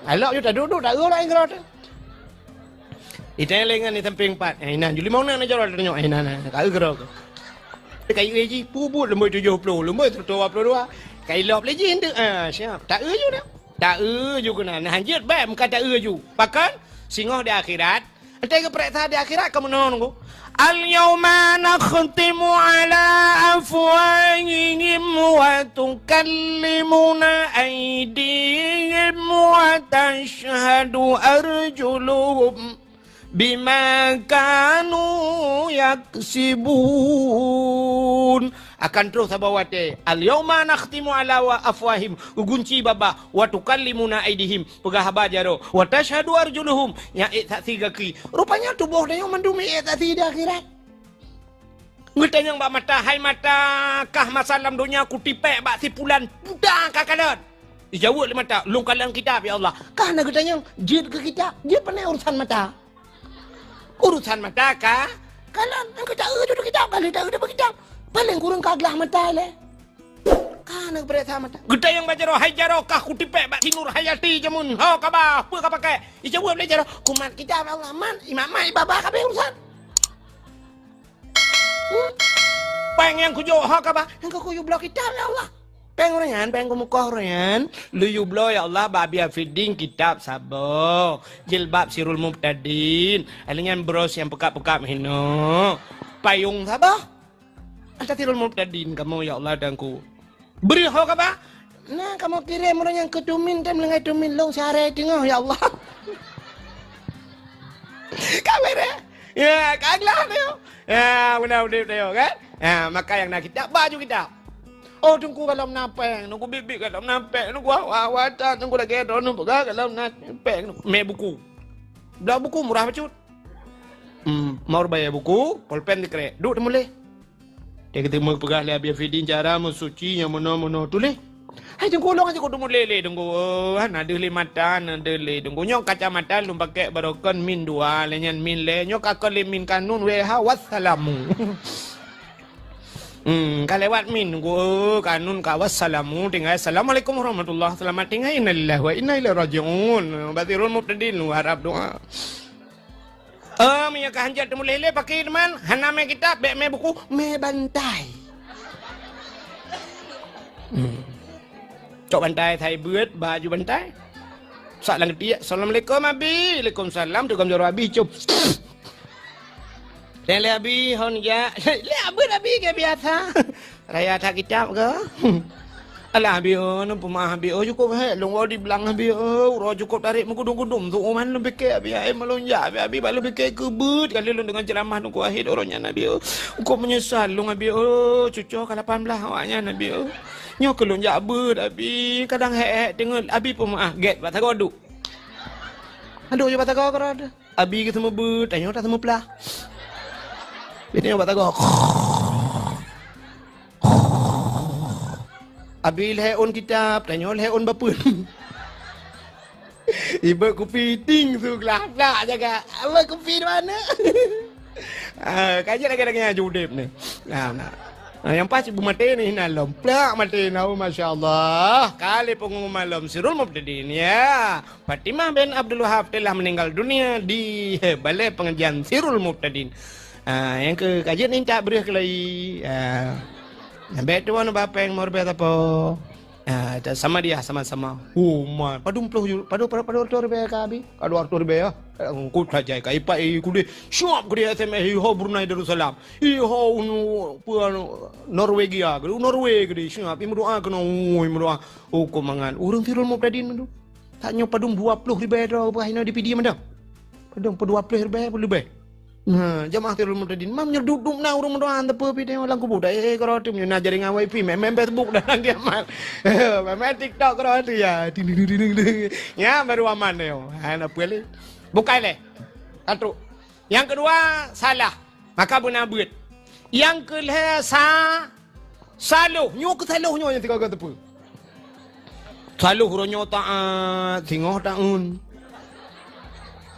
Alok ju tak duduk tak urang ingrat. Itanya lengan ni samping 4. Nan juli mau nak jalan tengok. Nan ka gerok. Kai ji pubut lembu 70, lembu 22. Kai lop lagi hendak. Siap. Tak ju dah. Tak ju kena. Nah hanjit bae muka tak ju. Pakan singoh di akhirat. Entai ke perintah di akhirat kamu nunggu. Al-yawma nakhtimu ala afwahihim wa tukallimuna aydihim wa tashhadu arjuluhum bima kanu yaksibun. Akan terus abawate al-yawma nakhtimu ala afwahim ugunci baba wa tukallimuna aydihim pegah bajaro wa tashhadu arjuluhum ya saksi kaki rupanya tubuh dia mendumi saksi di akhirat. Ngetanyang bak mata hai mata kah masalam dunia ku tipek bak sipulan budang kakalan dijawab le mata lung kalang kitab ya Allah kah nak getanyang jid ke kitab dia pandai urusan mata kah kalan engkau tak ada kitab kali tak ada kitab paling kurang kaglah mata le. Kana berita mata. Gede yang bajaro hai jaro kah kutipek bak sinur hayati jamun. Ho kabah apa ka pakai? Ijawab le jaro kumat kita Allah man imam mai baba ka be urusan. Peng yang kujo ho kabah engkau kuyo blok kitab ya Allah. Peng orang peng kumukoh orang lu yublo ya Allah babi feeding kitab sabo jilbab sirul mubtadin alingan bros yang pekak-pekak hino payung sabo Anta tirul mubtadin kamu ya Allah dangku. Beri ho apa? Nah kamu kirim orang yang ketumin dan melengai tumin long sehari tengah ya Allah. Kamera. Ya kaglah dia. Ya benar dia kan? Ya maka yang nak kita baju kita. Oh tunggu kalau napeng, nunggu bibik kalau napeng, nunggu awatan, nunggu lagi ada nunggu kalau napeng, me buku. Belah buku murah becut. Mau bayar buku, pulpen dikere. Duk mulai. Dia kata mau pegah le biar feeding cara mensuci yang mana tulis. Hai tunggu long aja kau tunggu lele tunggu. Ada le mata ada le tunggu nyok kacamata lu pakai barokon min 2 lenyan min le nyok akal le min kanun WH wassalamu. Kalau lewat min tunggu kanun ka wassalamu tinggal assalamualaikum warahmatullahi selamat tinggal innalillahi wa inna ilaihi rajiun. Batirul mubtadin lu harap doa. Minyak hanjat temu lele pakai teman. Hana me kitab, bek me buku, me bantai. Cok bantai thai beut, baju bantai. Salam dia. Assalamualaikum abi. Waalaikumsalam. Tukam jaro abi cup. Le abi hon ya. Le abi ke biasa. Raya tak kitab ke? Alah abi nu pemah abi cukup he long di belang abi ro cukup tarik mengudung-udung tu man lebih ke abi ai melonja abi balu lebih ke but kali lu dengan ceramah nu ku akhir orangnya nabi ku menyesal lu abi cucu ke 18 awaknya nabi nyo ke lonja but abi kadang he tengok abi pemah get batagodu aduh je batago kerada abi ke semua but tanya tak semua pelah ini batago Abi leon kitab, tanya leon bapun. Ibu kopi ting tu gelap jaga. Apa kopi di mana? Kaji lagi judip ni. Nah. Yang pas ibu mati ni nalam. Plak mati nau masya-Allah. Kali pengumuman malam Sirul Mubtadin ya. Fatimah bin Abdul Wahab telah meninggal dunia di balai pengajian Sirul Mubtadin. Yang ke kajian ni tak beri kelai. Sampai tu mana bapa yang mau berapa apa? Sama dia sama-sama. Man, padu rupiah kabi. Padu rupiah. Ku saja kai pai ku di shop ku di SMS ho Brunei Darussalam. Ho Norwegia, Norway di shop imru ke no imru. Ku mangan urang Sirul Mubtadin mendu. Taknya padung 20 rupiah dah apa hina di PD mendu. Padung 20 rupiah lebih. Jamaah Sirul Mubtadin mam nyerduduk na urang mendoan tepe pi tengok lang kubu dai karo tim na jaring awai pi mem Facebook dan lang kiamat. Mem TikTok karo tu ya. Ya baru aman yo. Ana pele. Bukai le. Satu. Yang kedua salah. Maka benar buat. Yang kedua saluh. Nyo ke saluh nyo yang tiga tepe. Saluh ronyo taat singoh taun.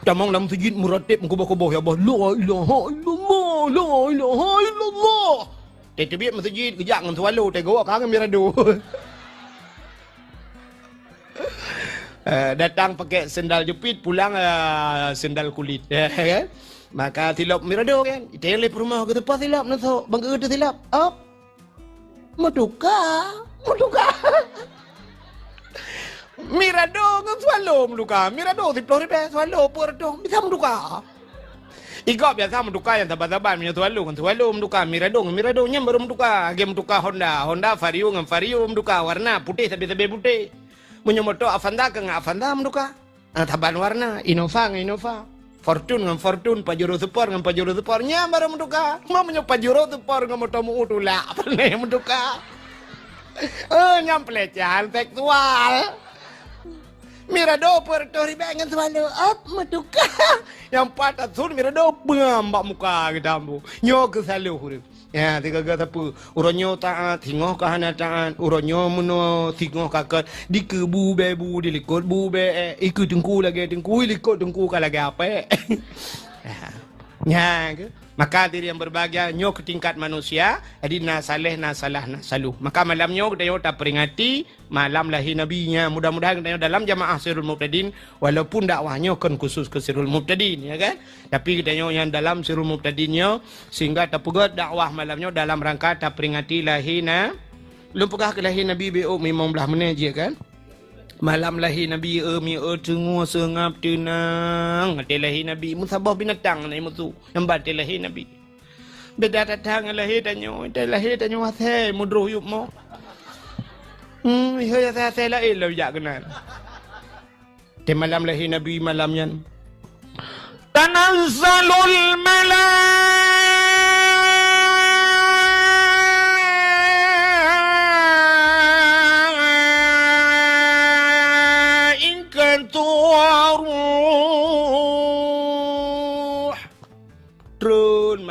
Damang dalam sujud muratib mengkubah-kubah ya Allah la ilaha illallah la ilaha illallah tetebit masjid kejak dengan sualo tegok kangen mirado Datang pakai sendal jepit, pulang sendal kulit. Kan? Maka tilap mirado kan. Tele rumah ke tempat tilap nato. Bangga ke tilap. Up. Muduka. Mirado ngam swallow muduka. Mirado 10 ribu swallow pordo. Bisa muduka. Iko biasa muduka yang tabat-tabat punya swallow muduka. Mirado nyam baru muduka. Game muduka Honda Vario ngam Vario muduka warna putih tapi putih. Punya motor Avanza ke Avanza muduka. Taban warna Innova. Fortune ngam Fortune, Pajero Sport ngam Pajero Sport nyam baru muduka. Mau punya Pajero Sport ngam motor mu utula. Apa nih muduka? Nyam pelecehan seksual. Mirado Puerto Rico dengan swallow up muduka. Yang patah sur Mirado mbak muka kita ambu. Nyo ke selalu huruf. Ya, tiga kata apa? Uronyo taat, singoh kahana taat, uronyo muno singoh kakat, di kebu bebu, di likut bu be, ikut tengku lagi, tengku likut tengku lagi apa? Ya, maka diri yang berbahagia nyo ke tingkat manusia, jadi na saleh na salah na saluh. Maka malam nyo kita tak peringati malam lahir nabinya. Mudah-mudahan kita dalam jamaah Sirul Muqtadin walaupun dakwahnya kan khusus ke Sirul Muqtadin ya kan. Tapi kita yang dalam Sirul Muqtadinnya sehingga tak pegat dakwah malamnya dalam rangka tak peringati lahir na. Belum pegah ke lahir Nabi BO memang belah mana je kan. Malam lahir Nabi tengah sengap tenang. Hati lahir Nabi musabah binatang na mutu. Yang batil lahir Nabi. Beda datang lahir tanyo. Lahir tanyo wasai mudruh yup mo. Iya saya lain lah jak kenal. Di malam lahir Nabi malam yan. Tanazzalul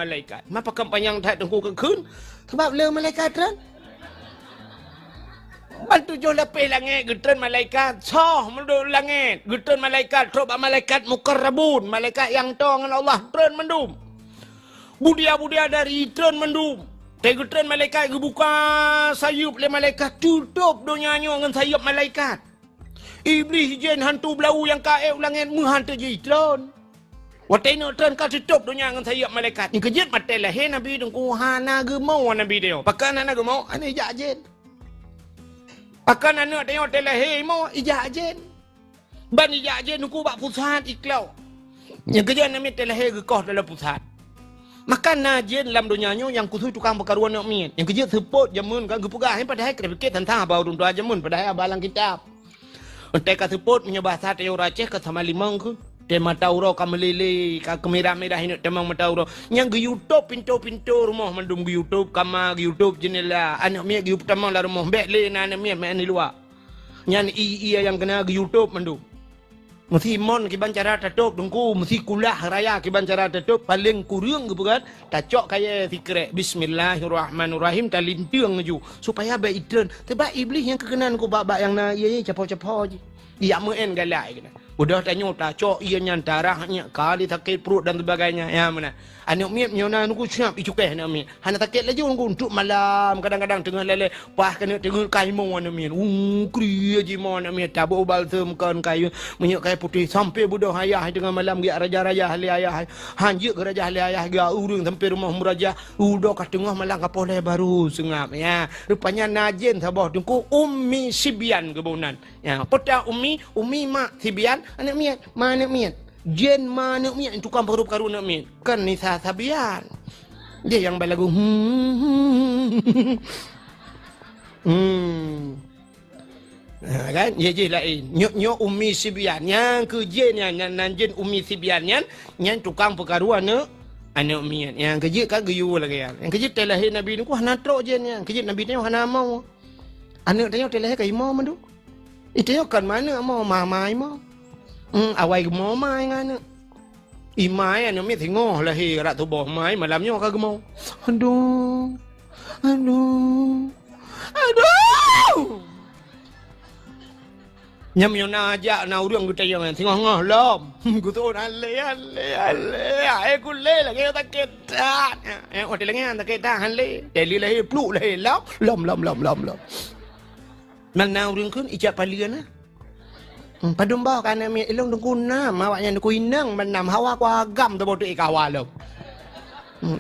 malaikat. Mapa kampanyang tak tengku kekun? Sebab le malaikat kan? Bantu jo lapis langit getun malaikat. Soh menduk langit. Getun malaikat. Terobak malaikat mukarrabun. Malaikat yang tong dengan Allah. Trun mendum. Budia-budia dari trun mendum. Getun malaikat buka sayup le malaikat. Tutup dunia dengan sayup malaikat. Iblis jin hantu belau yang kail langit menghantu je trun. Watai nak turun kau tutup dunia dengan sayap malaikat. Ni kejut mata lahir Nabi dengku hana gemau Nabi dia. Pakan hana gemau ane ijak jen. Pakan hana tengok hotel lahir mau ijak jen. Ban ijak jen dengku bak pusat iklau. Yang kejut Nabi lahir gekoh dalam pusat. Makan najen dalam dunianya yang khusus tukang perkaruan nak mian. Yang kejut support jamun kan gepugah padahal kena fikir tentang abau dun tua jamun padahal abalang kitab. Untuk ka support punya bahasa teo Aceh ke sama limang ke. Tema tauro kamelele ka kemerah-merah ini temang matauro yang ge YouTube pintu-pintu rumah mandum ge YouTube kamar ge YouTube jendela anak mia ge pertama la rumah bek le anak mia main di luar nyan iya yang kena ge YouTube mandum mesti mon ki bancara tutup dengku mesti kulah raya ki bancara tutup paling kurang ge bukan tacok kaya fikre bismillahirrahmanirrahim talintiang ju supaya baik itren sebab iblis yang kekenan ku bab yang na iya capo-capo je iya muen galai kena. Udah tanya cok ianya darahnya kali sakit perut dan sebagainya. Ya mana? Anak miap nyona nuku siap icukeh anak miap. Hana sakit lagi untuk malam kadang-kadang tengah lele pah kena tengah kaimau anak miap. Kriya jimo anak miap tabu balsam kan kayu menyuk kayu putih sampai budak ayah tengah malam dia raja-raja ahli ayah. Hanjuk ke raja ahli ayah ga urung sampai rumah muraja. Udah kat tengah malam kapol baru sengap ya. Rupanya najen sabah tengku ummi sibian kebunan. Ya, peta ummi mak sibian anak miat, mana miat, jen mana miat, tukang peruk-peruk anak miat, kan ni sabian, dia yang balagu, kan, je lain, nyok umi sibian, yang ke jen yang jen umi sibian yang tukang peruk anak miat, yang kerja kan geyu lagi yang kerja telah Nabi ni ku hana trok jen yang kerja Nabi ni hana mau, anak tanya telah kai mau mandu, itu kan mana mau mamai mau. Awai gemau mai ngana. Imai anu mi tengok lahir rak tubuh mai malamnya ka gemau. Aduh. Nyam yo na aja na urang kita yang tengok ngah lom. Ku tu ale. Ai ku le lagi tak ketat. Hotel lagi tak ketat le. Deli lahir pluk lahir lom. Mana urang kun ijak palian ah. Padum bawa kan mi ilong dengku nam awaknya dengku inang menam hawa ku agam tu botu ikawalom.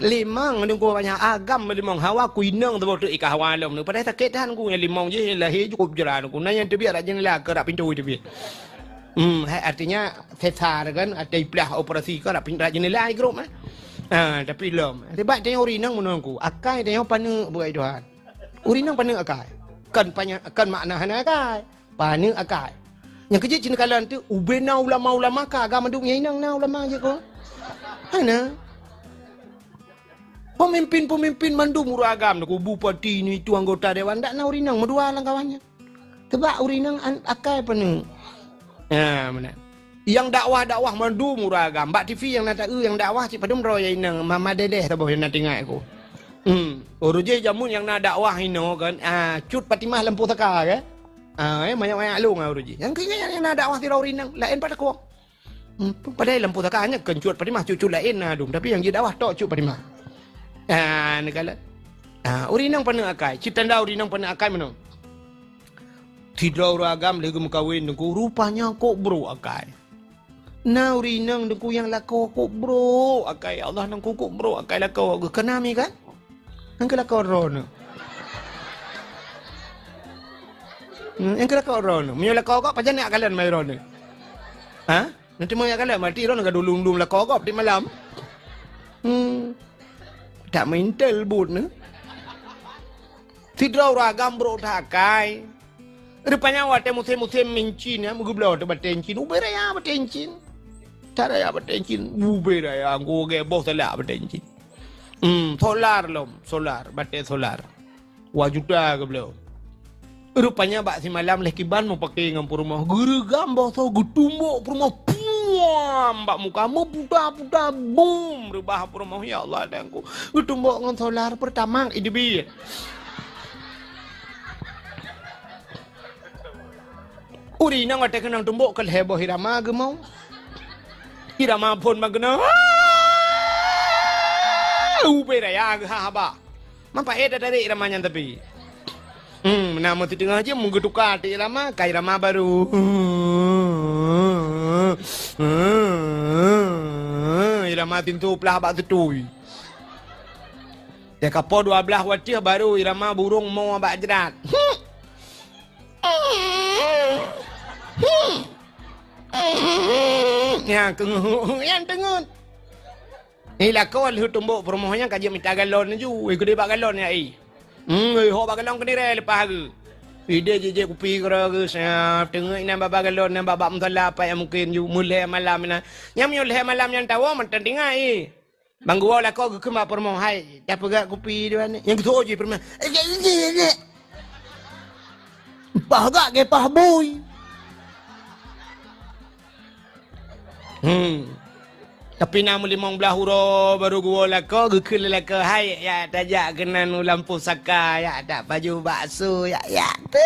Limang dengku banyak agam limang hawa ku inang tu botu ikawalom. Pada sakit han ku limang je lahir cukup jalan ku. Nanya tu biar rajin lah ke pintu tu biar. Artinya sesar kan ada belah operasi ke rajin lah grup tapi lom. Sebab dia urinang menunggu. Akai dia pana buat Tuhan. Urinang pana akai. Kan makna hana akai. Pana akai. Yang kerja cina kalan tu ubena ulama-ulama ka agama duk nyainang na ulama je ko. Hana. Pemimpin-pemimpin mandu murah agam ku bupati ni tu anggota dewan dak na urinang medua lang kawannya. Sebab urinang akai pana. Mana. Yang dakwah-dakwah mandu murah agam. Bak TV yang nak yang dakwah cik padum roy inang mama dedeh taboh yang nak tengok aku. Uruje jamun yang nak dakwah ino kan. Cut Fatimah lampu saka ke. Banyak-banyak lu ngau ruji. Yang kaya yang nak dakwah tirau rinang lain pada kuak. Padahal lampu takanya kencut Fatimah cucu lain adum. Tapi yang dia dakwah tok cut Fatimah. Negala. Urinang pana akai. Citanda urinang pana akai mana? Tidrau ragam lagi mukawin dengku rupanya kok bro akai. Na urinang dengku yang lako kok bro akai. Allah dengku kok bro akai lako kenami kan? Angka lako rono. Yang kira kau ron, menyolah kau pajan nak kalian mai ron. Nanti mau kalian mati ron enggak dulung-dulung lah kau di malam. Tak mental but ne. Tidrau ragam bro takai. Rupanya wate musim-musim mencin ya, mugublau tu batencin, uberaya batencin. Caraya batencin, uberaya anggo ge bos salah batencin. Solar lom, solar, bate solar. Wajuda ke beliau. Rupanya bak si malam leh kiban mau pakai ngam rumah. Gerugam boso gutumbuk rumah puam bak muka mu buda boom rubah rumah ya Allah dangku. Gutumbuk ngam solar pertama idbi. Uri nang ate kenang tumbuk ke heboh hirama gemau. Hirama pun magna. Uberaya ha ba. Mampa eda dari iramanya tapi. Nama tu tengah je munggu tukar ti Rama kai Rama baru. Irama tintu pelah bak setui. Dia kapo 12 wajah baru Irama burung mau bak jerat. Yang tengut. Ni lah kau lihat tumbuk permohonnya kaji minta galon ju. Ikut dia bak galon ya ho bagalong ke ni re lepas ke. Ide je kupi kera ke siap tengok ina bagalon nan babak mutala apa yang mungkin ju mulai malam na. Nyam yo leh malam yang tahu mentan dengar Bang gua lah kau ke mak permo hai. Dah pegak kupi dia ni. Yang tu je permo. Pah gak ke pah boy. Tapi nama 15 huruf baru gua lah kau gekul lah kau hai ya tajak kenan lampu saka ya tak baju bakso ya tu.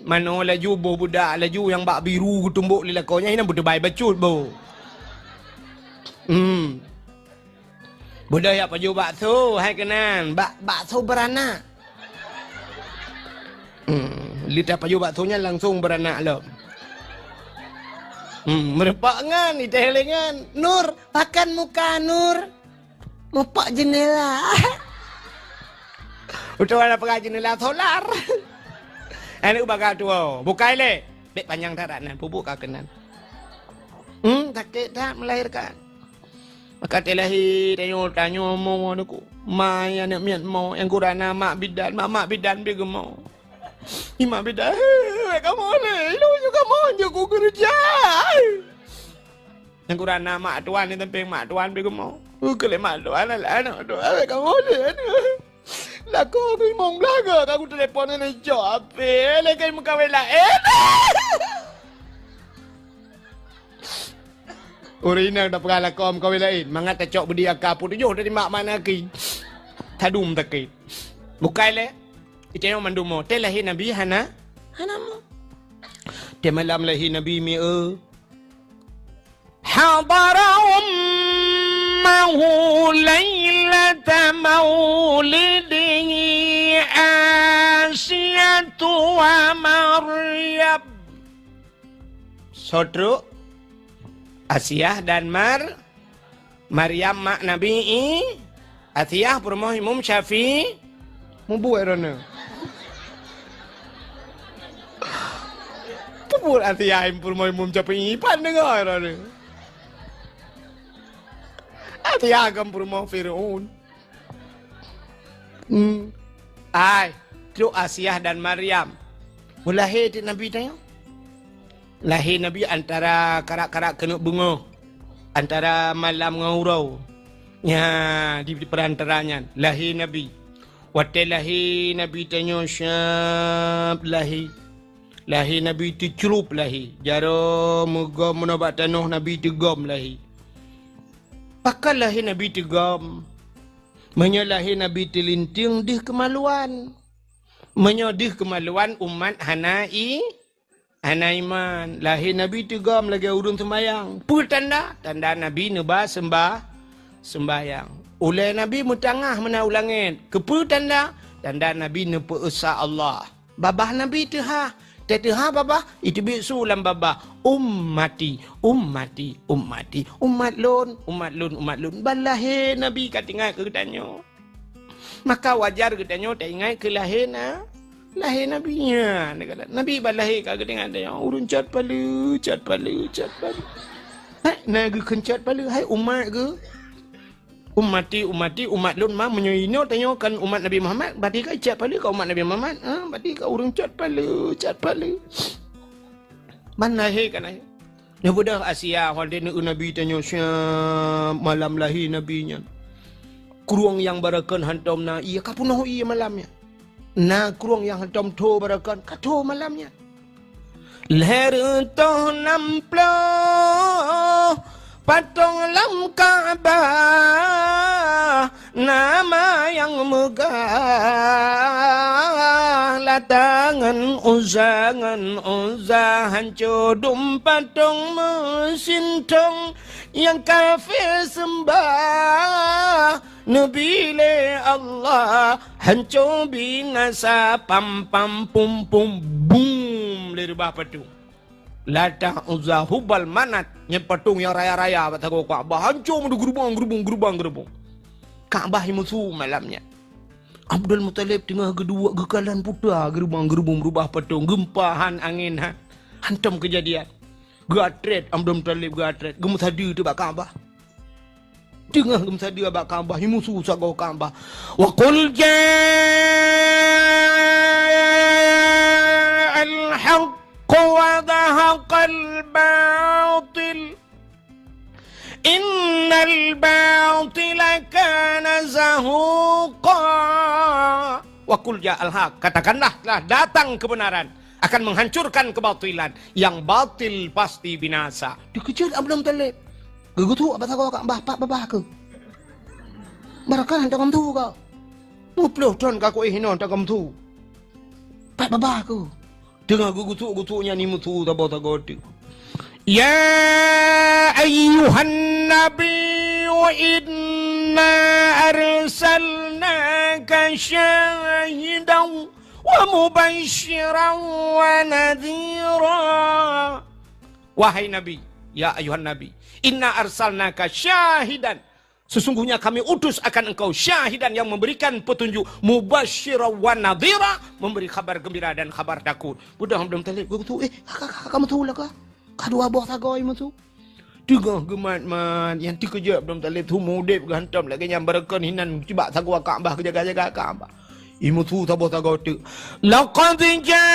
Mana laju budak laju yang bak biru tumbuk lila kau nya ini budak baik bacut bo. Budak ya baju bakso hai kenan bakso beranak. Lidah baju baksonya langsung beranak loh. Merepak ngan, itehelengan. Nur, pakan muka Nur. Mepak jendela. Udah ada pakai jendela solar. Ini bakal tua. Bukai le. Bek panjang taranan, pupuk kakenan. Sakit tak melahirkan. Maka telahi tanyo mau aku. Mai anak miat mau yang kurana mak bidan begemo. Ima bidan. Kamu ni, lu juga mau jago kerja. Yang kurana mak tuan ni tempeng mak tuan begemo. Kele mak tuan lah anak tuan kamu ni. Lah kau ni mong belaga aku telefon ni job. Lekai muka wela. Orina dah pernah lakom kau lain. Mangat tak cok budi akak pun tujuh dari mak mana ki. Tadum takit. Bukai le. Itu yang mandumo. Te lahir Nabi hana. Hanamu. Te malam lahir Nabi mi Hadara ummahu laylata maulidihi Asiyat ومريم. Saudara Asiyah dan Maryam mak Nabi Asiyah permoh Imam Syafi'i mubuat rana. Tepur Asiyah permoh Imam Syafi'i pan dengar rana. Asiyah kan permoh Fir'aun. Ai, tu Asiyah dan Maryam. Mulahir di Nabi tanya. Lahir Nabi antara karak-karak kena bunga. Antara malam dengan urau. Ya, di perantaranya. Lahir Nabi. Waktu lahir Nabi tanya syab lahir. Lahir Nabi tercerup lahir. Jara megam menabak tanah Nabi tegam lahir. Pakai lahir Nabi tegam. Menyalahi Nabi telinting dih kemaluan. Menyodih kemaluan umat Hanaiman. Lahir Nabi tegam lagi urun sembayang. Apa tanda? Tanda Nabi nebah sembayang. Oleh Nabi mutangah menaulangan. Kepa tanda? Tanda Nabi nepa esa Allah. Babah Nabi tehah. Tetehah babah. Itu biksu lam babah. Ummati. Umat lun. Balahir Nabi katingat ke tanya. Maka wajar ke tanya. Tak ingat ke lahir lahir Nabi-nya. Nabi balahir ke tengah tanya. Urun cat palu. Hai, naga kencat palu. Hai, umat ke? Umat lun mah menyoino tanya kan umat Nabi Muhammad. Berarti ke cat palu ke umat Nabi Muhammad? Berarti ke urun cat palu. Man lahir kan lahir. Ya budak Asia. Waktu Nabi tanya malam lahir Nabi-nya. Kurung yang barakan hantam na iya kapunoh iya malamnya. Na kurung yang hantam to barakan kato malamnya. Leher toh namplo patung lam Ka'bah nama yang megah latangan uzah hancur patung mesintong yang kafir sembah Nabi le Allah hancur binasa pam pum boom le rebah patung. Latang uzah hubal manat yang patung yang raya-raya batago Ka'bah hancur mendu gerubang. Ka'bah musuh malamnya. Abdul Muttalib tengah kedua gekalan putar gerubang berubah patung gempahan angin hantam kejadian. Gatret Abdul Muttalib gatret gemus hadir tu bak Ka'bah. Tengah gemus hadir bak Ka'bah musuh sago Ka'bah. Wa qul ja'al haqq وَذَهَقَ الْبَاطِلُ إِنَّ الْبَاطِلَ كَانَ زَهُوقًا. وَقُلْ جَاءَ الْحَقُّ katakanlah telah datang kebenaran akan menghancurkan kebatilan. Yang batil pasti binasa. Dikejar Abdul Muttalib. Gegutu apa kau kak babah ke? Barakan hantar kamu kau. Muploh ton kau ihino hantar kamu tu. Pak babah ke? Dengar gutuk-gutuknya ni mutu tabau-tabau. Ya ayyuhan nabi wa inna arsalnaka syahidan wa mubashiran wa nadhira. Wahai Nabi, ya ayuhan Nabi, inna arsalnaka syahidan. Sesungguhnya kami utus akan engkau syahidan yang memberikan petunjuk, mubasyiran wa nadhira, memberi kabar gembira dan kabar takut. Budak Abdul Muttalib tu kamu tahu lah kah? Kadua buah tagay mo tu. Tengah gemat man yang dikejar Abdul Muttalib tu mudip gantam lagi yang berakan hinan cuba sagwa Ka'bah jaga-jaga Ka'bah. Imu tu tabah tagay tu. Laqad ja'akum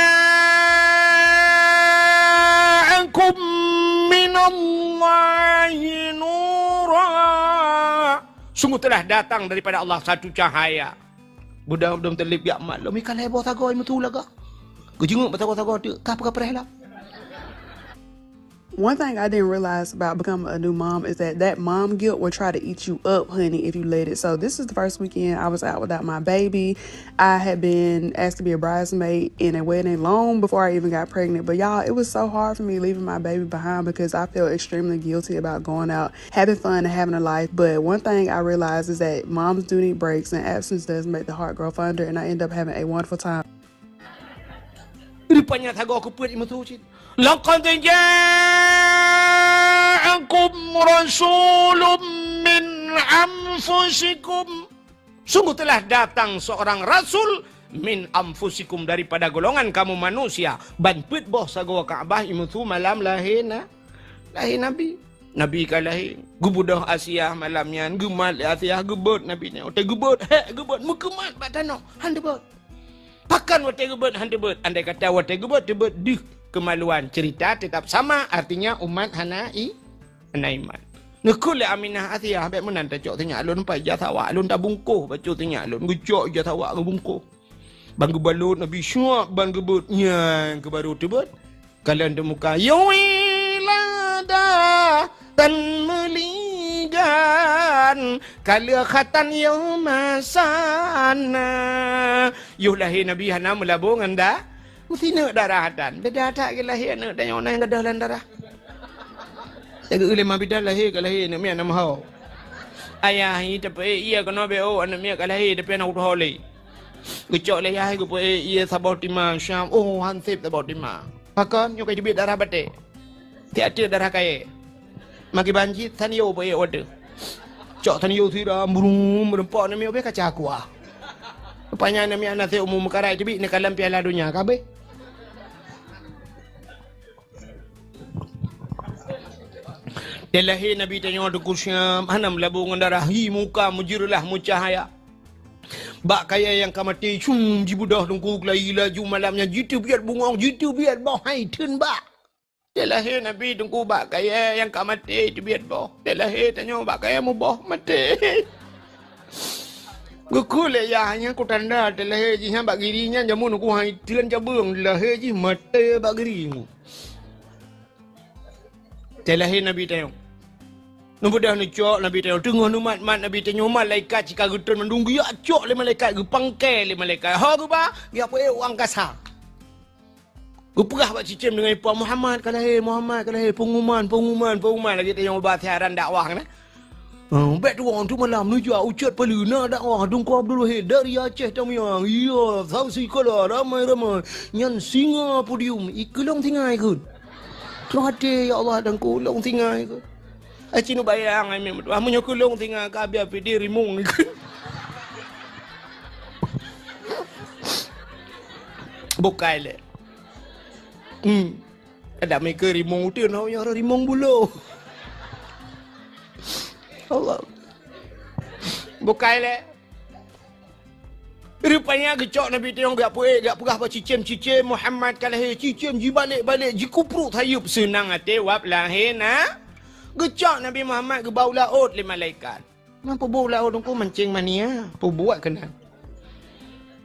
minallahi nura. Sungguh telah datang daripada Allah satu cahaya. Budak Abdul Muttalib ya maklum ikan heboh tagay mo tu laga. Kejenguk tagay tu kapre lah. One thing I didn't realize about becoming a new mom is that mom guilt will try to eat you up, honey, if you let it. So this is the first weekend I was out without my baby. I had been asked to be a bridesmaid in a wedding long before I even got pregnant. But y'all, it was so hard for me leaving my baby behind because I felt extremely guilty about going out, having fun and having a life. But one thing I realized is that moms do need breaks and absence does make the heart grow fonder, and I end up having a wonderful time. Rupanya thago aku puat imu tu cik. Laqad ja'akum rasulun min anfusikum. Sungguh telah datang seorang rasul min anfusikum daripada golongan kamu manusia. Banput boh sago Kaabah imu tu malam lahir Nabi. Nabi kan lahir. Gubudah Asia malamnya. Gemat Asia gebut Nabi ni. Otak gebut. Gebut. Mukemat batano. Handebut. Pakan watai gebut. Handebut. Andai kata watai gebut. Tebut. Duh. Kemaluan. Cerita tetap sama. Artinya umat Hanaiman. Nekul Aminah Asia. Habis menan tak cok tanya. Alun pai jathawa. Alun tak bungkuh. Baca tanya. Alun gucok jathawa ke bungkuh. Bangga balut Nabi syuak. Bangga gebut. Yang ke baru tebut. Kalian temuka. Yawilada. Tan meligan kala khatan yaumasana yuh lahir Nabi hana melabung anda mesti nak darah dan beda tak ke lahir nak dan yang yang gadah lan darah jaga ulama bidah lahir ke lahir nak mian nama hau ayah ni tapi ia kena beo anak mian ke lahir tapi anak hole gecok le ayah ku ia sabau timah syam hansip sabau timah pakan yo kai dibit darah batik tiada darah kaya maki banji tanio boleh order. Cok tanio tira burum berempak nami obe kaca aku ah. Rupanya nami anak saya umum karai tibi ni kalam piala dunia kabe. Delahi Nabi tanya duku Syam, hanam labung darah hi muka mujirlah mucahaya. Bak kaya yang kamati cum jibudah tungku kelai laju malamnya jitu biat bungong jitu biat bau hai tun bak. Dia lahir Nabi tunggu bak kaya yang kak mati tu biat boh. Dia lahir tanya bak kaya mu boh mati. Guku le ya hanya ku tanda dia lahir jihan bak girinya jamu nuku hai tilan cabung lahir ji mati bak girimu. Dia lahir Nabi tanya. Nombor dah cok Nabi tanya tengah numat mat Nabi tanya malaikat jika gutun mendunggu ya cok le malaikat gu pangkai le malaikat. Ha gu ba ya apa orang kasar. Gue perah buat cicim dengan Ipuan Muhammad kalahir pengumuman lagi tanya ubah siaran dakwah kan. Bet tu orang tu malam menuju ucat peluna dakwah Tunku Abdul Wahid dari Aceh Tamiang. Ya, sausi kala ramai nyan singa podium ikulong tingai ikut. Terus hati ya Allah dan kulong tingai ikut. Acinu bayang ai memang amunyo kulong tingai ka biar pidi rimung ikut. Bukai le. Ada mereka rimong tu nak yang rimong bulu. Allah. Bukai le. Rupanya gecok Nabi tengok gak pegah apa cicim Muhammad kalahir cicim ji balik ji kupruk tayub senang hati wap lahir na. Gecok Nabi Muhammad ke bau laut le malaikat. Mampu bau laut tu mancing mania, pu buat kena.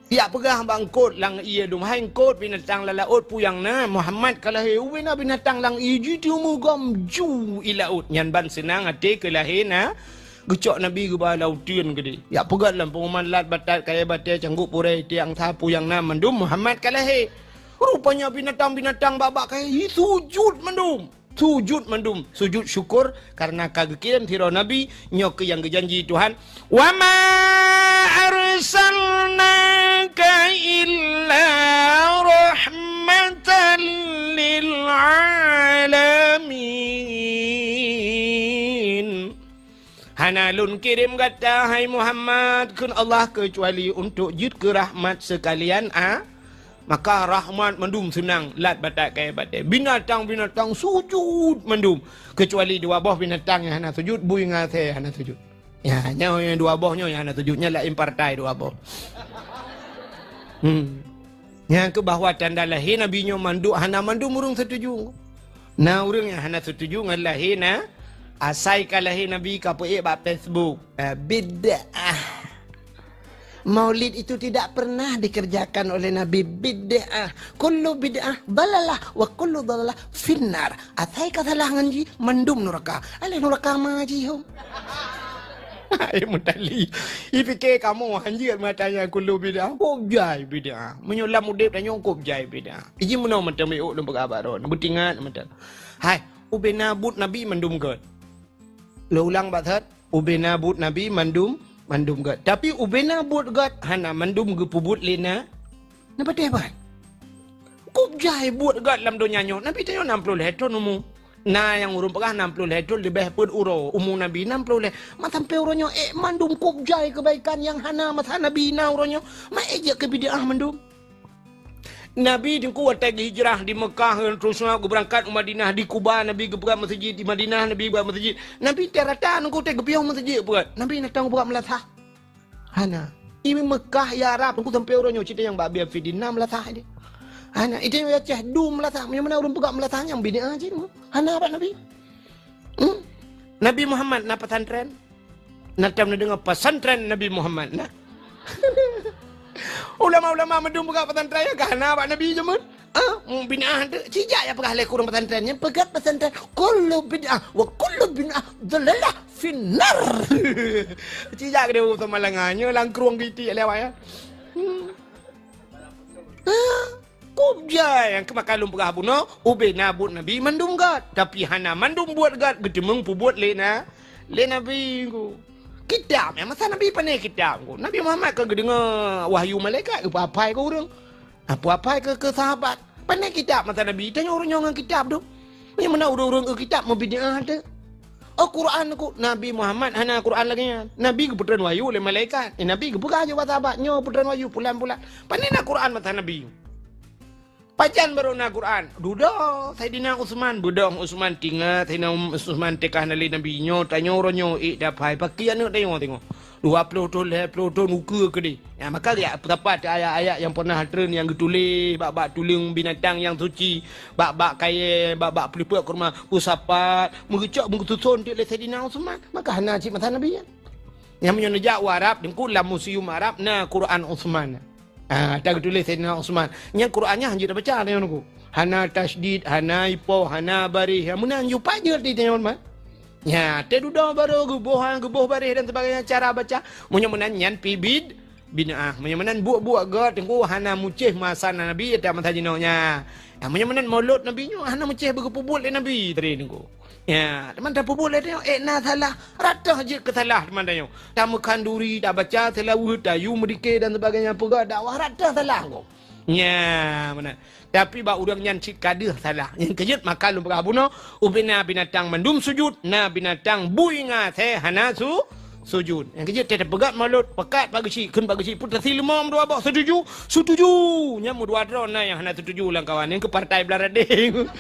Dia pegah bangkot lang ia dum hain kot binatang lalaut puyang na Muhammad kalahir ubina binatang lang iji tu mugam ju ilaut nyan ban senang ate kelahir na gecok Nabi ke lautian gede ya pegah lam pengumuman lat batat kaya batai canggup purai tiang tha puyang na mendum Muhammad kalahir rupanya binatang-binatang babak kaya sujud mendum sujud syukur karena kagekiran tiro Nabi nyok yang janji Tuhan wa ma arsalnaka illa rahmatan lil alamin hanalun kirim kata hai Muhammad kun Allah kecuali untuk jid ke rahmat sekalian maka rahmat mendum senang lat batak kaya batai binatang-binatang sujud mendum kecuali dua buah binatang yang hana sujud bui ngase hana sujud ya nyaw yang dua buahnya yang hana sujudnya lain partai dua buah yang ke bahwa tanda lahir Nabi nyo mandu hana mandum urung setuju na urung yang hana setuju ngan lahir na asai ka lahir Nabi ka pe ba Facebook bid'ah. Maulid itu tidak pernah dikerjakan oleh Nabi bid'ah. Kullu bid'ah dalalah wa kullu dalalah finnar. Atai katalah nganji mendum neraka. Ale neraka maji hom. Ai mutali. Ipike kamu hanji matanya kullu bid'ah. Kop jai bid'ah. Menyulam udip dan nyongkop jai bid'ah. Iji menau mata meuk lem bagabaron. Betingat mata. Hai, ubena but Nabi mendum god. Lo ulang bathat. Ubena but Nabi mandum gad. Tapi ubena buat gad hana mandum ge pubut lena. Napa teh ban? Kup jai buat gat dalam dunia nyo. Nabi tanya 60 hetron umur. Nah yang urung pegah 60 hetron lebih pun uro. Umur Nabi 60 le. Ma sampai uronyo mandum kop jai kebaikan yang hana masa Nabi na uronyo. Ma ejek ke bid'ah mandum. Nabi di kuat hijrah di Mekah terus aku berangkat ke Madinah di Kuba Nabi ke buat masjid di Madinah Nabi buat masjid. Nabi terata aku teg biau masjid buat. Nabi nak tahu buat melatah. Hana. Ini Mekah ya Arab aku sampai uronyo cerita yang babi fidina melatah dia. Hana itu yang cah dum melatah. Mana orang pegang melatah yang bid'ah aja tu. Hana apa Nabi? Nabi Muhammad na pesantren. Natam na dengar pesantren Nabi Muhammad na. Ulama-ulama mendung pegang pesantren ya hana apa Nabi zaman? Bid'ah tu cijak ya pegang lek kurang pesantrennya pegang pesantren kullu bid'ah wa kullu bid'ah dalalah finnar. Cijak dia sama lengannya langkruang gitu lewat ya. Kubja yang kemakalum pegah buno ube nabut Nabi mandum gat tapi hana mandum buat gat gedemeng pu buat le Nabi ku kitab ya masa Nabi pandai kitab ku Nabi Muhammad ke dengar wahyu malaikat apa ke urang apa ke sahabat pandai kitab masa Nabi tanya orang yang kitab tu yang mana urang ke kitab mau bid'ah ada Quran ku Nabi Muhammad hana Quran lagi Nabi ke puteran wahyu oleh malaikat Nabi ke buka aja sahabatnya puteran wahyu pulan-pulan pandai nak Quran masa Nabi Pajan baru na Quran. Duda, Sayyidina Utsman, budong Utsman tinggal, Sayyidina Utsman tekah nali Nabi nyo, tanya oronyo, dapai pakaian nak tengok. 20 tahun muka ke dia. Ya, maka ya berapa ayat-ayat yang pernah tren yang ditulis, bak-bak tuling binatang yang suci, bak-bak kaya, bak-bak peliput kurma, usapat, mengecok, mengutusun dia Sayyidina Utsman. Maka hana cik masa Nabi ya. Yang menyonojak Arab, dengku dalam museum Arab, na Quran Utsman. Tak tulis Sayyidina Utsman. Yang Qurannya hanya dah baca dia aku. Hana tasdid, hana ipo, hana barih. Mun jumpa je di tengok mah. Ya, tedudah baru gebuh barih dan sebagainya cara baca. Munyan nyan pibid binah. Munyan buat god tengku hana mucih masa Nabi ada masa jinonya. Ya munyan maulud Nabi nyo hana mucih berkepubul Nabi tadi tengku. Ya, teman dah pupul dia tengok nah salah. Ratah je kesalah teman dia. Tamu kanduri dah baca selawat dayu medike dan sebagainya pegak dakwah ratah salah kau. Ya, mana. Tapi ba urang nyan cik kadir salah. Yang kejut maka lu berabuna ubina binatang mendum sujud na binatang buinga teh hana sujud. Yang kejut teh pegat malut pekat bagi si kun bagi si putra silmam dua bak setuju. Nyamu dua drona yang hana setuju lang kawan yang ke partai Belarading.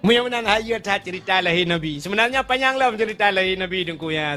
Mudah-mudahan hayat cerita lahir Nabi. Sebenarnya panjanglah cerita lahir Nabi dengku ya.